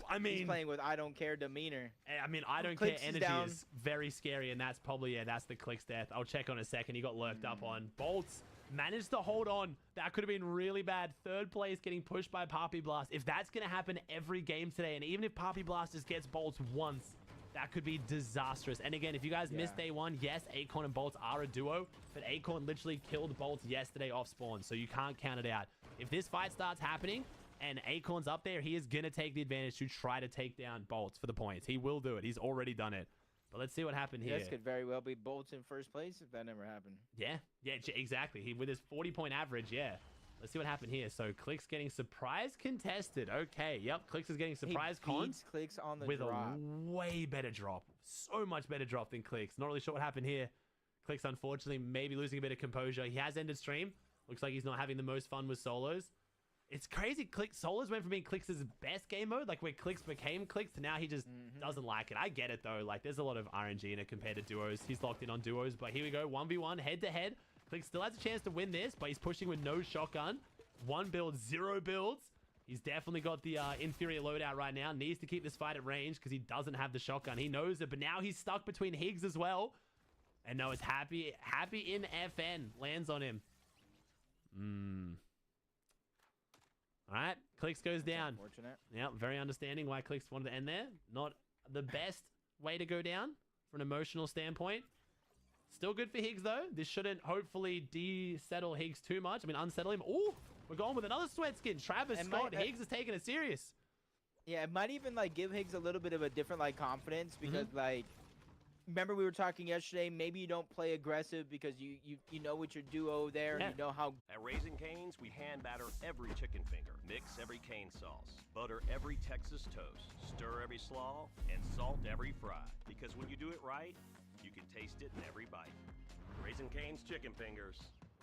I mean, he's playing with I don't care demeanor. I mean, I don't care energy is very scary, and that's probably, that's the Click's death. I'll check on a second. He got lurked up on. Bolts managed to hold on. That could have been really bad. Third place getting pushed by Poppy Blast. If that's going to happen every game today, and even if Poppy Blast just gets Bolts once, that could be disastrous. And again, if you guys missed day one, yes, Acorn and Bolts are a duo, but Acorn literally killed Bolts yesterday off spawn, so you can't count it out. If this fight starts happening and Acorn's up there, he is going to take the advantage to try to take down Bolts for the points. He will do it. He's already done it. But let's see what happened here. This could very well be Bolts in first place if that never happened. Yeah, exactly. With his 40-point average, yeah. Let's see what happened here. So Clicks getting surprise contested. Okay, yep. Clicks is getting surprise cons Clicks on the with drop. a way better drop. So much better drop than Clicks. Not really sure what happened here. Clicks, unfortunately, maybe losing a bit of composure. He has ended stream. Looks like he's not having the most fun with solos. It's crazy. Solos went from being Clicks' best game mode, like where Clicks became Clicks, to now he just doesn't like it. I get it, though. Like, there's a lot of RNG in it compared to duos. He's locked in on duos, but here we go. 1v1, head-to-head. Clicks still has a chance to win this, but he's pushing with no shotgun. 1 build, 0 builds. He's definitely got the inferior loadout right now. Needs to keep this fight at range because he doesn't have the shotgun. He knows it, but now he's stuck between Higgs as well. And no, it's Happy in FN. Lands on him. All right, Clicks goes down. Unfortunate. Yeah, very understanding why Clicks wanted to end there. Not the best way to go down from an emotional standpoint. Still good for Higgs, though. This shouldn't hopefully de-settle Higgs too much. I mean, unsettle him. Ooh, we're going with another sweat skin. Travis Scott. Higgs is taking it serious. Yeah, it might even, like, give Higgs a little bit of a different, like, confidence because, like, remember we were talking yesterday, maybe you don't play aggressive because you know what your duo there, and you know how... At Raising Cane's, we hand batter every chicken finger, mix every cane sauce, butter every Texas toast, stir every slaw, and salt every fry. Because when you do it right, you can taste it in every bite. Raising Cane's chicken fingers,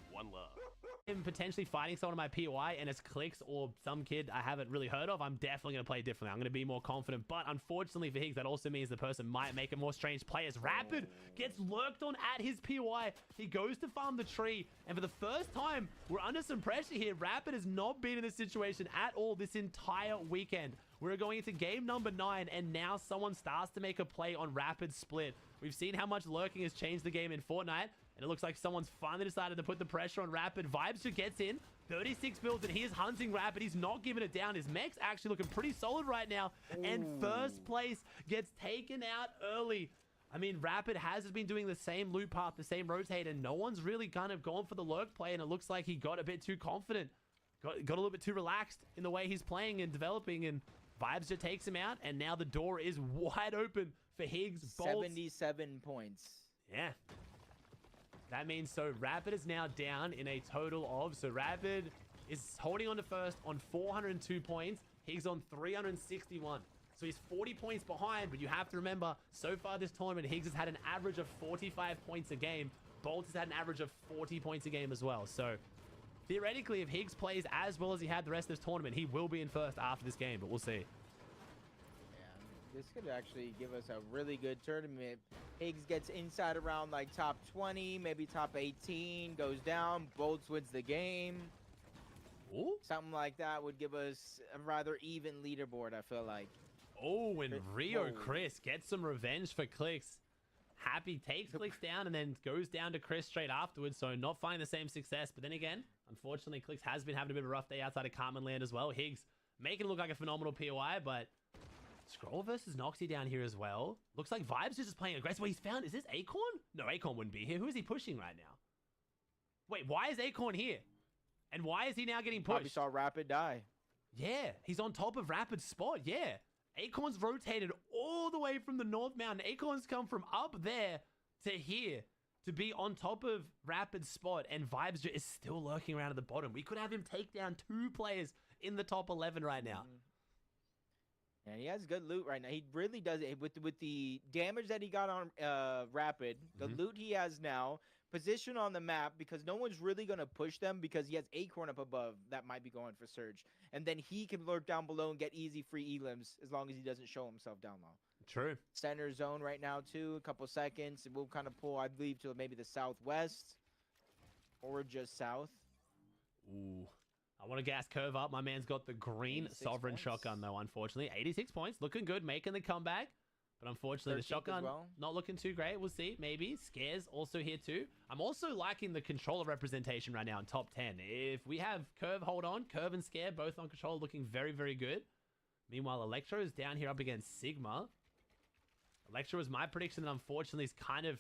one love. Him potentially fighting someone in my POI and as Clicks or some kid I haven't really heard of, I'm definitely going to play differently. I'm going to be more confident. But unfortunately for Higgs, that also means the person might make a more strange play as Rapid gets lurked on at his POI. He goes to farm the tree. And for the first time, we're under some pressure here. Rapid has not been in this situation at all this entire weekend. We're going into game number 9, and now someone starts to make a play on Rapid split. We've seen how much lurking has changed the game in Fortnite. And it looks like someone's finally decided to put the pressure on Rapid. Vibes gets in. 36 builds, and he is hunting Rapid. He's not giving it down. His mech's actually looking pretty solid right now. Ooh. And first place gets taken out early. I mean, Rapid has been doing the same loop path, the same rotate, and no one's really kind of gone for the lurk play, and it looks like he got a bit too confident. Got a little bit too relaxed in the way he's playing and developing, and Vibes just takes him out, and now the door is wide open for Higgs. Bolts. 77 points. Yeah. That means so Rapid is now down in a total of, so Rapid is holding on to first on 402 points. Higgs on 361. So he's 40 points behind, but you have to remember, so far this tournament, Higgs has had an average of 45 points a game. Bolts has had an average of 40 points a game as well. So theoretically, if Higgs plays as well as he had the rest of this tournament, he will be in first after this game, but we'll see. This could actually give us a really good tournament. Higgs gets inside around like top 20, maybe top 18, goes down, Bolts wins the game. Ooh. Something like that would give us a rather even leaderboard, I feel like. Oh, and Rio Chris gets some revenge for Clicks. Happy takes Clicks down and then goes down to Chris straight afterwards, so not finding the same success. But then again, unfortunately, Clicks has been having a bit of a rough day outside of Carmen Land as well. Higgs making it look like a phenomenal POI, but... Scroll versus Noxy down here as well. Looks like Vibes is just playing aggressive. Well, he's found... Is this Acorn? No, Acorn wouldn't be here. Who is he pushing right now? Wait, why is Acorn here? And why is he now getting pushed? Probably saw Rapid die. Yeah, he's on top of Rapid's spot. Yeah. Acorn's rotated all the way from the North Mountain. Acorn's come from up there to here to be on top of Rapid's spot. And Vibes is still lurking around at the bottom. We could have him take down 2 players in the top 11 right now. And he has good loot right now. He really does it with the damage that he got on Rapid, the loot he has now, position on the map, because no one's really going to push them because he has Acorn up above that might be going for Surge. And then he can lurk down below and get easy free elims as long as he doesn't show himself down low. True. Center zone right now, too. A couple seconds. And we'll kind of pull, I believe, to maybe the southwest or just south. Ooh. I want to gas curve up. My man's got the green Sovereign shotgun, though, unfortunately. 86 points. Looking good. Making the comeback. But unfortunately, the 13th as shotgun well. not looking too great. We'll see. Maybe. Scares also here too. I'm also liking the controller representation right now in top 10. If we have Curve hold on, Curve and Scare both on control looking very, very good. Meanwhile, Electro is down here up against Sigma. Electro was my prediction that unfortunately he's kind of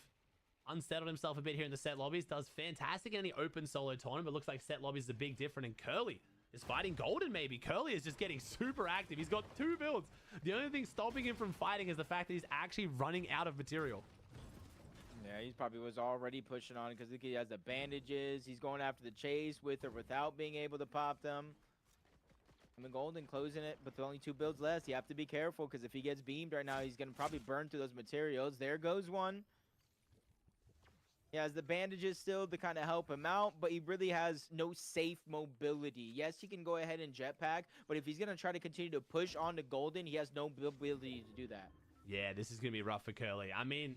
unsettled himself a bit here in the set lobbies. Does fantastic in the open solo tournament, but looks like set lobbies is a big difference. And Curly is fighting Golden maybe. Curly is just getting super active. He's got 2 builds. The only thing stopping him from fighting is the fact that he's actually running out of material. Yeah, he probably was already pushing on because he has the bandages. He's going after the chase with or without being able to pop them. I mean, Golden closing it, but with only 2 builds left. You have to be careful because if he gets beamed right now, he's going to probably burn through those materials. There goes one. He has the bandages still to kind of help him out, but he really has no safe mobility. Yes, he can go ahead and jetpack, but if he's going to try to continue to push on to Golden, he has no ability to do that. Yeah, this is going to be rough for Curly. I mean,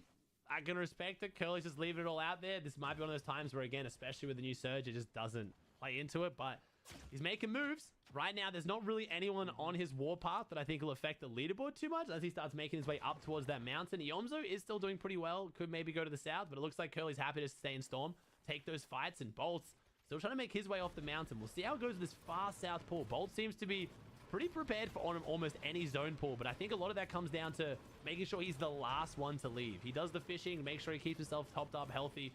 I can respect that Curly's just leaving it all out there. This might be one of those times where, again, especially with the new Surge, it just doesn't play into it, but he's making moves. Right now, there's not really anyone on his warpath that I think will affect the leaderboard too much as he starts making his way up towards that mountain. Yomzo is still doing pretty well. Could maybe go to the south, but it looks like Curly's happy to stay in Storm, take those fights, and Bolt's still trying to make his way off the mountain. We'll see how it goes with this far south pool. Bolt seems to be pretty prepared for almost any zone pool, but I think a lot of that comes down to making sure he's the last one to leave. He does the fishing, make sure he keeps himself topped up, healthy.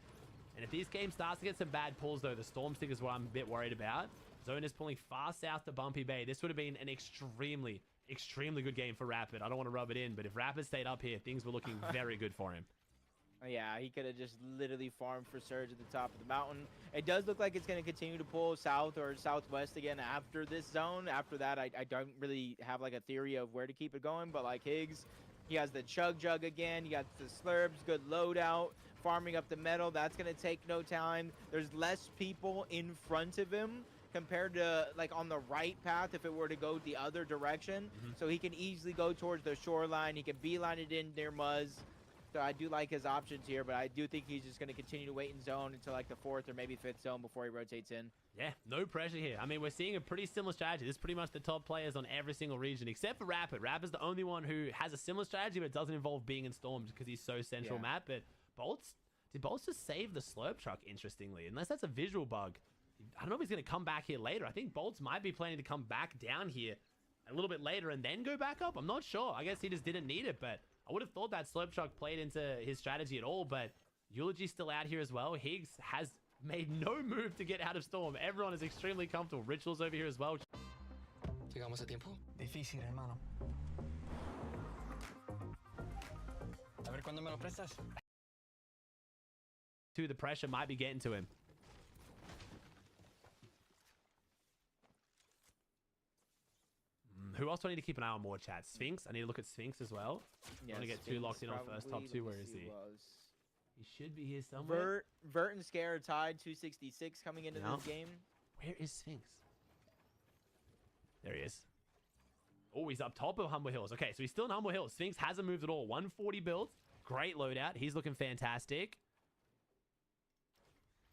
And if this game starts to get some bad pulls, though, the Storm Stick is what I'm a bit worried about. Zone is pulling far south to Bumpy Bay. This would have been an extremely good game for Rapid. I don't want to rub it in, but if Rapid stayed up here, things were looking very good for him. Yeah, he could have just literally farmed for Surge at the top of the mountain. It does look like it's going to continue to pull south or southwest again after this zone. After that, I don't really have like a theory of where to keep it going, but like Higgs, he has the Chug Jug again. You got the Slurps, good loadout, farming up the metal. That's going to take no time. There's less people in front of him compared to like on the right path if it were to go the other direction. So he can easily go towards the shoreline. He can beeline it in near Muzz. So I do like his options here, but I do think he's just going to continue to wait in zone until like the 4th or maybe 5th zone before he rotates in. Yeah, no pressure here. I mean, we're seeing a pretty similar strategy. This is pretty much the top players on every single region, except for Rapid. Rapid's the only one who has a similar strategy, but it doesn't involve being in Storm because he's so central map. But did Bolts just save the Slurp Truck, interestingly? Unless that's a visual bug. I don't know if he's going to come back here later. I think Bolts might be planning to come back down here a little bit later and then go back up. I'm not sure. I guess he just didn't need it, but I would have thought that Slurp Truck played into his strategy at all, but Eulogy's still out here as well. Higgs has made no move to get out of Storm. Everyone is extremely comfortable. Ritual's over here as well. Llegamos a tiempo. Difícil, hermano. A ver cuándo me lo prestas. The pressure might be getting to him. Who else do I need to keep an eye on more, chat? Sphinx? I need to look at Sphinx as well. Yeah, I want to get Sphinx too locked in on first top 2. Where is he? He should be here somewhere. Vert and Scare are tied 266 coming into this game. Where is Sphinx? There he is. Oh, he's up top of Humble Hills. Okay, so he's still in Humble Hills. Sphinx hasn't moved at all. 140 build. Great loadout. He's looking fantastic.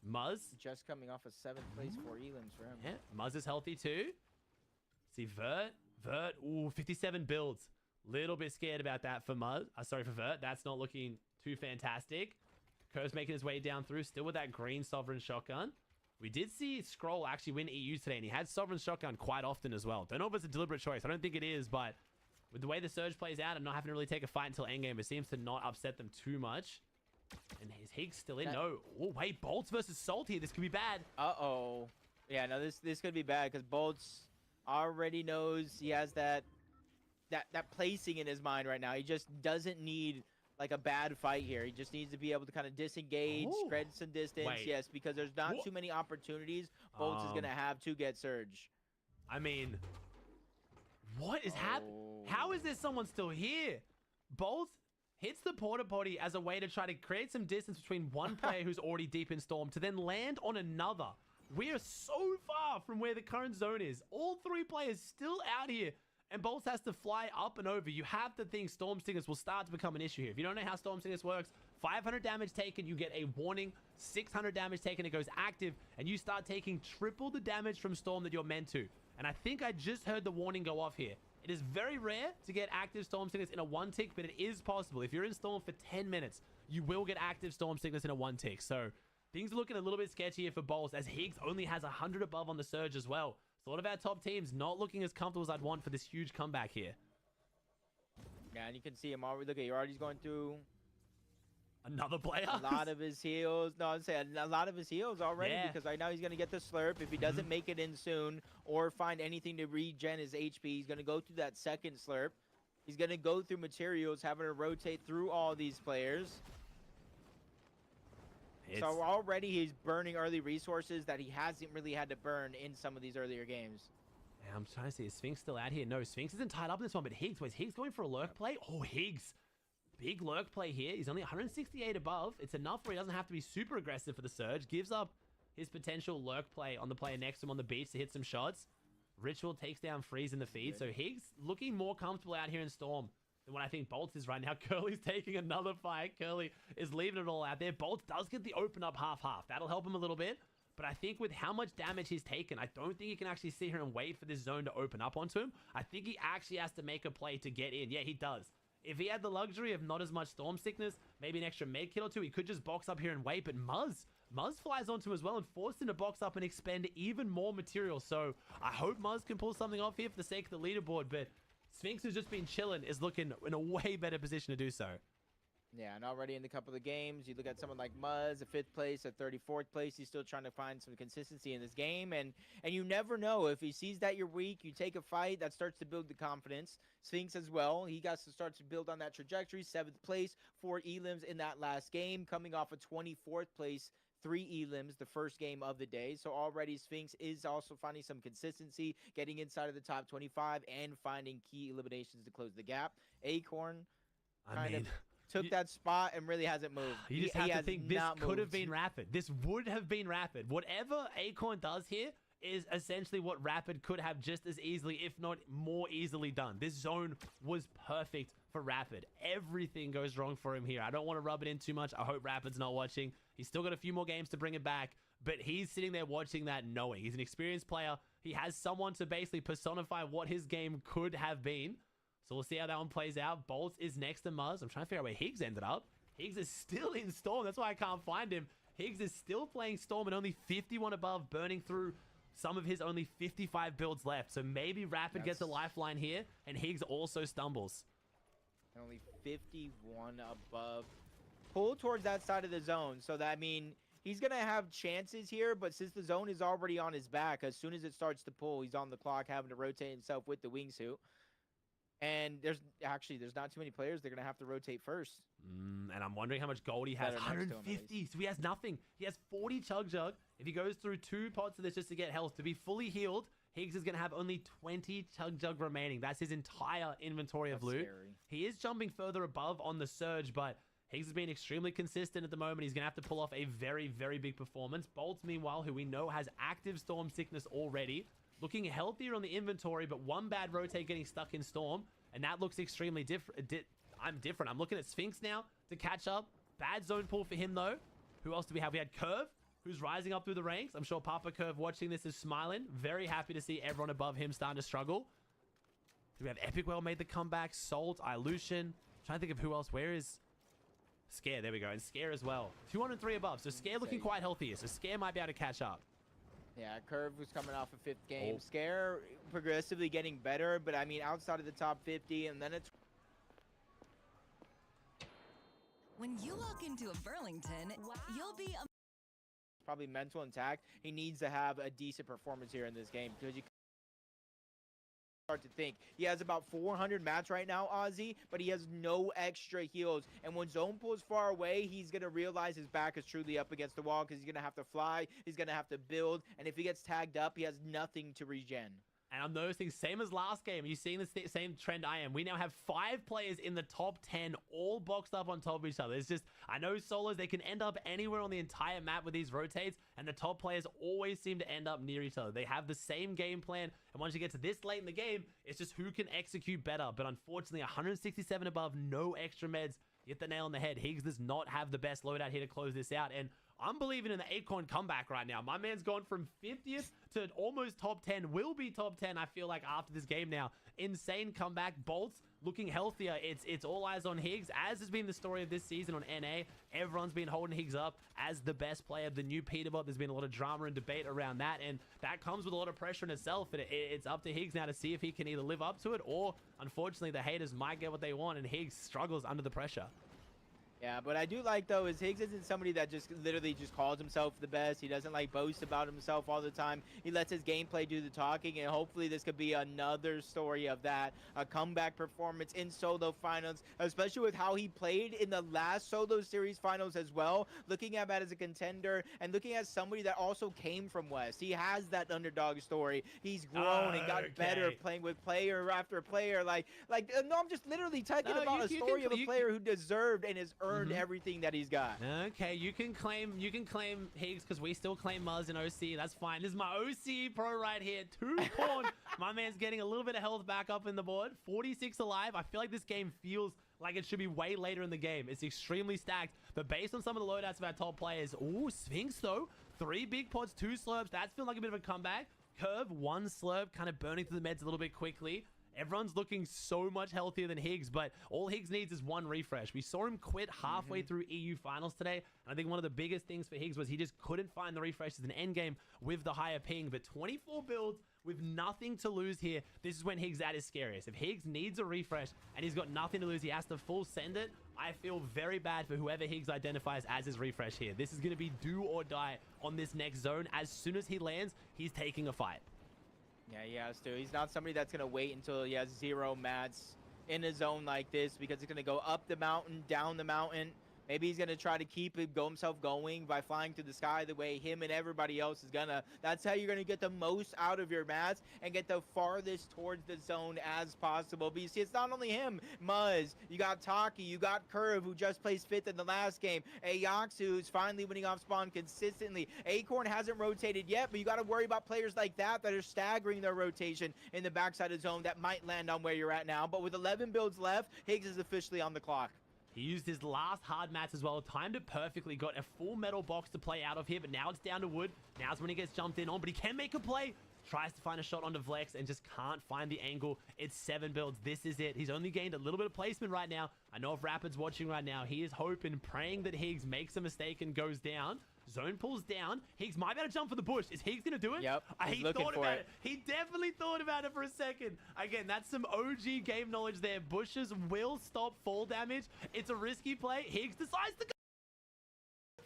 Muzz. Just coming off a 7th place for Elims for him. Yeah, Muzz is healthy too. See, Vert, ooh, 57 builds. Little bit scared about that for Muzz. Sorry, for Vert. That's not looking too fantastic. Curve's making his way down through, still with that green Sovereign Shotgun. We did see Scroll actually win EU today, and he had Sovereign Shotgun quite often as well. Don't know if it's a deliberate choice. I don't think it is, but with the way the Surge plays out and not having to really take a fight until endgame, it seems to not upset them too much. And his Higgs still in. No. Oh, wait. Bolts versus Salt here. This could be bad. Uh-oh. Yeah, no, this could be bad because Bolts already knows he has that placing in his mind right now. He just doesn't need like a bad fight here. He just needs to be able to kind of disengage, spread some distance. Wait. Yes, because there's not too many opportunities Bolts is going to have to get Surge. I mean, what is happening? How is there someone still here? Bolts hits the porta potty as a way to try to create some distance between one player who's already deep in Storm to then land on another. We are so far from where the current zone is. All 3 players still out here, and Bolts has to fly up and over. You have to think Storm Stingers will start to become an issue here. If you don't know how Storm Stingers works, 500 damage taken, you get a warning. 600 damage taken, it goes active, and you start taking triple the damage from Storm that you're meant to. And I think I just heard the warning go off here. It is very rare to get active Storm Sickness in a 1-tick, but it is possible. If you're in Storm for 10 minutes, you will get active Storm Sickness in a 1-tick. So things are looking a little bit sketchy here for Bolts, as Higgs only has 100 above on the Surge as well. So a lot of our top teams not looking as comfortable as I'd want for this huge comeback here. Yeah, and you can see him already. Look at you, already going through another player. A lot of his heals. No, I'm saying a lot of his heals already, because right now he's going to get the slurp. If he doesn't make it in soon or find anything to regen his HP, he's going to go through that second slurp. He's going to go through materials, having to rotate through all these players. So already he's burning early resources that he hasn't really had to burn in some of these earlier games. Yeah, I'm trying to see, is Sphinx still out here? No, Sphinx isn't tied up in this one, but Higgs, wait, is Higgs going for a lurk play? Oh, Higgs. Big lurk play here. He's only 168 above. It's enough where he doesn't have to be super aggressive for the Surge. Gives up his potential lurk play on the player next to him on the beach to hit some shots. Ritual takes down Freeze in the feed. So Higgs looking more comfortable out here in Storm than what I think Bolts is right now. Curly's taking another fight. Curly is leaving it all out there. Bolts does get the open up half-half. That'll help him a little bit. But I think with how much damage he's taken, I don't think he can actually sit here and wait for this zone to open up onto him. I think he actually has to make a play to get in. Yeah, he does. If he had the luxury of not as much Storm Sickness, maybe an extra med kit or two, he could just box up here and wait. But Muzz flies onto him as well and forced him to box up and expend even more material. So I hope Muzz can pull something off here for the sake of the leaderboard. But Sphinx, who's just been chilling, is looking in a way better position to do so. Yeah, and already in a couple of games, you look at someone like Muzz, a 5th place, a 34th place. He's still trying to find some consistency in this game, and you never know. If he sees that you're weak, you take a fight, that starts to build the confidence. Sphinx as well, he got to start to build on that trajectory. 7th place, 4 elims in that last game, coming off a 24th place, 3 elims, the first game of the day. So already Sphinx is also finding some consistency, getting inside of the top 25 and finding key eliminations to close the gap. Acorn kind of took that spot and really hasn't moved. You just have to think this could have been Rapid. This would have been Rapid. Whatever Acorn does here is essentially what Rapid could have just as easily, if not more easily done. This zone was perfect for Rapid. Everything goes wrong for him here. I don't want to rub it in too much. I hope Rapid's not watching. He's still got a few more games to bring it back, but he's sitting there watching that knowing. He's an experienced player. He has someone to basically personify what his game could have been. So we'll see how that one plays out. Bolts is next to Muzz. I'm trying to figure out where Higgs ended up. Higgs is still in Storm. That's why I can't find him. Higgs is still playing Storm and only 51 above, burning through some of his only 55 builds left. So maybe Rapid gets a lifeline here, and Higgs also stumbles. Only 51 above. Pull towards that side of the zone. So that, I mean, he's going to have chances here, but since the zone is already on his back, as soon as it starts to pull, he's on the clock having to rotate himself with the wingsuit. And there's not too many players. They're going to have to rotate first. And I'm wondering how much gold he has. 150. So he has nothing. He has 40 Chug Jug. If he goes through 2 pots of this just to get health, to be fully healed, Higgs is going to have only 20 Chug Jug remaining. That's his entire inventory of loot. Scary. He is jumping further above on the Surge, but Higgs has been extremely consistent at the moment. He's going to have to pull off a very, very big performance. Bolts, meanwhile, who we know has active Storm Sickness already, looking healthier on the inventory, but one bad rotate getting stuck in Storm, and that looks extremely different. I'm different. I'm looking at Sphinx now to catch up. Bad zone pull for him, though. Who else do we have? We had Curve, who's rising up through the ranks. I'm sure Papa Curve watching this is smiling. Very happy to see everyone above him starting to struggle. Do we have Epic Well made the comeback? Salt, Ilution. Trying to think of who else. Where is Scare? There we go. And Scare as well. 203 above. So Scare looking quite healthy here. So Scare might be able to catch up. Yeah, Curve was coming off a 5th game. Scare progressively getting better, but I mean, outside of the top 50, and then it's... When you walk into a Burlington, you'll be... Probably mental intact. He needs to have a decent performance here in this game, because you start to think he has about 400 mats right now, Ozzy, but he has no extra heals, and when zone pulls far away, he's gonna realize his back is truly up against the wall, because he's gonna have to fly, he's gonna have to build, and if he gets tagged up, he has nothing to regen. And I'm noticing, same as last game, are you seeing the same trend I am? We now have 5 players in the top 10 all boxed up on top of each other. It's just, I know solos, they can end up anywhere on the entire map with these rotates, and the top players always seem to end up near each other. They have the same game plan, and once you get to this late in the game, it's just who can execute better. But unfortunately, 167 above, no extra meds. Hit the nail on the head. Higgs does not have the best loadout here to close this out, and I'm believing in the Acorn comeback right now. My man's gone from 50th to almost top 10. Will be top 10, I feel like, after this game now. Insane comeback. Bolts looking healthier. It's all eyes on Higgs, as has been the story of this season on NA. Everyone's been holding Higgs up as the best player, the new Peterbot. There's been a lot of drama and debate around that, and that comes with a lot of pressure in itself. And it's up to Higgs now to see if he can either live up to it, or unfortunately the haters might get what they want, and Higgs struggles under the pressure. Yeah, but I do like, though, is Higgs isn't somebody that just literally just calls himself the best. He doesn't like boast about himself all the time. He lets his gameplay do the talking, and hopefully this could be another story of that. A comeback performance in solo finals, especially with how he played in the last solo series finals as well. Looking at that as a contender and looking at somebody that also came from West. He has that underdog story. He's grown and got better playing with player after player. No, I'm just literally talking about a story of a player who deserved and has earned everything that he's got. Okay, you can claim Higgs, because we still claim Muzz and OC. That's fine. This is my OC pro right here. 2 corn. My man's getting a little bit of health back up in the board. 46 alive. I feel like this game feels like it should be way later in the game. It's extremely stacked, but based on some of the loadouts of our top players, ooh, Sphinx though, 3 big pods, 2 slurps. That's feeling like a bit of a comeback. Curve, 1 slurp, kind of burning through the meds a little bit quickly. Everyone's looking so much healthier than Higgs, but all Higgs needs is 1 refresh. We saw him quit halfway through EU finals today, and I think one of the biggest things for Higgs was he just couldn't find the refreshes in endgame with the higher ping. But 24 builds with nothing to lose here, this is when Higgs at his scariest. If Higgs needs a refresh and he's got nothing to lose, he has to full send it. I feel very bad for whoever Higgs identifies as his refresh here. This is going to be do or die on this next zone. As soon as he lands, he's taking a fight. Yeah, he has to. He's not somebody that's going to wait until he has 0 mats in a zone like this, because he's going to go up the mountain, down the mountain. Maybe he's going to try to keep himself going by flying through the sky the way him and everybody else is going to. That's how you're going to get the most out of your mats and get the farthest towards the zone as possible. But you see, it's not only him. Muzz, you got Taki, you got Curve, who just placed 5th in the last game. Aoxu, who's finally winning off spawn consistently. Acorn hasn't rotated yet, but you got to worry about players like that are staggering their rotation in the backside of zone that might land on where you're at now. But with 11 builds left, Higgs is officially on the clock. He used his last hard mats as well, timed it perfectly, got a full metal box to play out of here, but now it's down to wood. Now's when he gets jumped in on, but he can make a play. Tries to find a shot onto Vlex and just can't find the angle. It's 7 builds. This is it. He's only gained a little bit of placement right now. I know if Rapid's watching right now, he is hoping, praying that Higgs makes a mistake and goes down. Zone pulls down. Higgs might be able to jump for the bush. Is Higgs going to do it? Yep. He thought about it. He definitely thought about it for a second. Again, that's some OG game knowledge there. Bushes will stop fall damage. It's a risky play. Higgs decides to go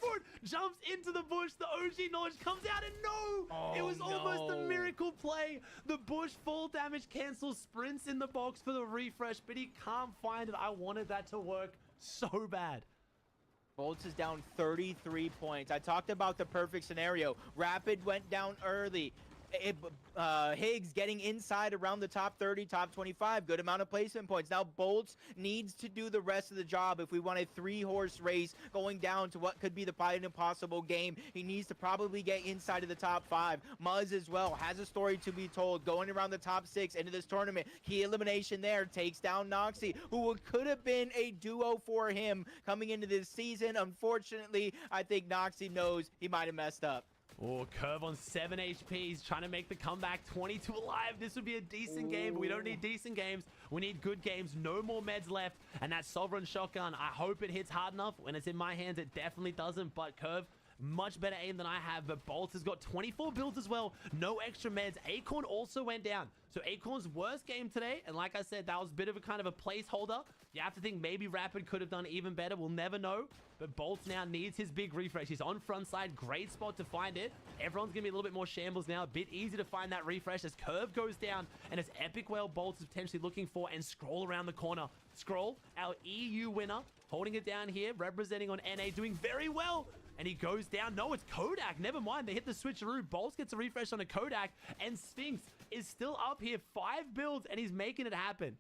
for it. Jumps into the bush. The OG knowledge comes out and no! It was almost a miracle play. The bush fall damage cancels, sprints in the box for the refresh, but he can't find it. I wanted that to work so bad. Bolts is down 33 points. I talked about the perfect scenario. Rapid went down early. Higgs getting inside around the top 30, top 25. Good amount of placement points. Now Bolts needs to do the rest of the job if we want a 3-horse race going down to what could be the Fight Impossible game. He needs to probably get inside of the top 5. Muzz as well has a story to be told. Going around the top 6 into this tournament. Key elimination there. Takes down Noxie, who could have been a duo for him coming into this season. Unfortunately, I think Noxie knows he might have messed up. Oh, Curve on 7 HP. He's trying to make the comeback. 22 alive. This would be a decent game, but we don't need decent games. We need good games. No more meds left. And that Sovereign Shotgun, I hope it hits hard enough. When it's in my hands, it definitely doesn't. But Curve, much better aim than I have. But Bolts has got 24 builds as well. No extra meds. Acorn also went down. So Acorn's worst game today. And like I said, that was a bit of a kind of a placeholder. You have to think maybe Rapid could have done even better. We'll never know. But Bolts now needs his big refresh. He's on front side. Great spot to find it. Everyone's going to be a little bit more shambles now. A bit easy to find that refresh as Curve goes down. And as Epic Whale Bolts is potentially looking for and Scroll around the corner. Scroll, our EU winner, holding it down here. Representing on NA, doing very well. And he goes down. No, it's Kodak. Never mind. They hit the switcheroo. Bolts gets a refresh on a Kodak. And Sphinx is still up here. 5 builds, and he's making it happen.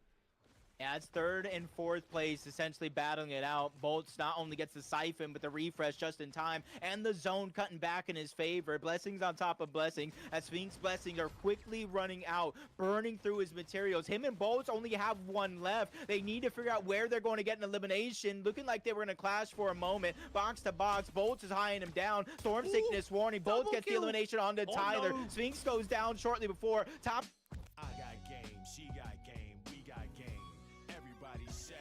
Yeah, it's third and fourth place, essentially battling it out. Bolts not only gets the siphon, but the refresh just in time, and the zone cutting back in his favor. Blessings on top of blessing, as Sphinx blessings are quickly running out, burning through his materials. Him and Bolts only have one left. They need to figure out where they're going to get an elimination. Looking like they were going to clash for a moment. Box to box, Bolts is eyeing him down. Storm Sickness warning. Bolts gets the elimination onto Tyler. No. Sphinx goes down shortly before. Top. I got game, she got game, we got game. Everybody say,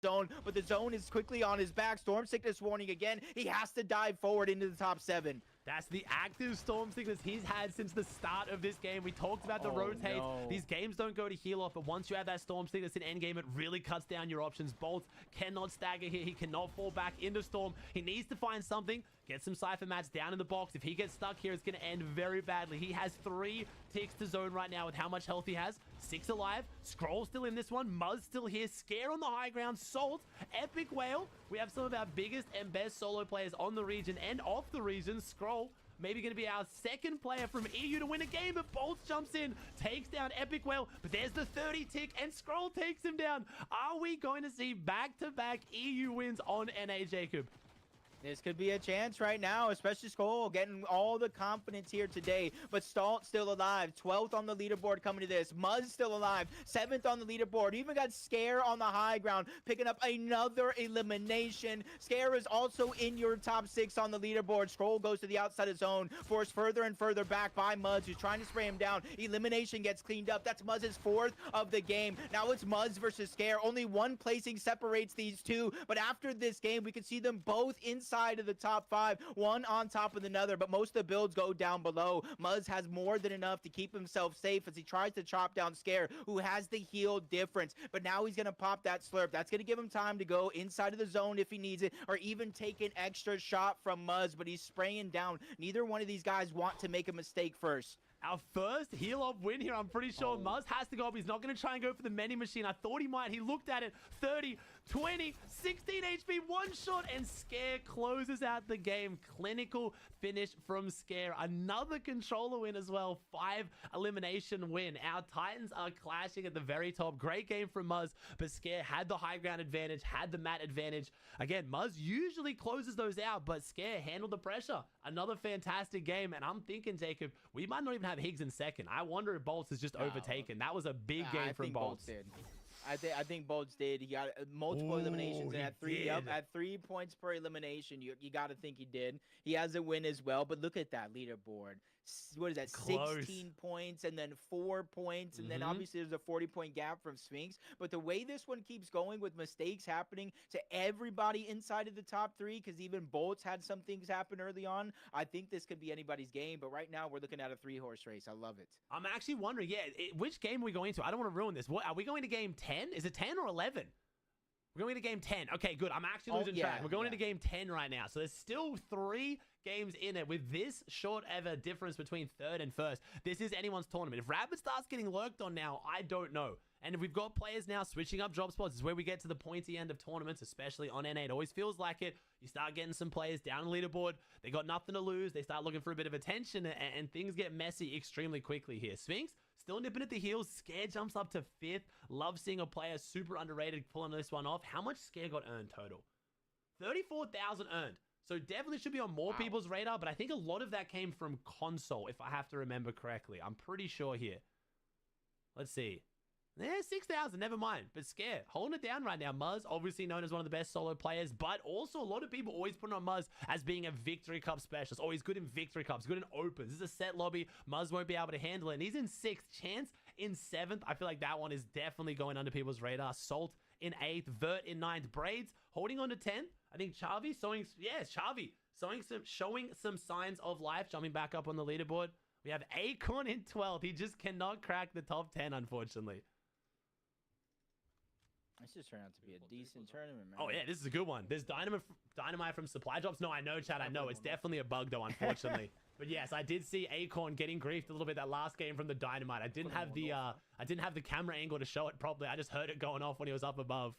zone, but the zone is quickly on his back. Storm Sickness warning again. He has to dive forward into the top 7. That's the active Storm Sickness he's had since the start of this game. We talked about the rotate. No. These games don't go to heal off, but once you have that Storm Sickness in endgame, it really cuts down your options. Bolts cannot stagger here. He cannot fall back into Storm. He needs to find something. Get some Cypher mats down in the box. If he gets stuck here, it's going to end very badly. He has 3 ticks to zone right now with how much health he has. 6 alive. Scroll still in this one. Muzz still here. Scare on the high ground. Salt. Epic Whale. We have some of our biggest and best solo players on the region and off the region. Scroll. Maybe going to be our second player from EU to win a game, but Bolts jumps in, takes down Epic Whale, but there's the 30 tick, and Scroll takes him down. Are we going to see back-to-back EU wins on NA, Jacob? This could be a chance right now, especially Skull getting all the confidence here today. But Stalt still alive. 12th on the leaderboard coming to this. Muzz still alive. 7th on the leaderboard. Even got Scare on the high ground, picking up another elimination. Scare is also in your top 6 on the leaderboard. Scroll goes to the outside of zone, forced further and further back by Muzz, who's trying to spray him down. Elimination gets cleaned up. That's Muzz's 4th of the game. Now it's Muzz versus Scare. Only one placing separates these two, but after this game, we can see them both inside of the top 5, one on top of another, but most of the builds go down below. Muzz has more than enough to keep himself safe as he tries to chop down Scare, who has the heal difference, but now he's gonna pop that slurp. That's gonna give him time to go inside of the zone if he needs it, or even take an extra shot from Muzz, but he's spraying down. Neither one of these guys want to make a mistake first. Our first heal-up win here. I'm pretty sure Muzz has to go up. He's not going to try and go for the many machine. I thought he might. He looked at it. 30, 20, 16 HP, one shot, and Scare closes out the game. Clinical finish from Scare. Another controller win as well. 5 elimination win. Our Titans are clashing at the very top. Great game from Muzz, but Scare had the high ground advantage, had the mat advantage. Again, Muzz usually closes those out, but Scare handled the pressure. Another fantastic game, and I'm thinking, Jacob, we might not even have Higgs in second. I wonder if Bolts is just overtaken. That was a big game from Bolts. Did. I think Bolts did. He got multiple eliminations and at 3 points per elimination. You got to think he did. He has a win as well, but look at that leaderboard. What is that? Close. 16 points and then 4 points, and then obviously there's a 40-point gap from Sphinx. But the way this one keeps going with mistakes happening to everybody inside of the top 3, because even Bolts had some things happen early on, I think this could be anybody's game. But right now we're looking at a 3-horse race. I love it. I'm actually wondering, which game are we going to? I don't want to ruin this. What, are we going to game 10? Is it 10 or 11? We're going into game 10. Okay, good. I'm actually losing track. We're going into game 10 right now. So there's still 3 games in it with this short ever difference between third and first. This is anyone's tournament. If Rapid starts getting lurked on now, I don't know. And if we've got players now switching up drop spots, is where we get to the pointy end of tournaments, especially on NA. It always feels like it. You start getting some players down the leaderboard. They got nothing to lose. They start looking for a bit of attention, and things get messy extremely quickly here. Sphinx still nipping at the heels. Scare jumps up to 5th. Love seeing a player super underrated pulling this one off. How much Scare got earned total? 34,000 earned. So definitely should be on more people's radar, but I think a lot of that came from console, if I have to remember correctly. I'm pretty sure here. Let's see. 6,000, never mind. But Scare, holding it down right now. Muzz, obviously known as one of the best solo players, but also a lot of people always put on Muzz as being a Victory Cup specialist. Oh, he's good in Victory Cups, good in Opens. This is a set lobby. Muzz won't be able to handle it, and he's in 6th. Chance in 7th. I feel like that one is definitely going under people's radar. Salt in 8th. Vert in 9th. Braids holding on to 10th. I think Chavi showing some signs of life, jumping back up on the leaderboard. We have Acorn in 12th. He just cannot crack the top 10, unfortunately. This just turned out to be a decent tournament, man. Oh, yeah, this is a good one. There's Dynamite from Supply Drops. No, I know, Chad. I know. It's definitely a bug, though, unfortunately. But yes, I did see Acorn getting griefed a little bit that last game from the Dynamite. I didn't have the camera angle to show it properly. I just heard it going off when he was up above.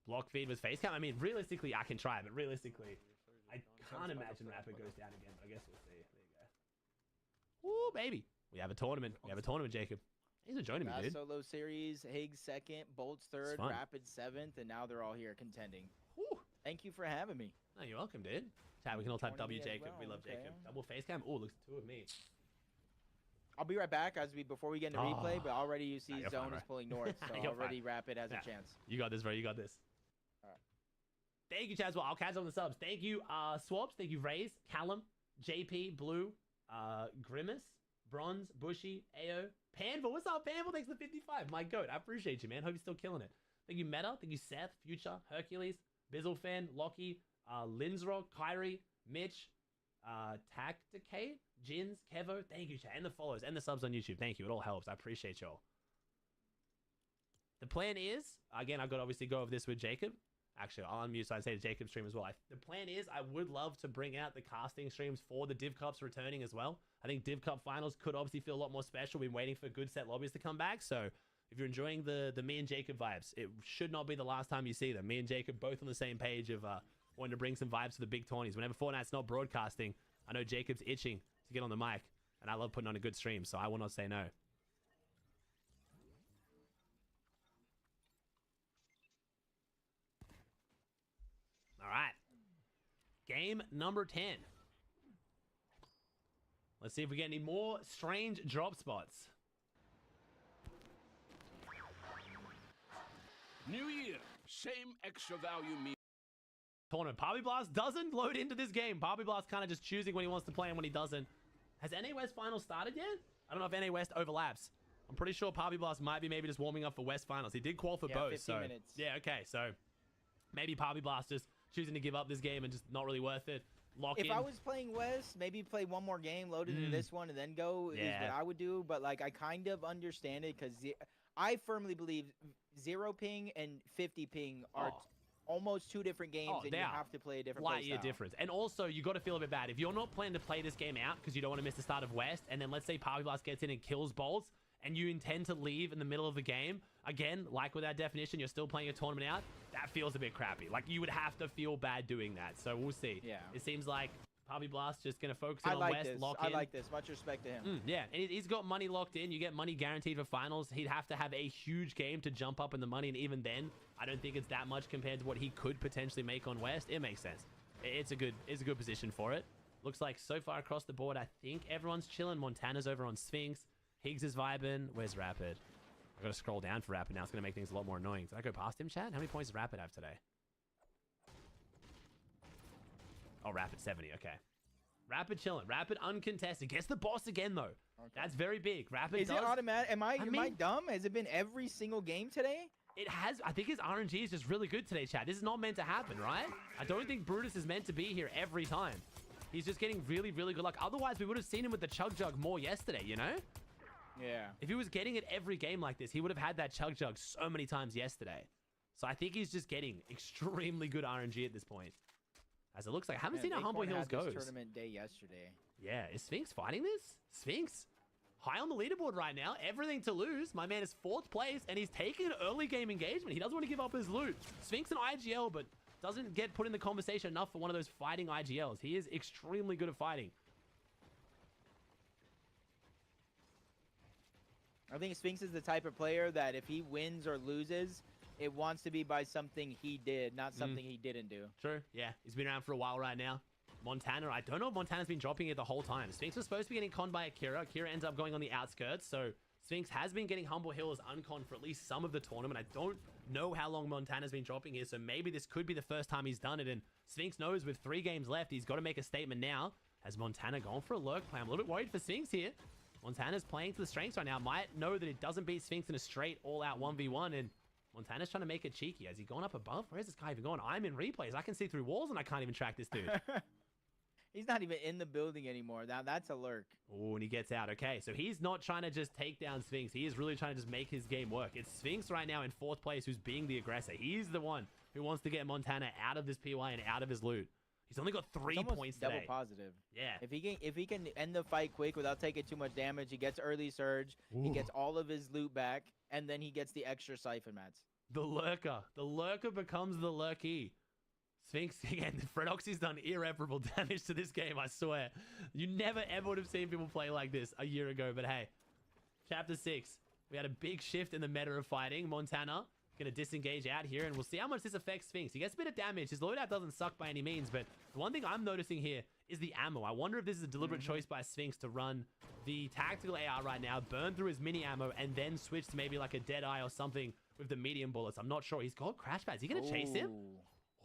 Block feed was face cam. I mean, realistically, I can try, but realistically, I can't imagine Rapid goes down again. But I guess we'll see. There you go. Ooh, baby. We have a tournament. We have a tournament, Jacob. Thanks for joining me, dude. Solo series, Higgs second, Bolts third, fun. Rapid seventh, and now they're all here contending. Whew. Thank you for having me. No, you're welcome, dude. Chat, we can all type W Joining me as Jacob. We well, love okay. Jacob. Double face cam. Oh, looks two of me. I'll be right back before we get into replay, but already you see Nah, you're Zone fine, is bro. pulling north, so You're already fine. Rapid has Yeah. a chance. You got this, bro. You got this. All right. Thank you, Chaz. Well, I'll catch on the subs. Thank you, Swaps. Thank you, Rays, Callum, JP, Blue, Grimace, Bronze, Bushy, Ao, Panville. What's up, Panville? Thanks for the 55. My goat. I appreciate you, man. Hope you're still killing it. Thank you, Meta. Thank you, Seth, Future, Hercules, Bizzle Fan, Lockie, Linsrock, Kyrie, Mitch, Tacticate, Jins, Kevo. Thank you, chat. And the follows and the subs on YouTube. Thank you. It all helps. I appreciate y'all. The plan is, again, I've got to obviously go over this with Jacob. Actually, I'll unmute so I say to Jacob's stream as well. The plan is I would love to bring out the casting streams for the Div Cups returning as well. I think Div Cup finals could obviously feel a lot more special. We've been waiting for good set lobbies to come back. So if you're enjoying the me and Jacob vibes, it should not be the last time you see them. Me and Jacob both on the same page of wanting to bring some vibes to the big tourneys. Whenever Fortnite's not broadcasting, I know Jacob's itching to get on the mic. And I love putting on a good stream, so I will not say no. All right. Game number 10. Let's see if we get any more strange drop spots. New year, same extra value meal. Tournament. Poppy Blast doesn't load into this game. Poppy Blast kind of just choosing when he wants to play and when he doesn't. Has NA West Finals started yet? I don't know if NA West overlaps. I'm pretty sure Poppy Blast might be maybe just warming up for West Finals. He did qual for both. 15 so minutes. Yeah, okay. So maybe Poppy Blast just choosing to give up this game and just not really worth it. Lock in. If I was playing West, maybe play one more game, load into this one, and then go is what I would do. But like, I kind of understand it because I firmly believe 0 ping and 50 ping are almost two different games, and you have to play a different light play year style. difference. And also, you got to feel a bit bad if you're not planning to play this game out because you don't want to miss the start of West. And then let's say Poppy Blast gets in and kills Bolts, and you intend to leave in the middle of the game. Again, like with that definition, you're still playing a tournament out. That feels a bit crappy. Like, you would have to feel bad doing that. So we'll see. Yeah. It seems like Poppy Blast just going to focus on West, lock in. I like this. Much respect to him. Yeah, and he's got money locked in. You get money guaranteed for finals. He'd have to have a huge game to jump up in the money, and even then, I don't think it's that much compared to what he could potentially make on West. It makes sense. It's a good position for it. Looks like so far across the board, I think everyone's chilling. Montana's over on Sphinx. Higgs is vibing. Where's Rapid? I got to scroll down for Rapid now. It's going to make things a lot more annoying. Did I go past him, chat? How many points does Rapid have today? Oh, Rapid 70. Okay. Rapid chilling. Rapid uncontested. Gets the boss again, though. Okay. That's very big. Rapid Is it automatic? Am I dumb? Has it been every single game today? It has. I think his RNG is just really good today, chat. This is not meant to happen, right? I don't think Brutus is meant to be here every time. He's just getting really, really good luck. Otherwise, we would have seen him with the Chug Jug more yesterday, you know? Yeah. If he was getting it every game like this, he would have had that Chug Jug so many times yesterday. So I think he's just getting extremely good RNG at this point. As it looks like. I haven't seen how Humble Hills goes. Tournament day yesterday. Yeah. Is Sphinx fighting this? Sphinx? High on the leaderboard right now. Everything to lose. My man is 4th place, and he's taking an early game engagement. He doesn't want to give up his loot. Sphinx and IGL, but doesn't get put in the conversation enough for one of those fighting IGLs. He is extremely good at fighting. I think Sphinx is the type of player that if he wins or loses, it wants to be by something he did, not something he didn't do. True. Yeah. He's been around for a while right now. Montana, I don't know if Montana's been dropping it the whole time. Sphinx was supposed to be getting conned by Akira. Akira ends up going on the outskirts, so Sphinx has been getting Humble Hills unconned for at least some of the tournament. I don't know how long Montana's been dropping here, so maybe this could be the first time he's done it, and Sphinx knows with 3 games left, he's got to make a statement now. Has Montana gone for a lurk play? I'm a little bit worried for Sphinx here. Montana's playing to the strengths right now. Might know that it doesn't beat Sphinx in a straight all-out 1v1, and Montana's trying to make it cheeky. Has he gone up above? Where's this guy even going? I'm in replays. I can see through walls, and I can't even track this dude. He's not even in the building anymore. Now that's a lurk. Oh, and he gets out. Okay, so he's not trying to just take down Sphinx. He is really trying to just make his game work. It's Sphinx right now in 4th place who's being the aggressor. He's the one who wants to get Montana out of this PY and out of his loot. He's only got 3 points today. Double positive. Yeah. If he can end the fight quick without taking too much damage, he gets early surge. Ooh. He gets all of his loot back, and then he gets the extra siphon mats. The lurker. The lurker becomes the lurky. Sphinx, again, Fredoxy's done irreparable damage to this game, I swear. You never, ever would have seen people play like this a year ago, but hey. Chapter 6. We had a big shift in the meta of fighting. Montana going to disengage out here, and we'll see how much this affects Sphinx. He gets a bit of damage. His loadout doesn't suck by any means, but the one thing I'm noticing here is the ammo. I wonder if this is a deliberate choice by Sphinx to run the tactical AR right now, burn through his mini ammo, and then switch to maybe like a Deadeye or something with the medium bullets. I'm not sure. He's got crash pads. Is he going to chase him?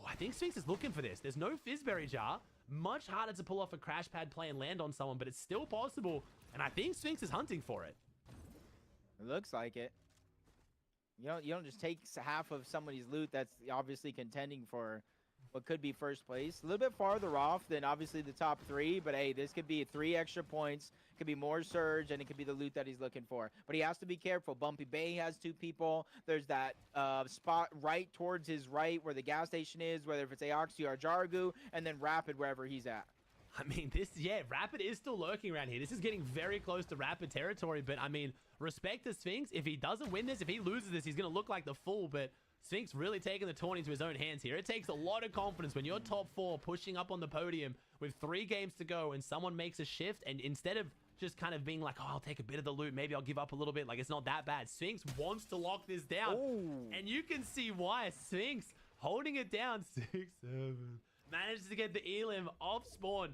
Oh, I think Sphinx is looking for this. There's no Fizzberry jar. Much harder to pull off a crash pad play and land on someone, but it's still possible. And I think Sphinx is hunting for it. It looks like it. You don't just take half of somebody's loot that's obviously contending for what could be first place. A little bit farther off than obviously the top 3, but hey, this could be 3 extra points. Could be more surge, and it could be the loot that he's looking for. But he has to be careful. Bumpy Bay has 2 people. There's that spot right towards his right where the gas station is, whether if it's Aoxy or Jargu, and then Rapid wherever he's at. I mean, Rapid is still lurking around here. This is getting very close to Rapid territory, but I mean, respect to Sphinx. If he doesn't win this, if he loses this, he's going to look like the fool, but Sphinx really taking the tourney into his own hands here. It takes a lot of confidence when you're top 4 pushing up on the podium with 3 games to go and someone makes a shift, and instead of just kind of being like, oh, I'll take a bit of the loot, maybe I'll give up a little bit, like it's not that bad. Sphinx wants to lock this down. Ooh. And you can see why. Sphinx holding it down. 6-7. Manages to get the Elim off spawn.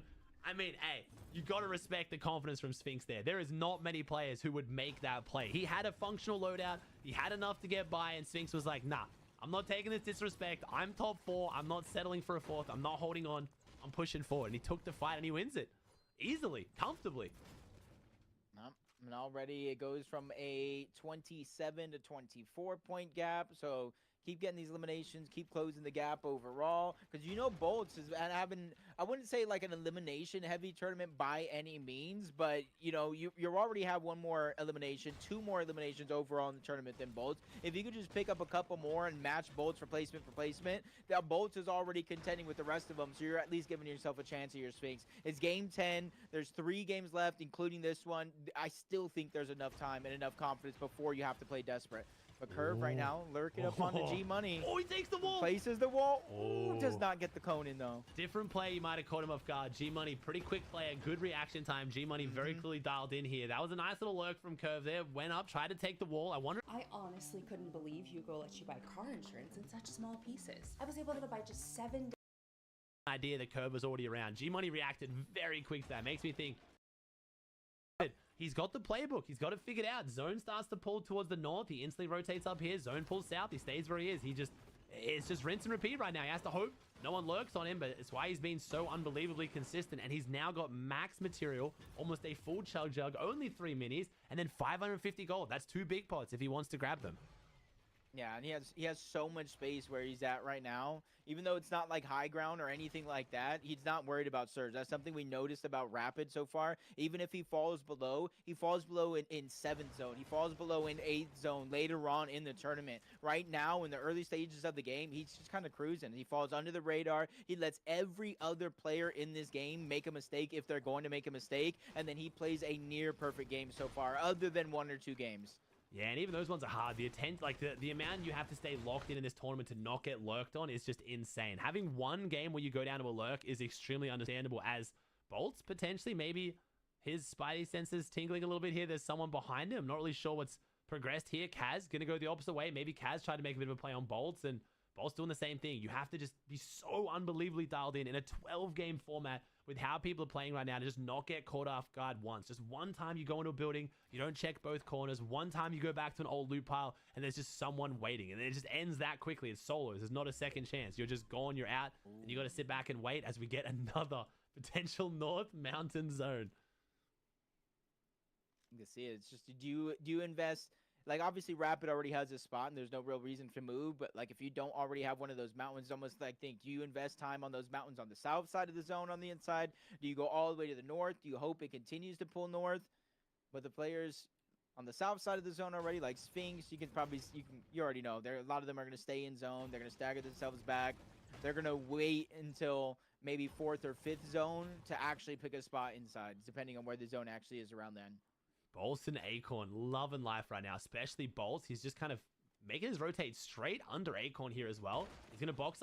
I mean, hey, you got to respect the confidence from Sphinx there. There is not many players who would make that play. He had a functional loadout. He had enough to get by, and Sphinx was like, nah, I'm not taking this disrespect. I'm top 4. I'm not settling for a 4th. I'm not holding on. I'm pushing forward. And he took the fight, and he wins it. Easily. Comfortably. And already it goes from a 27 to 24 point gap. So keep getting these eliminations, keep closing the gap overall. Because Bolts is having, I wouldn't say like an elimination heavy tournament by any means, but you already have 1 more elimination, 2 more eliminations overall in the tournament than Bolts. If you could just pick up a couple more and match Bolts for placement, that Bolts is already contending with the rest of them, so you're at least giving yourself a chance at your Sphinx. It's game 10. There's 3 games left, including this one. I still think there's enough time and enough confidence before you have to play desperate. But Curve right now, lurking up on the G-Money. Oh, he takes the wall. Places the wall. Ooh, does not get the cone in, though. Different play. You might have caught him off guard. G-Money, pretty quick player. Good reaction time. G-Money very clearly dialed in here. That was a nice little lurk from Curve there. Went up, tried to take the wall. I honestly couldn't believe Hugo let you buy car insurance in such small pieces. I was able to buy just 7 idea that Curve was already around. G-Money reacted very quick to that. Makes me think he's got the playbook. He's got it figured out. Zone starts to pull towards the north. He instantly rotates up here. Zone pulls south. He stays where he is. It's just rinse and repeat right now. He has to hope no one lurks on him, but it's why he's been so unbelievably consistent. And he's now got max material, almost a full chug jug, only 3 minis, and then 550 gold. That's 2 big pots if he wants to grab them. Yeah, and he has so much space where he's at right now. Even though it's not like high ground or anything like that, he's not worried about surge. That's something we noticed about Rapid so far. Even if he falls below in 7th zone. He falls below in 8th zone later on in the tournament. Right now, in the early stages of the game, he's just kind of cruising. He falls under the radar. He lets every other player in this game make a mistake if they're going to make a mistake, and then he plays a near perfect game so far, other than 1 or 2 games. Yeah, and even those ones are hard. The amount you have to stay locked in this tournament to not get lurked on is just insane. Having 1 game where you go down to a lurk is extremely understandable, as Bolts potentially, maybe his spidey senses tingling a little bit here. There's someone behind him. Not really sure what's progressed here. Kaz going to go the opposite way. Maybe Kaz tried to make a bit of a play on Bolts, and Bolts doing the same thing. You have to just be so unbelievably dialed in a 12-game format with how people are playing right now to just not get caught off guard once. Just one time you go into a building, you don't check both corners. One time you go back to an old loot pile, and there's just someone waiting. And it just ends that quickly. It's solos. There's not a second chance. You're just gone. You're out. And you got to sit back and wait as we get another potential North Mountain zone. You can see it. It's just, do you invest... Like, obviously, Rapid already has a spot, and there's no real reason to move. But, like, if you don't already have one of those mountains, almost like do you invest time on those mountains on the south side of the zone on the inside? Do you go all the way to the north? Do you hope it continues to pull north? But the players on the south side of the zone already, like Sphinx, you already know. A lot of them are going to stay in zone. They're going to stagger themselves back. They're going to wait until maybe 4th or 5th zone to actually pick a spot inside, depending on where the zone actually is around then. Bolts and Acorn loving life right now, especially Bolts. He's just kind of making his rotate straight under Acorn here as well. He's going to box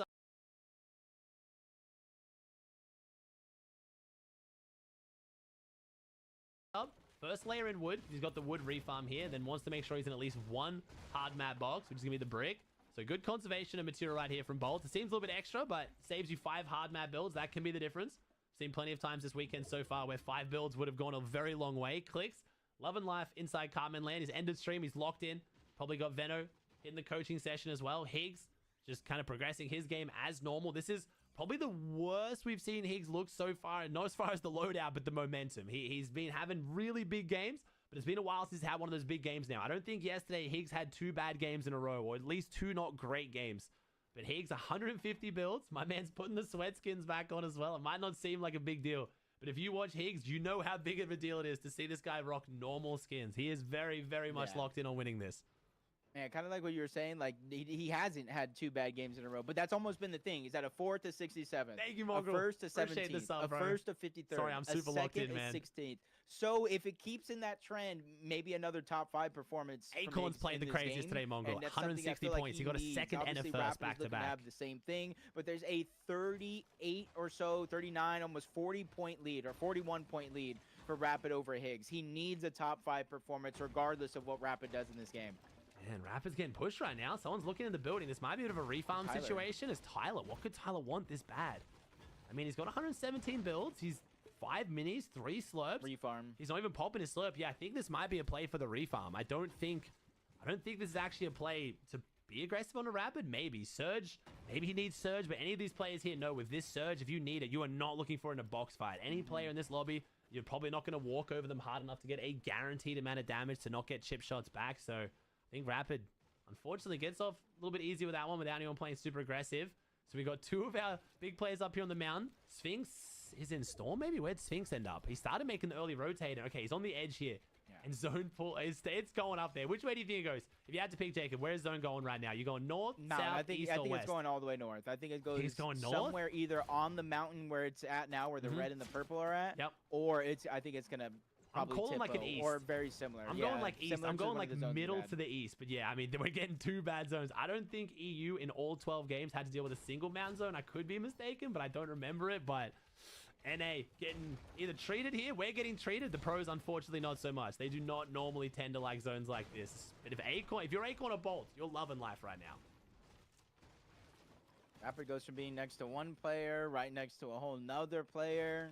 up First layer in wood. He's got the wood refarm here. Then wants to make sure he's in at least one hard map box, which is going to be the brick. So good conservation of material right here from Bolt. It seems a little bit extra, but saves you 5 hard map builds. That can be the difference. Seen plenty of times this weekend so far where 5 builds would have gone a very long way. Clicks. Love and life inside Cartman land. He's ended stream. He's locked in. Probably got Veno in the coaching session as well. Higgs just kind of progressing his game as normal. This is probably the worst we've seen Higgs look so far. Not as far as the loadout, but the momentum. He's been having really big games, but it's been a while since he's had one of those big games now. I don't think yesterday Higgs had 2 bad games in a row, or at least 2 not great games. But Higgs, 150 builds. My man's putting the sweat skins back on as well. It might not seem like a big deal, but if you watch Higgs, you know how big of a deal it is to see this guy rock normal skins. He is very, very much locked in on winning this. Man, kind of like what you were saying, like he hasn't had 2 bad games in a row, but that's almost been the thing. He's at a 4th to 67th. Thank you, Mongrel. A 1st to 17th. A 1st to 53rd. Sorry, I'm super locked in, man. 16th. So if it keeps in that trend, maybe another top 5 performance. Acorn's played the craziest today, Mongrel. 160 points. He got a second and a first back-to-back. Have the same thing, but there's a 38 or so, 39, almost 40-point lead or 41-point lead for Rapid over Higgs. He needs a top 5 performance regardless of what Rapid does in this game. Man, Rapid's getting pushed right now. Someone's looking in the building. This might be a bit of a refarm situation. It's Tyler. What could Tyler want this bad? I mean, he's got 117 builds. He's 5 minis, 3 slurps. Refarm. He's not even popping his slurp. Yeah, I think this might be a play for the refarm. I don't think this is actually a play to be aggressive on a Rapid. Maybe Surge. Maybe he needs Surge, but any of these players here know with this Surge, if you need it, you are not looking for it in a box fight. Any player in this lobby, you're probably not going to walk over them hard enough to get a guaranteed amount of damage to not get chip shots back. So I think Rapid, unfortunately, gets off a little bit easier with that one without anyone playing super aggressive. So we got 2 of our big players up here on the mountain. Sphinx is in Storm, maybe? Where'd Sphinx end up? He started making the early rotator. Okay, he's on the edge here. Yeah. And zone pull, it's going up there. Which way do you think it goes? If you had to pick, Jacob, where's zone going right now? You going north, south, I think east, or west? it's going all the way north. I think it goes going north? somewhere either on the mountain where it's at now, where the red and the purple are at. Yep. Or I think it's going to I'm calling like an east. Or very similar. I'm going like east. I'm going like middle to the east. But yeah, I mean, we're getting 2 bad zones. I don't think EU in all 12 games had to deal with a single mountain zone. I could be mistaken, but I don't remember it. But NA getting either treated here. We're getting treated. The pros, unfortunately, not so much. They do not normally tend to like zones like this. But if you're Acorn or Bolt, you're loving life right now. Rapid goes from being next to one player right next to a whole nother player.